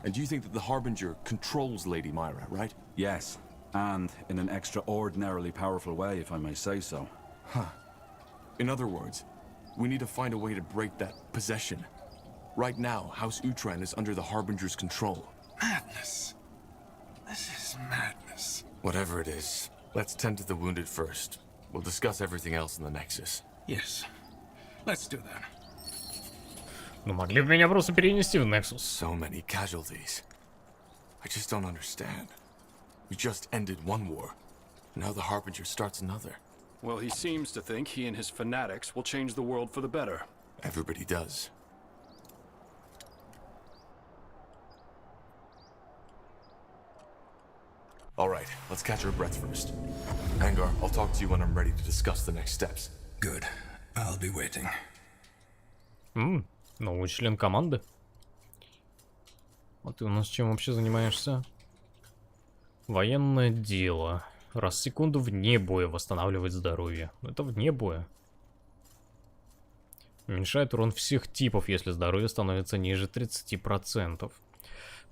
And you think that the Harbinger controls Lady Moira, right? Yes. And in an extraordinarily powerful way, if I may say so. Huh. In other words, we need to find a way to break that possession. Right now, House Utran is under the Harbinger's control. Madness. This is madness. Whatever it is, let's tend to the wounded first. We'll discuss everything else in the Nexus. Yes. Let's do that. Ну, могли бы меня просто перенести в Nexus. So many casualties. I just don't understand. We just ended one war. Now the Harbinger starts another. Well, he seems to think he and his fanatics will change the world for the better. Everybody does. Alright, let's catch our breath first. Angar, I'll talk to you when I'm ready to discuss the next steps. Good. I'll be waiting. Новый член команды. А ты у нас чем вообще занимаешься? Военное дело. Раз в секунду вне боя восстанавливать здоровье. Это вне боя. Уменьшает урон всех типов, если здоровье становится ниже 30%.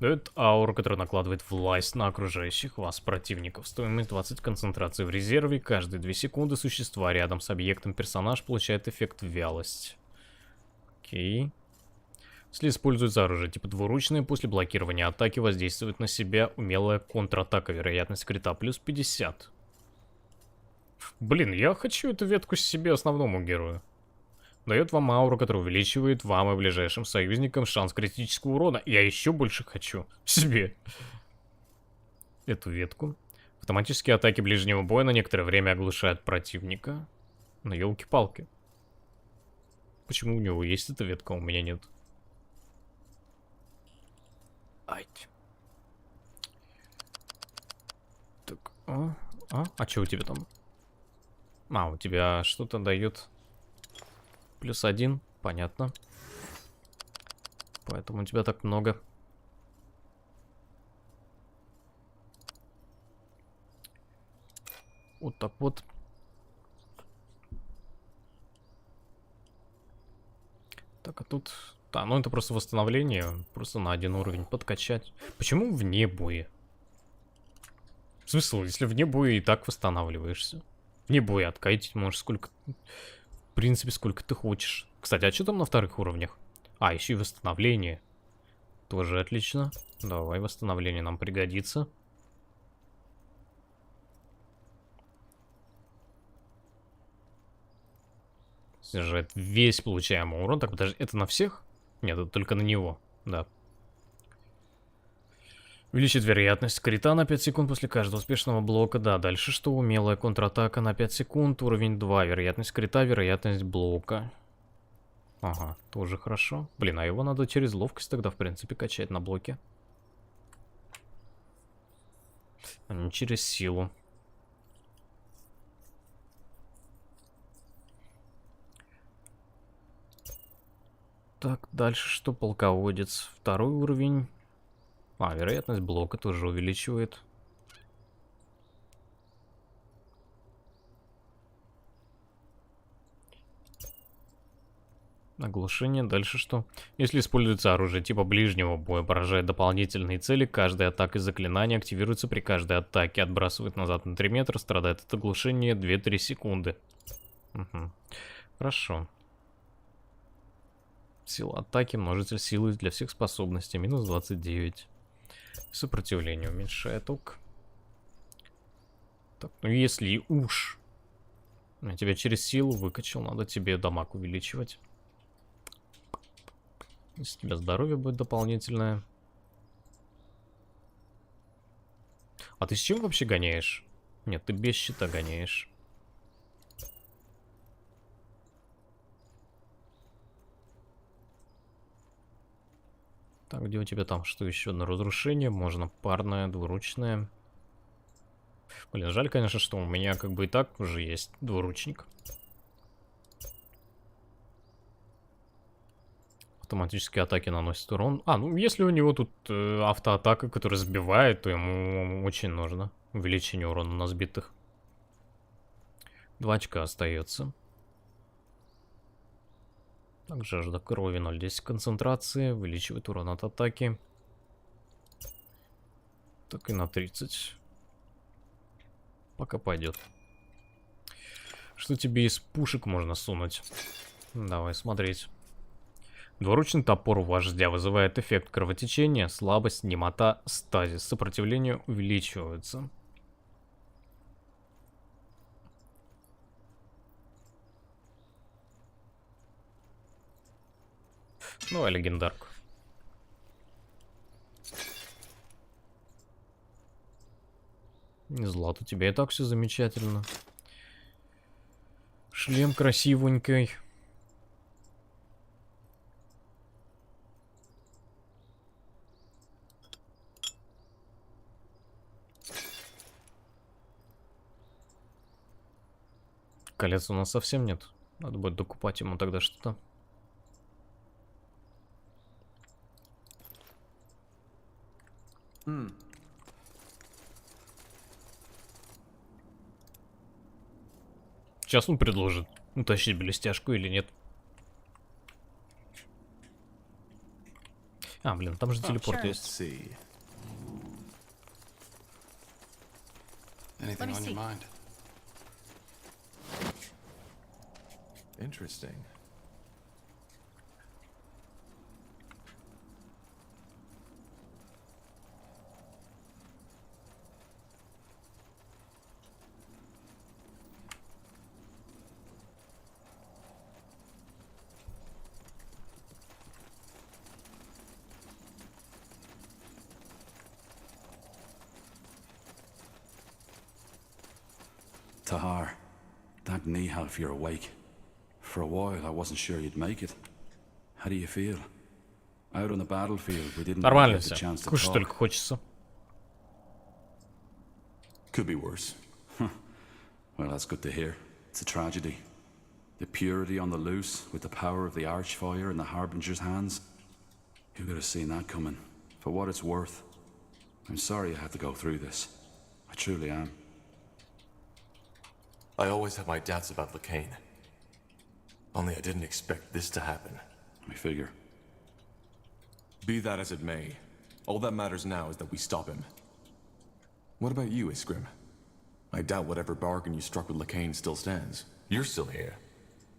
Дает ауру, которая накладывает власть на окружающих вас противников. Стоимость 20 концентрации в резерве. Каждые 2 секунды существа рядом с объектом персонаж получает эффект вялость. Окей. Если используется оружие типа двуручное, после блокирования атаки воздействует на себя умелая контратака. Вероятность крита плюс 50. Блин, я хочу эту ветку себе основному герою. Дает вам ауру, которая увеличивает вам и ближайшим союзникам шанс критического урона. Я еще больше хочу себе эту ветку. Автоматические атаки ближнего боя на некоторое время оглушают противника. Но елки-палки. Почему у него есть эта ветка, а у меня нет? Ать. Так, а что у тебя там? У тебя что-то дает... +1, понятно. Поэтому у тебя так много. Вот так вот. Так, а тут... Да, ну это просто восстановление. Просто на 1 уровень подкачать. Почему вне боя? Смысл, если вне боя и так восстанавливаешься. Вне боя откатить можешь сколько... В принципе, сколько ты хочешь. Кстати, а что там на вторых уровнях? А, еще и восстановление. Тоже отлично. Давай, восстановление нам пригодится. Снижает весь получаемый урон. Так, подожди, это на всех? Нет, это только на него. Да. Увеличит вероятность крита на 5 секунд после каждого успешного блока. Да, дальше что? Умелая контратака на 5 секунд. Уровень 2. Вероятность крита, вероятность блока. Ага, тоже хорошо. Блин, а его надо через ловкость тогда, в принципе, качать на блоке. А не через силу. Так, дальше что? Полководец. Второй уровень. А, вероятность блока тоже увеличивает. Оглушение. Дальше что? Если используется оружие типа ближнего боя, поражает дополнительные цели, каждая атака и заклинание активируется при каждой атаке, отбрасывает назад на 3 метра, страдает от оглушения 2-3 секунды. Угу. Хорошо. Сила атаки, множитель силы для всех способностей, минус 29. Сопротивление уменьшает ок. Так, ну если уж я тебя через силу выкачал, надо тебе дамаг увеличивать. Если у тебя здоровье будет дополнительное. А ты с чем вообще гоняешь? Нет, ты без щита гоняешь. Так, где у тебя там что еще? Одно разрушение. Можно парное, двуручное. Блин, жаль, конечно, что у меня как бы и так уже есть двуручник. Автоматические атаки наносят урон. А, ну если у него тут автоатака, которая сбивает, то ему очень нужно увеличение урона на сбитых. 2 очка остается. Так, жажда крови 0,10 концентрации. Увеличивает урон от атаки. Так и на 30. Пока пойдет. Что тебе из пушек можно сунуть? Давай смотреть. Двуручный топор вождя вызывает эффект кровотечения, слабость, немота, стазис. Сопротивление увеличивается. Давай легендарку. Злат, у тебя и так все замечательно. Шлем красивенький. Колец у нас совсем нет. Надо будет докупать ему тогда что-то. Сейчас он предложит утащить блестяшку или нет. А, блин, там же телепорт есть. Anything on your mind? Interesting. Tahar, thank Nihal if you're awake. For a while, I wasn't sure you'd make it. How do you feel? Out on the battlefield, we didn't Нормально get the все. chance to Кушать talk. только хочется. Could be worse. Well, that's good to hear. It's a tragedy. The purity on the loose, with the power of the Archfire in the Harbinger's hands. Who could have seen that coming? For what it's worth, I'm sorry I had to go through this. I truly am. I always had my doubts about Lacane. Only I didn't expect this to happen. I figure. Be that as it may, all that matters now is that we stop him. What about you, Iskrim? I doubt whatever bargain you struck with Lacane still stands. You're still here,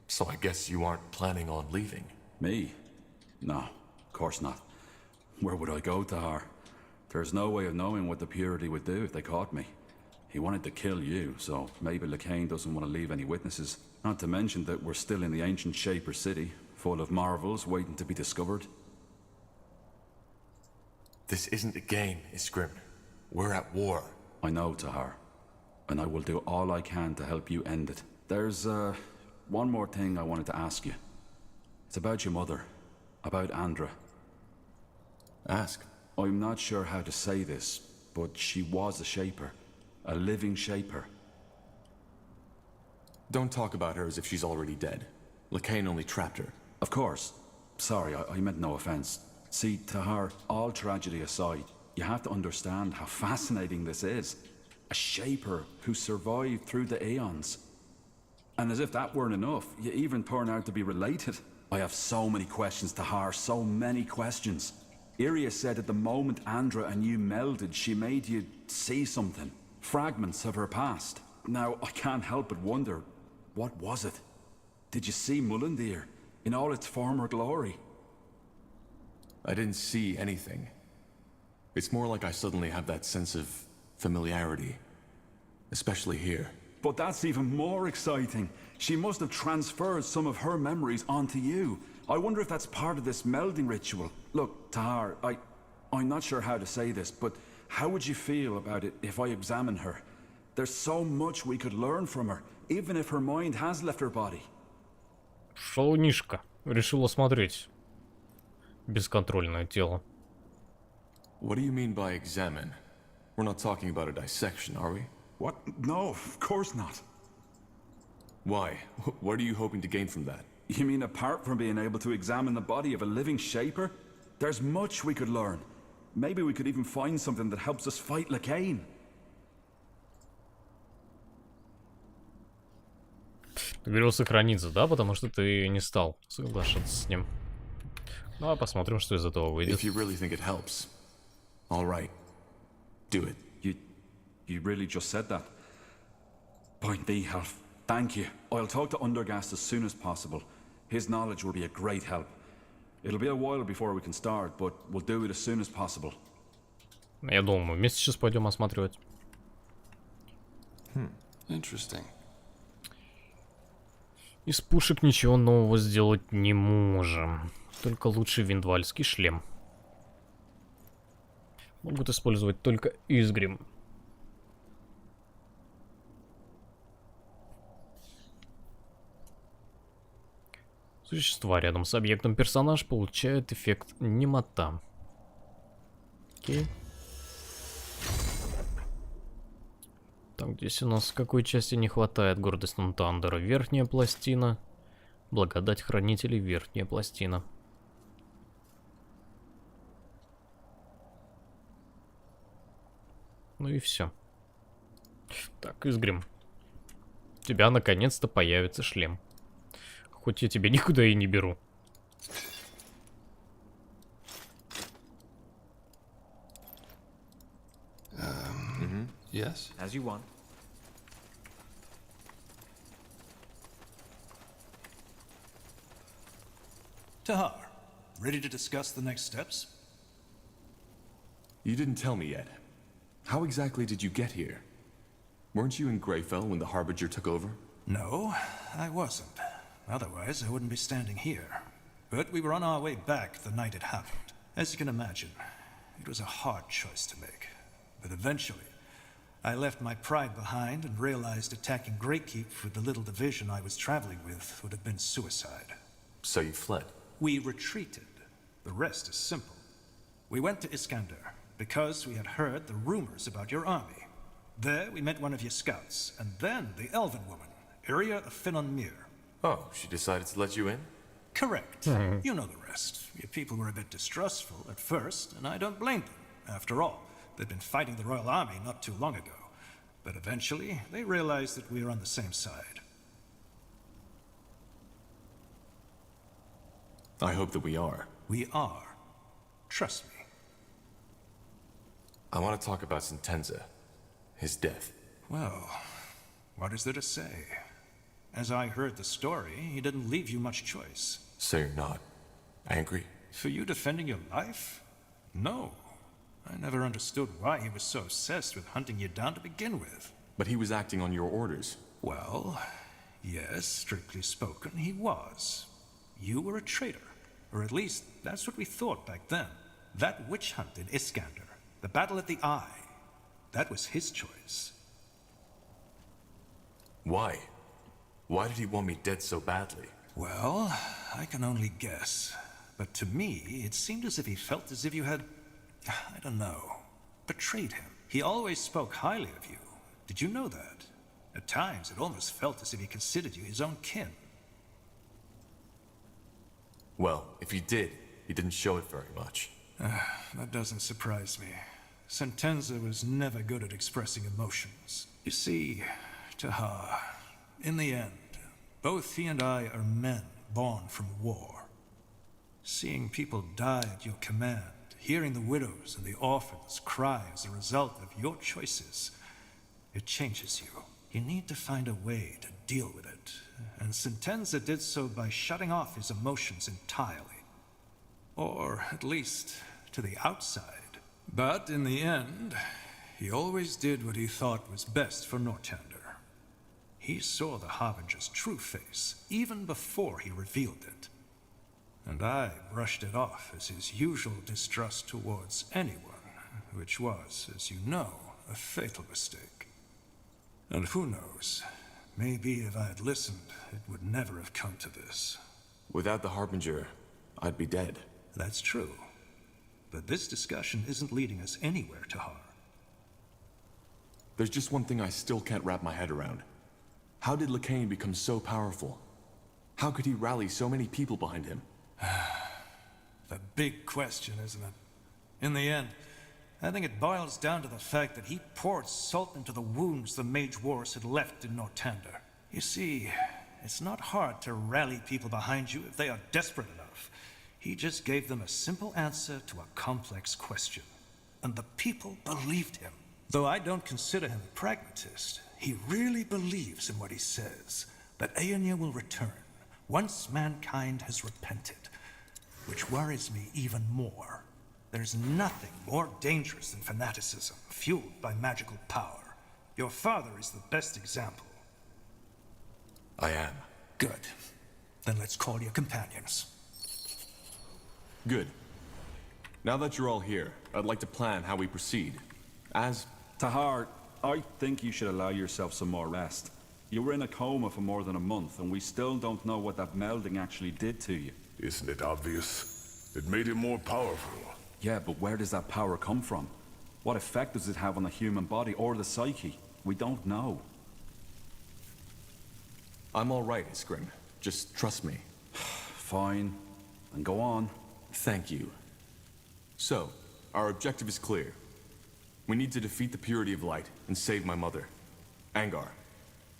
so I guess you aren't planning on leaving. Me? No, of course not. Where would I go, Tahar? There's no way of knowing what the Purity would do if they caught me. He wanted to kill you, so maybe Lacane doesn't want to leave any witnesses. Not to mention that we're still in the ancient Shaper city, full of marvels waiting to be discovered. This isn't a game, Iskrim. We're at war. I know, Tahar. And I will do all I can to help you end it. There's, one more thing I wanted to ask you. It's about your mother. About Andra. Ask. I'm not sure how to say this, but she was a Shaper. A living Shaper. Don't talk about her as if she's already dead. Lakain only trapped her. Of course. Sorry, I meant no offense. See, Tahar, all tragedy aside, you have to understand how fascinating this is. A Shaper who survived through the Aeons. And as if that weren't enough, you even turn out to be related. I have so many questions, Tahar, so many questions. Iria said at the moment Andra and you melded, she made you see something. Fragments of her past. Now, I can't help but wonder, what was it? Did you see Mullendir in all its former glory? I didn't see anything. It's more like I suddenly have that sense of familiarity. Especially here. But that's even more exciting. She must have transferred some of her memories onto you. I wonder if that's part of this melding ritual. Look, Tahar, I'm not sure how to say this, but how would you feel about it if I examine her? There's so much we could learn from her, even if her mind has left her body. Шалунишка. Решил осмотреть бесконтрольное тело. What do you mean by examine? We're not talking about a dissection, are we? What? No, of course not. Why? What are you hoping to gain from that? You mean apart from being able to examine the body of a living Shaper? There's much we could learn. Maybe we could even find something that helps us fight Lakain. Ты говорил сохраниться, да? Потому что ты не стал соглашаться с ним. Ну, а посмотрим, что из этого выйдет. If you really think it helps, all right, do it. You really just said that? Point B, Half. Thank you. I'll talk to Undergast as soon as possible. His knowledge will be a great help. It'll be a while before we can start, but we'll do it as soon as possible. Я думаю, мы вместе сейчас пойдем осматривать. Interesting. Из пушек ничего нового сделать не можем. Только лучший виндвальский шлем. Могут использовать только Изгрим. Существа рядом с объектом персонаж получают эффект немота. Окей. Так, здесь у нас какой части не хватает? Гордость Нантандера. Верхняя пластина. Благодать хранителей. Верхняя пластина. Ну и все. Так, Изгрим. У тебя наконец-то появится шлем. Хоть я тебя никуда и не беру. Yes? As you want. Tahar, ready to discuss the next steps? You didn't tell me yet. How exactly did you get here? Weren't you in Greyfell when the Harbinger took over? No, I wasn't. Otherwise, I wouldn't be standing here. But we were on our way back the night it happened. As you can imagine, it was a hard choice to make. But eventually, I left my pride behind and realized attacking Greykeep with the little division I was traveling with would have been suicide. So you fled? We retreated. The rest is simple. We went to Iskander because we had heard the rumors about your army. There we met one of your scouts, and then the elven woman, Iria of Finon Mir. Oh, she decided to let you in? Correct. You know the rest. Your people were a bit distrustful at first, and I don't blame them. After all, they'd been fighting the Royal Army not too long ago. But eventually, they realized that we were on the same side. I hope that we are. We are. Trust me. I want to talk about Sentenza. His death. Well, what is there to say? As I heard the story, he didn't leave you much choice. So you're not angry? For you defending your life? No. I never understood why he was so obsessed with hunting you down to begin with. But he was acting on your orders. Well, yes, strictly spoken, he was. You were a traitor. Or at least, that's what we thought back then. That witch hunt in Iskander, the battle at the Eye, that was his choice. Why? Why did he want me dead so badly? Well, I can only guess. But to me, it seemed as if he felt as if you had, I don't know, betrayed him. He always spoke highly of you. Did you know that? At times, it almost felt as if he considered you his own kin. Well, if he did, he didn't show it very much. That doesn't surprise me. Sentenza was never good at expressing emotions. You see, Tahar, in the end, both he and I are men born from war. Seeing people die at your command, hearing the widows and the orphans cry as a result of your choices, it changes you. You need to find a way to deal with it, and Sentenza did so by shutting off his emotions entirely. Or, at least, to the outside. But in the end, he always did what he thought was best for Nortander. He saw the Harbinger's true face, even before he revealed it. And I brushed it off as his usual distrust towards anyone, which was, as you know, a fatal mistake. And who knows, maybe if I had listened, it would never have come to this. Without the Harbinger, I'd be dead. That's true. But this discussion isn't leading us anywhere, Tahar. There's just one thing I still can't wrap my head around. How did Lekain become so powerful? How could he rally so many people behind him? The big question, isn't it? In the end, I think it boils down to the fact that he poured salt into the wounds the Mage Wars had left in Nortander. You see, it's not hard to rally people behind you if they are desperate enough. He just gave them a simple answer to a complex question. And the people believed him. Though I don't consider him a pragmatist, he really believes in what he says, that Aeonia will return once mankind has repented. Which worries me even more. There's nothing more dangerous than fanaticism, fueled by magical power. Your father is the best example. I am. Good. Then let's call your companions. Good. Now that you're all here, I'd like to plan how we proceed. As... Tahar, I think you should allow yourself some more rest. You were in a coma for more than a month, and we still don't know what that melding actually did to you. Isn't it obvious? It made him more powerful. Yeah, but where does that power come from? What effect does it have on the human body or the psyche? We don't know. I'm all right, Iskrim. Just trust me. Fine. Then go on. Thank you. So, our objective is clear. We need to defeat the Purity of Light and save my mother. Angar,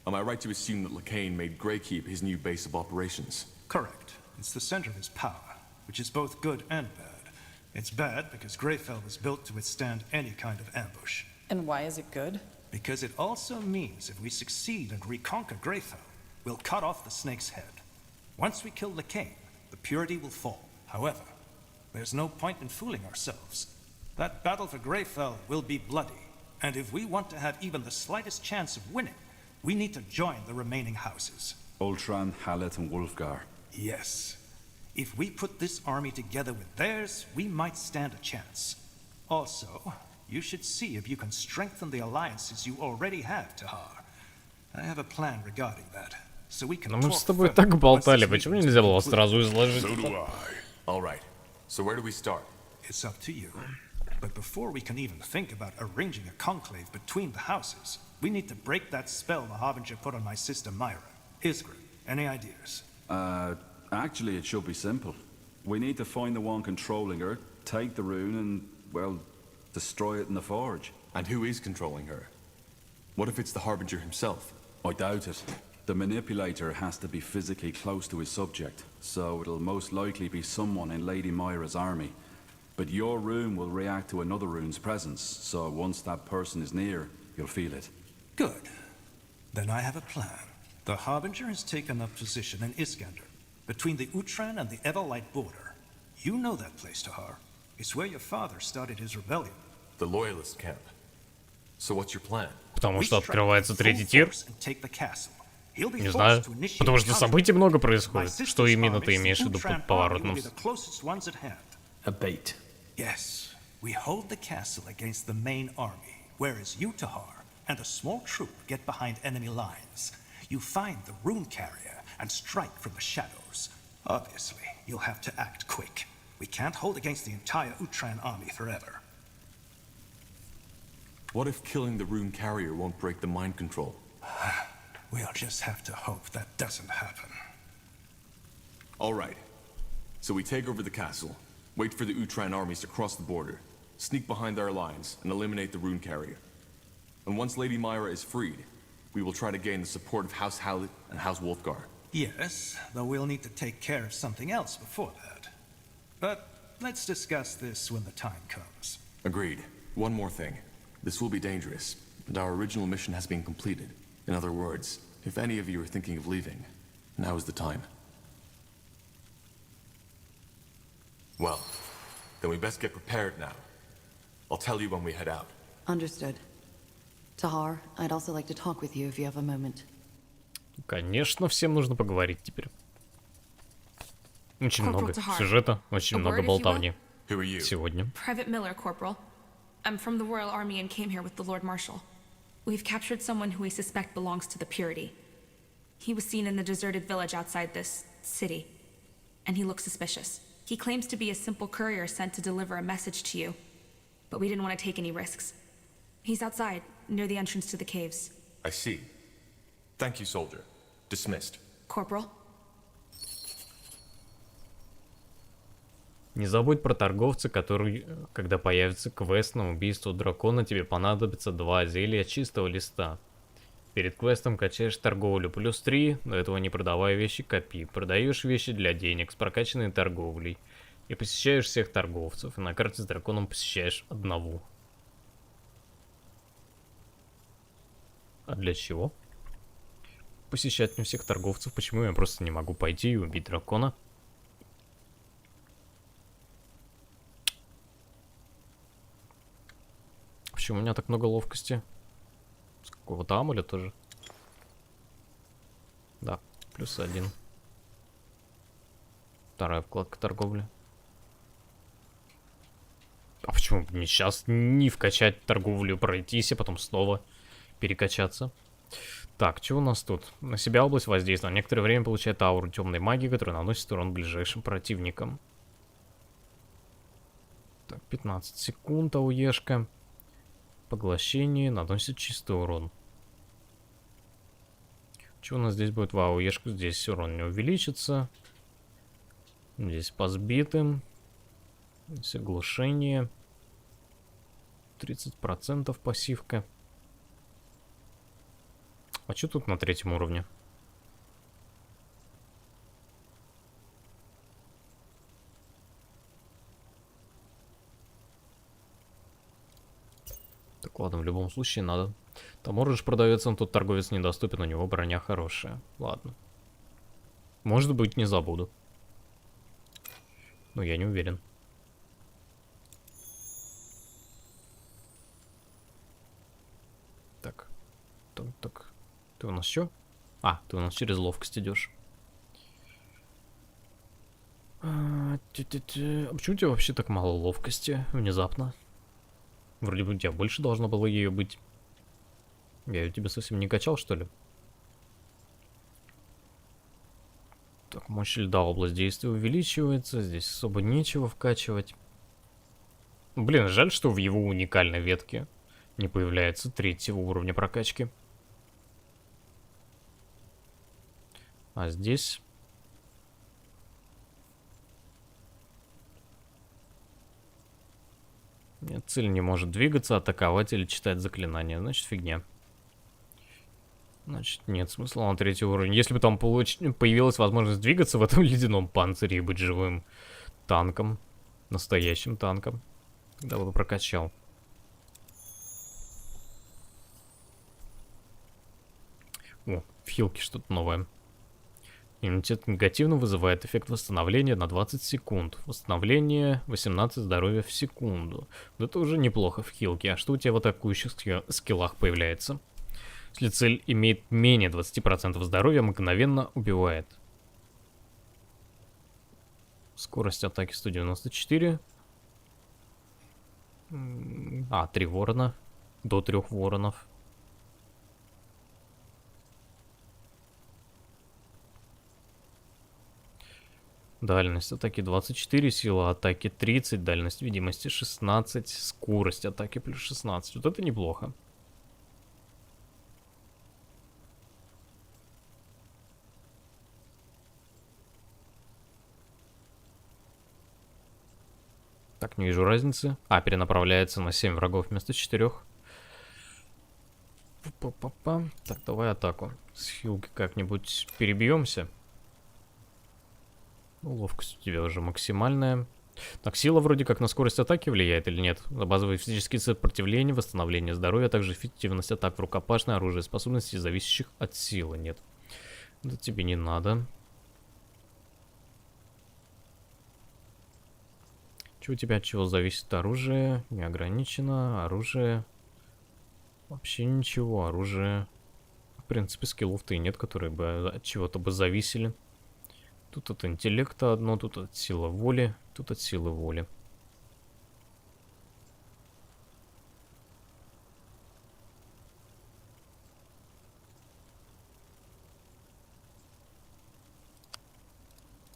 am I right to assume that Lekain made Greykeep his new base of operations? Correct. It's the center of his power, which is both good and bad. It's bad because Greyfell was built to withstand any kind of ambush. And why is it good? Because it also means if we succeed and reconquer Greyfell, we'll cut off the snake's head. Once we kill Lekain, the Purity will fall. However, there's no point in fooling ourselves. That battle for Greyfell will be bloody, and if we want to have even the slightest chance of winning, we need to join the remaining houses. Ultran, Hallet, and Wulfgar. Yes. If we put this army together with theirs, we might stand a chance. Also, you should see if you can strengthen the alliances you already have, Tahar. I have a plan regarding that, so we can. Ну мы же с тобой так болтали, почему нельзя было сразу изложить? So do I. All right. So where do we start? It's up to you. But before we can even think about arranging a conclave between the houses, we need to break that spell the Harbinger put on my sister Myra. Isgrim, any ideas? Actually, it should be simple. We need to find the one controlling her, take the rune, and, well, destroy it in the forge. And who is controlling her? What if it's the Harbinger himself? I doubt it. The manipulator has to be physically close to his subject, so it'll most likely be someone in Lady Myra's army. But your rune will react to another rune's presence, so once that person is near, you'll feel it. Good. Then I have a plan. The Harbinger has taken up position in Iskander, between the Utran and the Everlight border. You know that place, Tahar. It's where your father started his rebellion. The Loyalist camp. So what's your plan? Потому что открывается третий тир. Не знаю. Потому что событий много происходит. Что именно ты имеешь в виду под поворотным? A bait. Yes, we hold the castle against the main army, whereas you, Tahar, and a small troop get behind enemy lines. You find the rune carrier and strike from the shadows. Obviously, you'll have to act quick. We can't hold against the entire Utran army forever. What if killing the rune carrier won't break the mind control? We'll just have to hope that doesn't happen. All right. So we take over the castle, wait for the Utran armies to cross the border, sneak behind our lines, and eliminate the rune carrier. And once Lady Myra is freed, we will try to gain the support of House Hallett and House Wolfgar. Yes, though we'll need to take care of something else before that. But let's discuss this when the time comes. Agreed. One more thing. This will be dangerous, and our original mission has been completed. In other words, if any of you are thinking of leaving, now is the time. Well, then we best get prepared now. I'll tell you when we head out. Understood. Tahar, I'd also like to talk with you if you have a moment. Конечно, всем нужно поговорить теперь. Очень много сюжета, очень много болтовни. Сегодня. Private Miller, Corporal. I'm from the Royal Army and came here with the Lord Marshal. We've captured someone who we suspect belongs to the Purity. He was seen in the deserted village outside this city, and he looks suspicious. He claims to be a simple courier sent to deliver a message to you, but we didn't want to take any risks. He's outside, near the entrance to the caves. I see. Thank you, soldier. Dismissed. Corporal? Не забудь про торговца, который, когда появится квест на убийство дракона, тебе понадобится 2 зелья чистого листа. Перед квестом качаешь торговлю плюс 3, до этого не продавая вещи копи. Продаешь вещи для денег с прокачанной торговлей. И посещаешь всех торговцев. И на карте с драконом посещаешь одного. А для чего? Посещать не всех торговцев. Почему я просто не могу пойти и убить дракона? Почему у меня так много ловкости? С какого-то амуля тоже? Да, +1. Вторая вкладка торговли. А почему бы не сейчас не вкачать торговлю, пройтись, а потом снова перекачаться? Так, что у нас тут? На себя область воздействия. На некоторое время получает ауру темной магии, которая наносит урон ближайшим противникам. Так, 15 секунд, ауешка. Поглощение наносит чистый урон. Что у нас здесь будет в ауешку? Здесь урон не увеличится. Здесь по сбитым. Здесь оглушение. 30% пассивка. А что тут на 3-м уровне? Так, ладно, в любом случае надо. Там оружие продается, но тут торговец недоступен, у него броня хорошая. Ладно. Может быть, не забуду. Но я не уверен. Так. Так. Ты у нас что? А, ты у нас через ловкость идешь. А почему у тебя вообще так мало ловкости внезапно? Вроде бы у тебя больше должно было ее быть. Я ее тебе совсем не качал, что ли? Так, мощь льда, область действия увеличивается. Здесь особо нечего вкачивать. Блин, жаль, что в его уникальной ветке не появляется 3-го уровня прокачки. А здесь... Нет, цель не может двигаться, атаковать или читать заклинания. Значит, фигня. Значит, нет смысла на 3-й уровень. Если бы там появилась возможность двигаться в этом ледяном панцире и быть живым танком, настоящим танком, тогда бы прокачал. О, в хилке что-то новое. Иммунитет негативно вызывает эффект восстановления на 20 секунд. Восстановление 18 здоровья в секунду. Вот это уже неплохо в хилке. А что у тебя в атакующих скиллах появляется? Если цель имеет менее 20% здоровья, мгновенно убивает. Скорость атаки 194. А, 3 ворона. До 3 воронов. Дальность атаки 24, сила атаки 30, дальность видимости 16, скорость атаки плюс 16. Вот это неплохо. Так, не вижу разницы. А, перенаправляется на 7 врагов вместо 4. Па-па-па. Так, давай атаку. С хилки как-нибудь перебьемся. Ну, ловкость у тебя уже максимальная. Так, сила вроде как на скорость атаки влияет или нет? На базовые физические сопротивления, восстановление здоровья, а также эффективность атак в рукопашное оружие, способностей, зависящих от силы. Нет. Это тебе не надо. Что у тебя от чего зависит оружие? Не ограничено. Оружие. Вообще ничего. Оружие. В принципе, скиллов-то и нет, которые бы от чего-то бы зависели. Тут от интеллекта одно, тут от силы воли, тут от силы воли.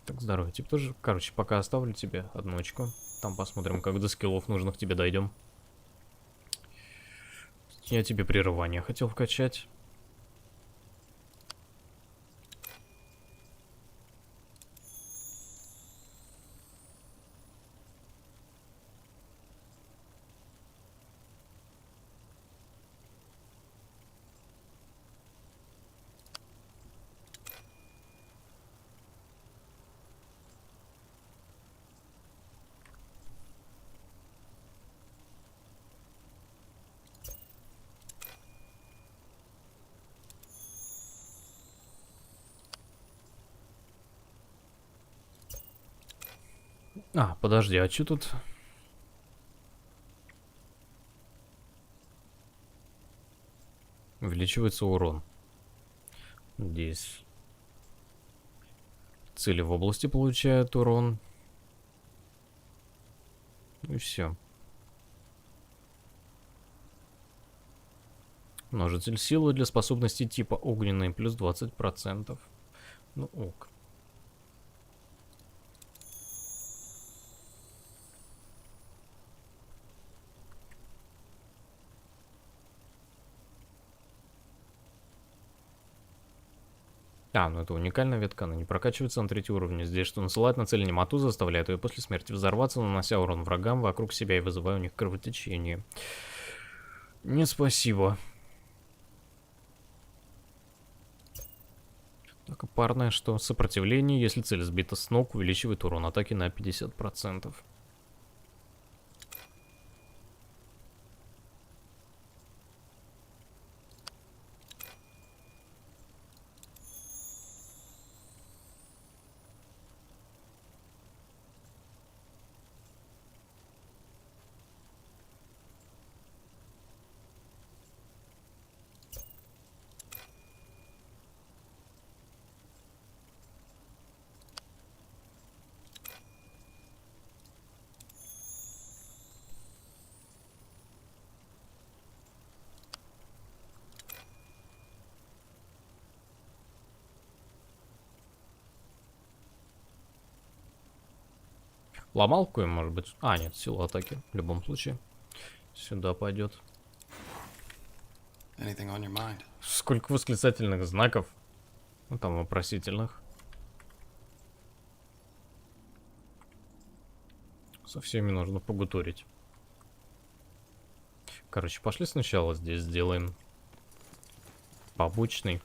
Так, здоровье. Типа тоже, короче, пока оставлю тебе одну очко. Там посмотрим, как до скиллов нужных тебе дойдем. Я тебе прерывание хотел вкачать. А, подожди, а что тут? Увеличивается урон. Здесь цели в области получают урон. И все. Множитель силы для способностей типа огненный плюс 20%. Ну ок. А, ну это уникальная ветка, она не прокачивается на 3-й уровне. Здесь что насылает на цель немоту, заставляет ее после смерти взорваться, нанося урон врагам вокруг себя и вызывая у них кровотечение. Не спасибо. Так, и парное что? Сопротивление, если цель сбита с ног, увеличивает урон атаки на 50%. Ломалку им, может быть. А, нет, сила атаки. В любом случае. Сюда пойдет. Сколько восклицательных знаков. Ну, там вопросительных. Со всеми нужно погутурить. Короче, пошли сначала здесь сделаем побочный.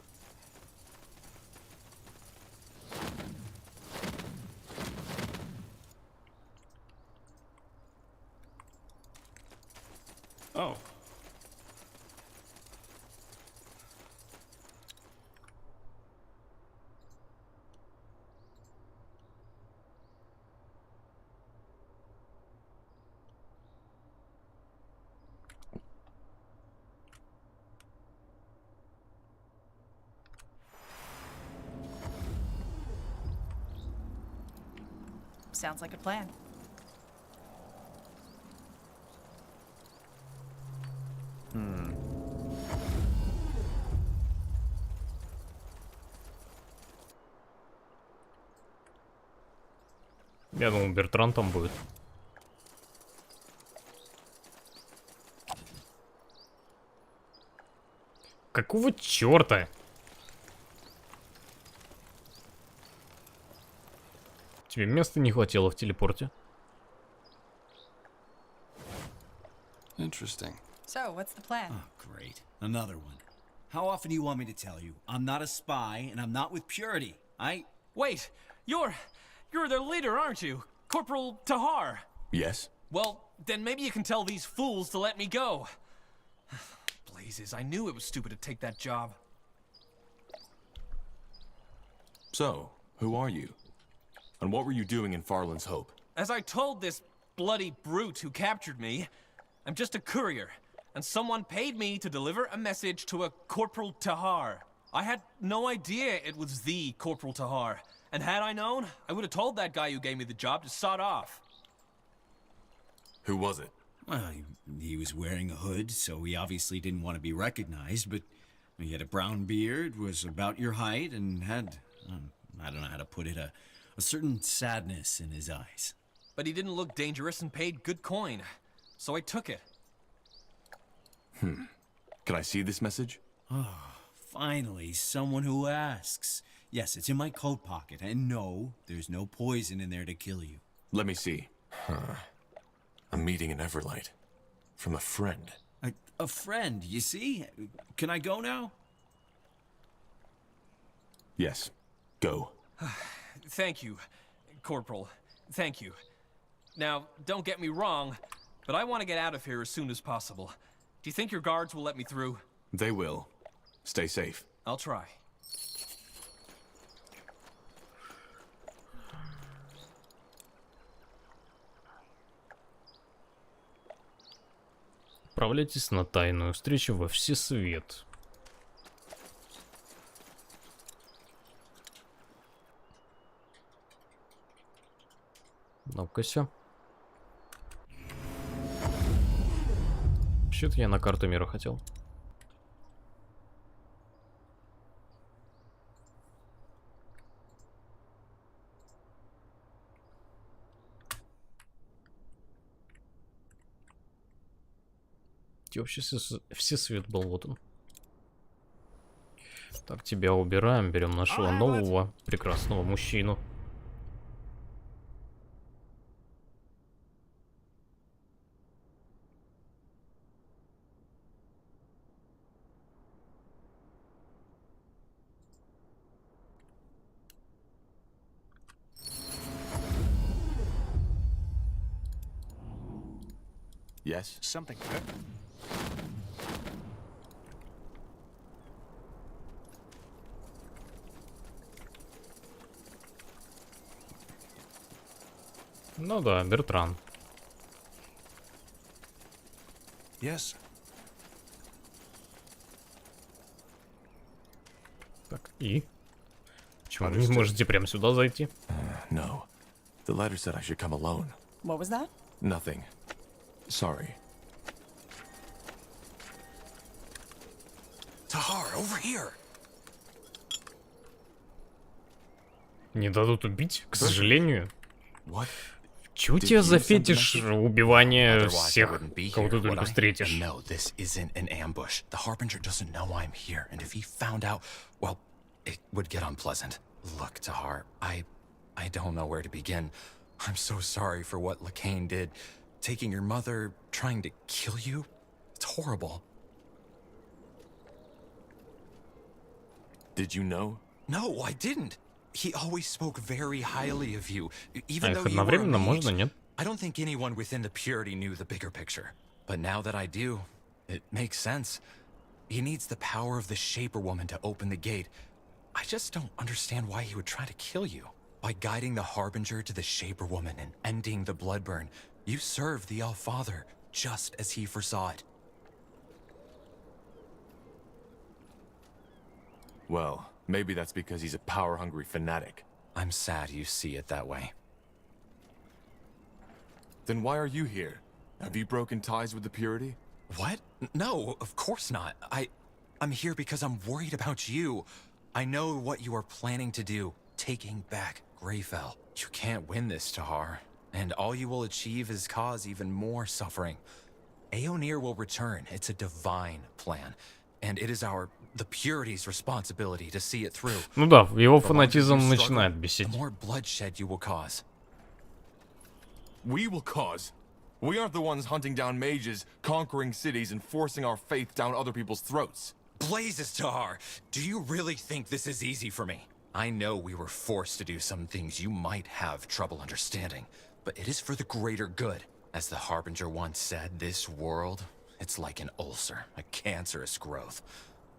Oh. Sounds like a plan. Я думал, Бертран там будет. Какого черта? Тебе места не хватило в телепорте? Interesting. So, what's the plan? Oh, great. Another one. How often do you want me to tell you? I'm not a spy, and I'm not with Purity. Wait, you're their leader, aren't you? Corporal Tahar. Yes? Well, then maybe you can tell these fools to let me go. Blazes, I knew it was stupid to take that job. So, who are you? And what were you doing in Farland's Hope? As I told this bloody brute who captured me, I'm just a courier, and someone paid me to deliver a message to a Corporal Tahar. I had no idea it was the Corporal Tahar, and had I known, I would have told that guy who gave me the job to sod off. Who was it? Well, he was wearing a hood, so he obviously didn't want to be recognized, but he had a brown beard, was about your height, and had, I don't know how to put it, a certain sadness in his eyes. But he didn't look dangerous and paid good coin, so I took it. Can I see this message? Oh, finally, someone who asks. Yes, it's in my coat pocket, and no, there's no poison in there to kill you. Let me see. A meeting in Everlight. From a friend. A friend, you see? Can I go now? Yes. Go. Thank you, Corporal. Thank you. Now, don't get me wrong, but I want to get out of here as soon as possible. Do you think your guards will let me through? They will. Stay safe. I'll try. Отправляйтесь на тайную встречу во Всесвет. Ну-ка-ся. Вообще-то я на карту мира хотел. Где вообще Всесвет был? Вот он. Так, тебя убираем. Берем нашего нового прекрасного мужчину. Yes? Something good? Ну да, Бертран. Yes. Так, и? Почему вы не можете прямо сюда зайти? No. The letter said I should come alone. What was that? Nothing. Sorry. Tahar, over here. Не дадут убить, к сожалению. What? Чего у тебя за фетиш убивания всех, кого ты только встретишь? No, this isn't an ambush. The Harbinger doesn't know I'm here, and if he found out, well, it would get unpleasant. Look, Tahar, I don't know where to begin. I'm so sorry for what Lacane did. Taking your mother, trying to kill you? It's horrible. Did you know? No, I didn't. He always spoke very highly of you, even though you were одновременно можно, нет? I don't think anyone within the Purity knew the bigger picture. But now that I do, it makes sense. He needs the power of the Shaper Woman to open the gate. I just don't understand why he would try to kill you. By guiding the Harbinger to the Shaper Woman and ending the Bloodburn, you serve the All-Father just as he foresaw it. Well, maybe that's because he's a power-hungry fanatic. I'm sad you see it that way. Then why are you here? Have you broken ties with the Purity? What? No, of course not. I'm here because I'm worried about you. I know what you are planning to do, taking back Greyfell. You can't win this, Tahar, and all you will achieve is cause even more suffering. Aeonir will return. It's a divine plan, and it is the Purity's responsibility to see it through. Ну да, его фанатизм начинает бесить. The more bloodshed you will cause. We will cause. We aren't the ones hunting down mages, conquering cities, and forcing our faith down other people's throats. Blazes, Tahar! Do you really think this is easy for me? I know we were forced to do some things you might have trouble understanding, but it is for the greater good. As the Harbinger once said, this world, it's like an ulcer, a cancerous growth.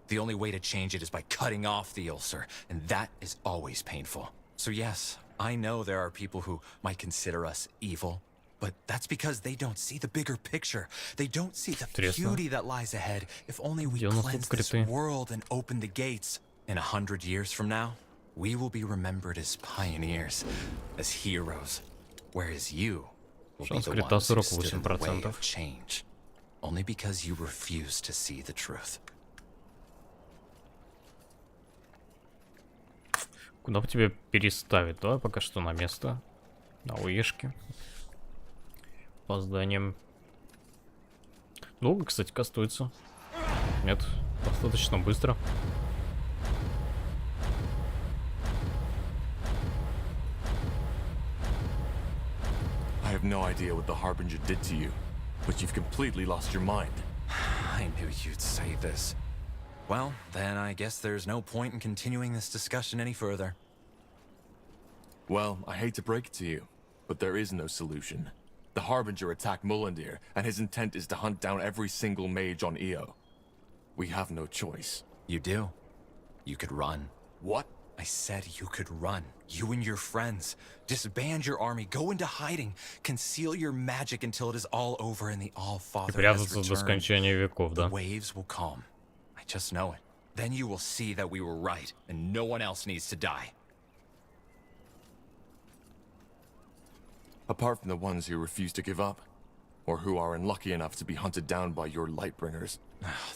The only way to change it is by cutting off the ulcer, and that is always painful. So yes, I know there are people who might consider us evil, but that's because they don't see the bigger picture. They don't see the beauty that lies ahead if only we cleanse this world and open the gates. In 100 years from now, we will be remembered as pioneers, as heroes, whereas you will be the ones who stood in the way of change, only because you refuse to see the truth. Куда бы тебе переставить? Давай пока что на место. На ОЕшке. По зданиям. Долго, кстати, кастуется. Нет, достаточно быстро. I have no idea what the Harbinger did to you, but you've completely lost your mind. I knew you'd say this. Well, then I guess there's no point in continuing this discussion any further. Well, I hate to break it to you, but there is no solution. The Harbinger attacked Mullendir, and his intent is to hunt down every single mage on Io. We have no choice. You do. You could run. What? I said you could run. You and your friends. Disband your army, go into hiding, conceal your magic until it is all over and the All-Father has returned. The waves will calm. I just know it. Then you will see that we were right, and no one else needs to die. Apart from the ones who refuse to give up, or who are unlucky enough to be hunted down by your Lightbringers.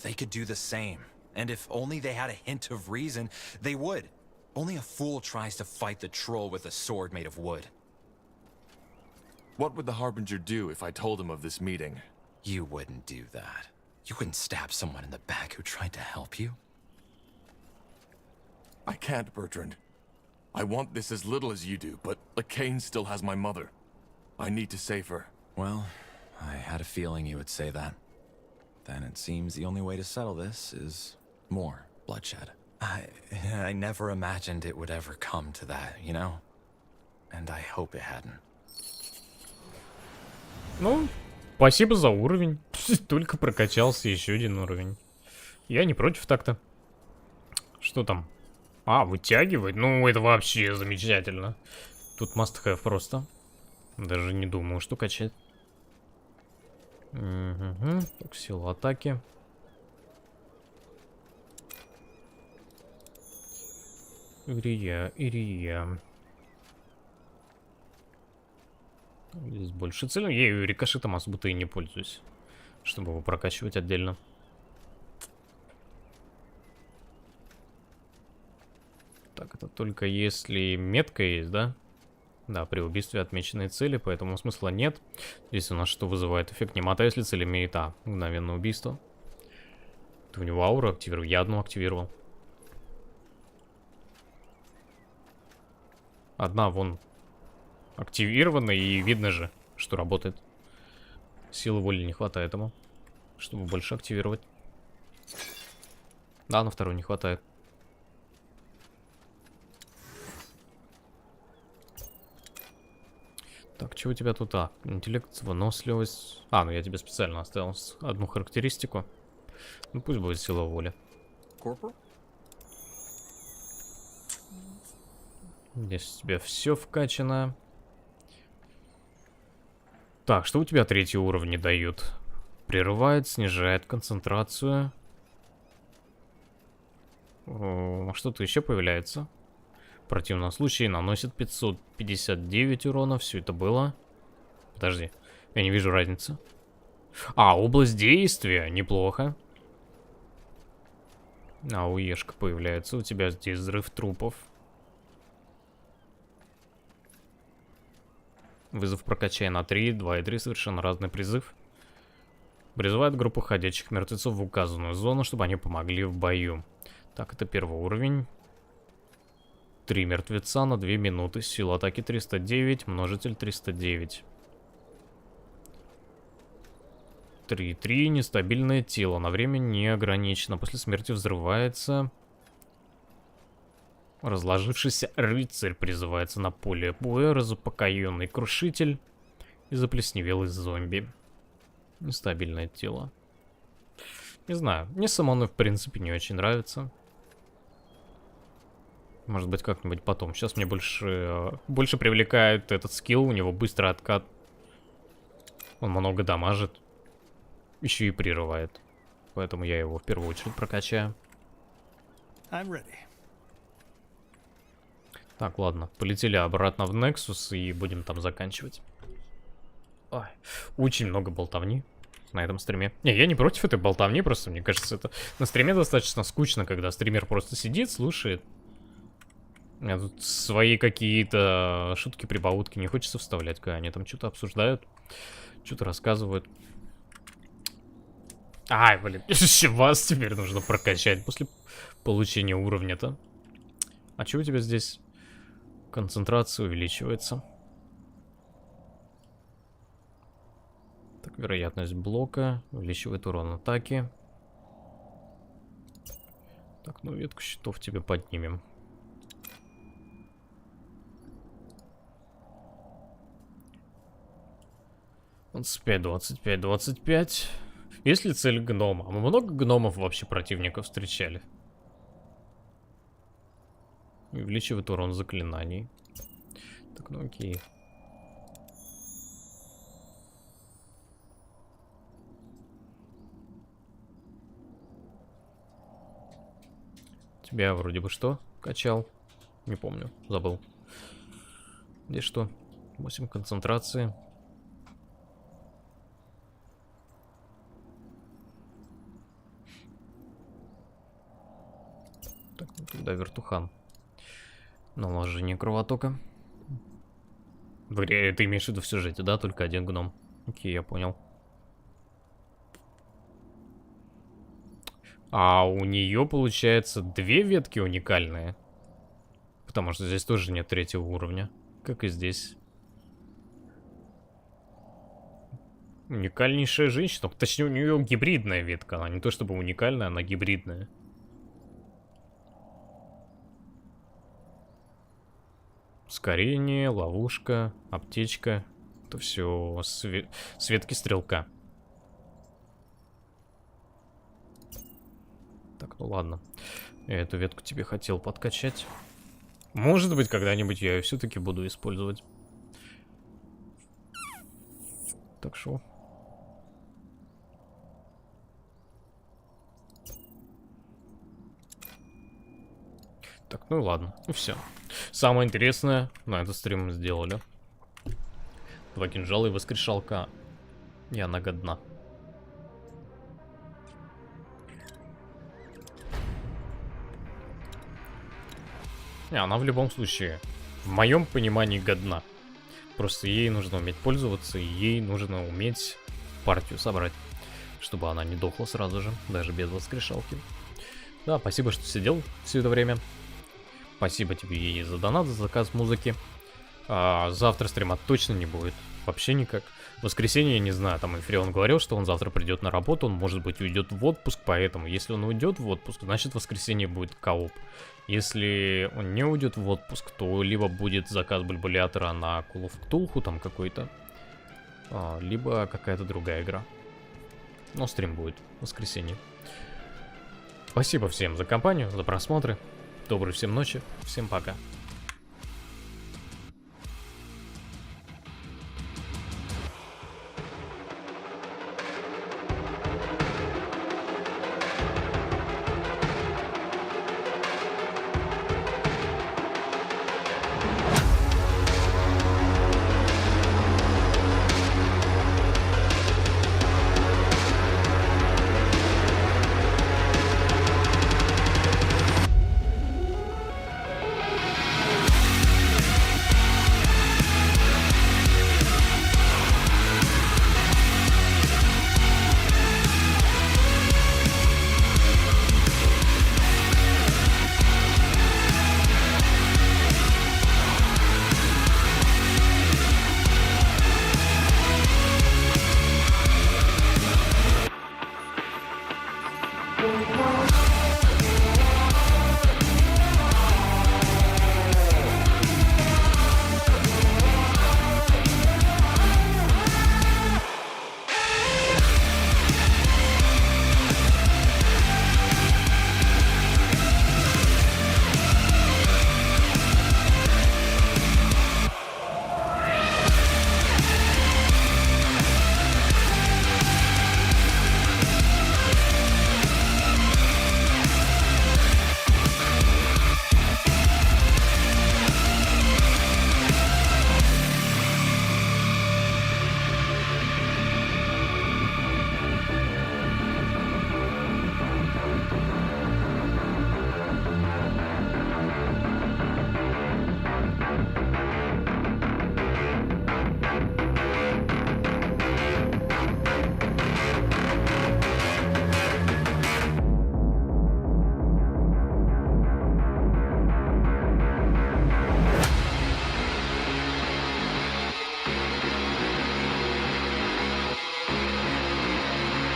They could do the same. And if only they had a hint of reason, they would. Only a fool tries to fight the troll with a sword made of wood. What would the Harbinger do if I told him of this meeting? You wouldn't do that. You wouldn't stab someone in the back who tried to help you. I can't, Bertrand. I want this as little as you do, but Lacane still has my mother. I need to save her. Well, I had a feeling you would say that. Then it seems the only way to settle this is more bloodshed. I never imagined it would ever come to that, you know? And I hope it hadn't. Ну, спасибо за уровень. Только прокачался, еще один уровень. Я не против так-то. Что там? А, вытягивать? Ну, это вообще замечательно. Тут must have просто. Даже не думаю, что качать. Угу. Так, сила атаки. Ирия. Здесь больше целей. Я ее рикошетом особо-то и не пользуюсь, чтобы его прокачивать отдельно. Так, это только если метка есть, да? Да, при убийстве отмеченной цели, поэтому смысла нет. Здесь у нас что вызывает эффект немота, если цель имеет мгновенное убийство. Ты у него ауру активировал, я одну активировал. Одна вон активирована, и видно же, что работает. Силы воли не хватает ему, чтобы больше активировать. Да, на второй не хватает. Так, что у тебя тут? Интеллект, выносливость. Ну я тебе специально оставил одну характеристику. Ну пусть будет сила воли. Здесь у тебя все вкачано. Так, что у тебя третий уровень дают? Прерывает, снижает концентрацию. Что-то еще появляется. В противном случае наносит 559 урона. Все это было. Подожди, я не вижу разницы. А, область действия. Неплохо. АУЕшка появляется. У тебя здесь взрыв трупов. Вызов прокачай на 3. 2 и 3. Совершенно разный призыв. Призывает группу ходячих мертвецов в указанную зону, чтобы они помогли в бою. Так, это первый уровень. 3 мертвеца на 2 минуты. Сила атаки 309. Множитель 309. 3-3. Нестабильное тело. На время не ограничено. После смерти взрывается. Разложившийся рыцарь призывается на поле боя. Разупокоенный крушитель. И заплесневелый зомби. Нестабильное тело. Не знаю. Мне самому, в принципе, не очень нравится. Может быть, как-нибудь потом. Сейчас мне больше привлекает этот скилл. У него быстрый откат. Он много дамажит. Еще и прерывает. Поэтому я его в первую очередь прокачаю. Так, ладно. Полетели обратно в Nexus и будем там заканчивать. Ой, очень много болтовни на этом стриме. Не, я не против этой болтовни, просто мне кажется, это на стриме достаточно скучно, когда стример просто сидит, слушает. А тут свои какие-то шутки-прибаутки не хочется вставлять, когда они там что-то обсуждают, что-то рассказывают. Ай, блин, вас теперь нужно прокачать после получения уровня-то. А что у тебя здесь? Концентрация увеличивается. Так, вероятность блока увеличивает урон атаки. Так, ну ветку щитов тебе поднимем. «25, 25, 25». Есть ли цель гнома? А мы много гномов вообще противников встречали? Увеличивает урон заклинаний. Так, ну окей. Тебя вроде бы что качал? Не помню, забыл. Здесь что? 8 концентрации. Так, ну тогда вертухан. Наложение кровотока. Ты имеешь в виду в сюжете, да? Только один гном. Окей, я понял. А у нее, получается, 2 ветки уникальные. Потому что здесь тоже нет 3-го уровня. Как и здесь. Уникальнейшая женщина. Точнее, у нее гибридная ветка. Она не то чтобы уникальная, она гибридная. Ускорение, ловушка, аптечка. Это все с ветки стрелка. Так, ну ладно. Я эту ветку тебе хотел подкачать. Может быть, когда-нибудь я ее все-таки буду использовать. Так что... Так, ну ладно. И все. Самое интересное на этот стрим мы сделали. 2 кинжала и воскрешалка. И она годна. Не, она в любом случае, в моем понимании, годна. Просто ей нужно уметь пользоваться, и ей нужно уметь партию собрать, чтобы она не дохла сразу же, даже без воскрешалки. Да, спасибо, что сидел все это время. Спасибо тебе ей за донат, за заказ музыки. Завтра стрима точно не будет. Вообще никак. В воскресенье, не знаю, там Эфрион говорил, что он завтра придет на работу, он, может быть, уйдет в отпуск, поэтому, если он уйдет в отпуск, значит, в воскресенье будет кооп. Если он не уйдет в отпуск, то либо будет заказ бульбулятора на Call of Cthulhu там какой-то, либо какая-то другая игра. Но стрим будет в воскресенье. Спасибо всем за компанию, за просмотры. Доброй всем ночи, всем пока.